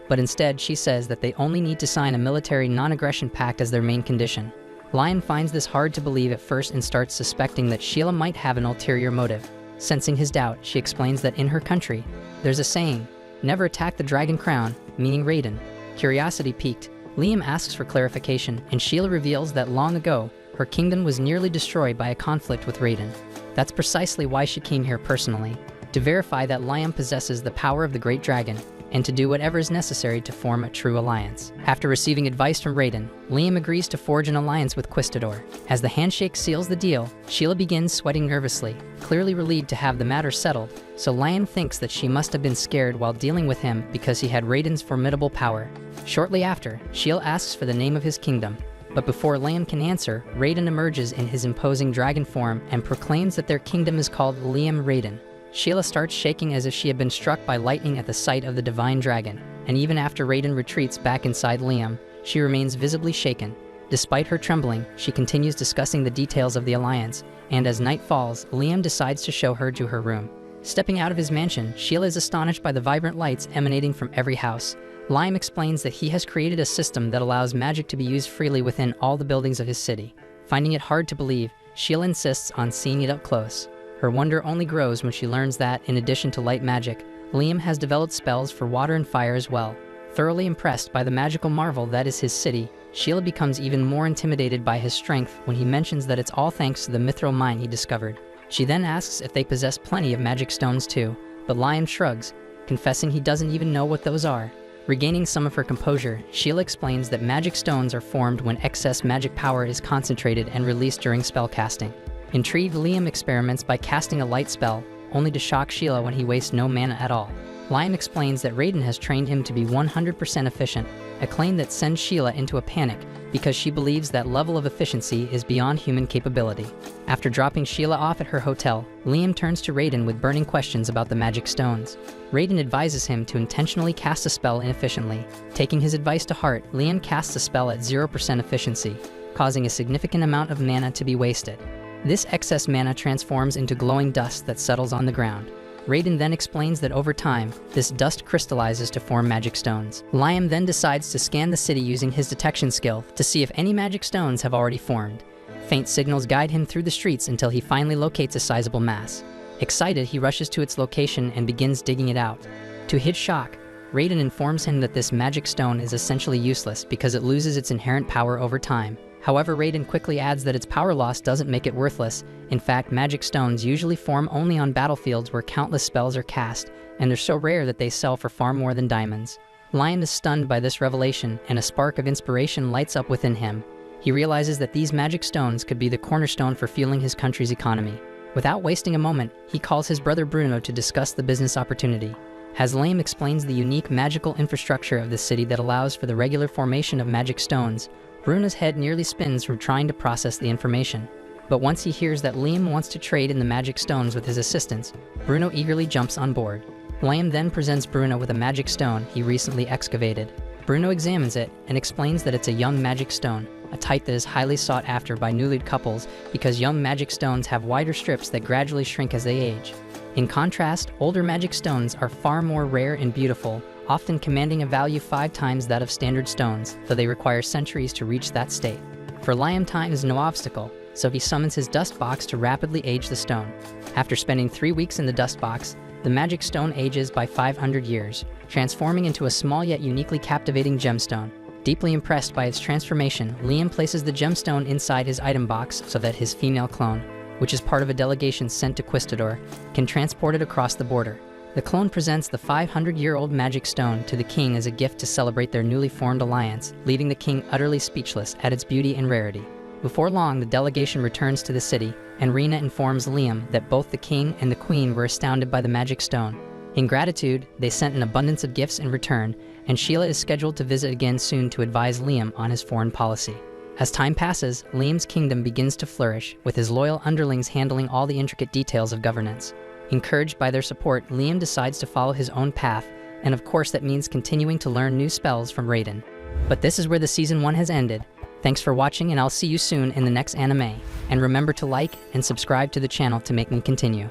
But instead, she says that they only need to sign a military non-aggression pact as their main condition. Lion finds this hard to believe at first and starts suspecting that Sheila might have an ulterior motive. Sensing his doubt, she explains that in her country, there's a saying, "Never attack the dragon crown," meaning Raiden. Curiosity piqued, Liam asks for clarification, and Sheila reveals that long ago, her kingdom was nearly destroyed by a conflict with Raiden. That's precisely why she came here personally, to verify that Liam possesses the power of the Great Dragon, and to do whatever is necessary to form a true alliance. After receiving advice from Raiden, Liam agrees to forge an alliance with Quistador. As the handshake seals the deal, Sheila begins sweating nervously, clearly relieved to have the matter settled, so Liam thinks that she must have been scared while dealing with him because he had Raiden's formidable power. Shortly after, Sheila asks for the name of his kingdom, but before Liam can answer, Raiden emerges in his imposing dragon form and proclaims that their kingdom is called Liam Raiden. Sheila starts shaking as if she had been struck by lightning at the sight of the divine dragon, and even after Raiden retreats back inside Liam, she remains visibly shaken. Despite her trembling, she continues discussing the details of the alliance, and as night falls, Liam decides to show her to her room. Stepping out of his mansion, Sheila is astonished by the vibrant lights emanating from every house. Liam explains that he has created a system that allows magic to be used freely within all the buildings of his city. Finding it hard to believe, Sheila insists on seeing it up close. Her wonder only grows when she learns that, in addition to light magic, Liam has developed spells for water and fire as well. Thoroughly impressed by the magical marvel that is his city, Sheila becomes even more intimidated by his strength when he mentions that it's all thanks to the mithril mine he discovered. She then asks if they possess plenty of magic stones too, but Liam shrugs, confessing he doesn't even know what those are. Regaining some of her composure, Sheila explains that magic stones are formed when excess magic power is concentrated and released during spellcasting. Intrigued, Liam experiments by casting a light spell, only to shock Sheila when he wastes no mana at all. Liam explains that Raiden has trained him to be 100% efficient, a claim that sends Sheila into a panic because she believes that level of efficiency is beyond human capability. After dropping Sheila off at her hotel, Liam turns to Raiden with burning questions about the magic stones. Raiden advises him to intentionally cast a spell inefficiently. Taking his advice to heart, Liam casts a spell at 0% efficiency, causing a significant amount of mana to be wasted. This excess mana transforms into glowing dust that settles on the ground. Raiden then explains that over time, this dust crystallizes to form magic stones. Liam then decides to scan the city using his detection skill to see if any magic stones have already formed. Faint signals guide him through the streets until he finally locates a sizable mass. Excited, he rushes to its location and begins digging it out. To his shock, Raiden informs him that this magic stone is essentially useless because it loses its inherent power over time. However, Raiden quickly adds that its power loss doesn't make it worthless. In fact, magic stones usually form only on battlefields where countless spells are cast, and they're so rare that they sell for far more than diamonds. Liam is stunned by this revelation, and a spark of inspiration lights up within him. He realizes that these magic stones could be the cornerstone for fueling his country's economy. Without wasting a moment, he calls his brother Bruno to discuss the business opportunity. As Liam explains the unique magical infrastructure of the city that allows for the regular formation of magic stones, Bruno's head nearly spins from trying to process the information. But once he hears that Liam wants to trade in the magic stones with his assistants, Bruno eagerly jumps on board. Liam then presents Bruno with a magic stone he recently excavated. Bruno examines it and explains that it's a young magic stone, a type that is highly sought after by newly couples because young magic stones have wider strips that gradually shrink as they age. In contrast, older magic stones are far more rare and beautiful, often commanding a value 5 times that of standard stones, though they require centuries to reach that state. For Liam, time is no obstacle, so he summons his dust box to rapidly age the stone. After spending 3 weeks in the dust box, the magic stone ages by 500 years, transforming into a small yet uniquely captivating gemstone. Deeply impressed by its transformation, Liam places the gemstone inside his item box so that his female clone, which is part of a delegation sent to Quistador, can transport it across the border. The clone presents the 500-year-old magic stone to the king as a gift to celebrate their newly formed alliance, leaving the king utterly speechless at its beauty and rarity. Before long, the delegation returns to the city, and Rina informs Liam that both the king and the queen were astounded by the magic stone. In gratitude, they sent an abundance of gifts in return, and Sheila is scheduled to visit again soon to advise Liam on his foreign policy. As time passes, Liam's kingdom begins to flourish, with his loyal underlings handling all the intricate details of governance. Encouraged by their support, Liam decides to follow his own path, and of course that means continuing to learn new spells from Raiden. But this is where the Season 1 has ended. Thanks for watching, and I'll see you soon in the next anime. And remember to like and subscribe to the channel to make me continue.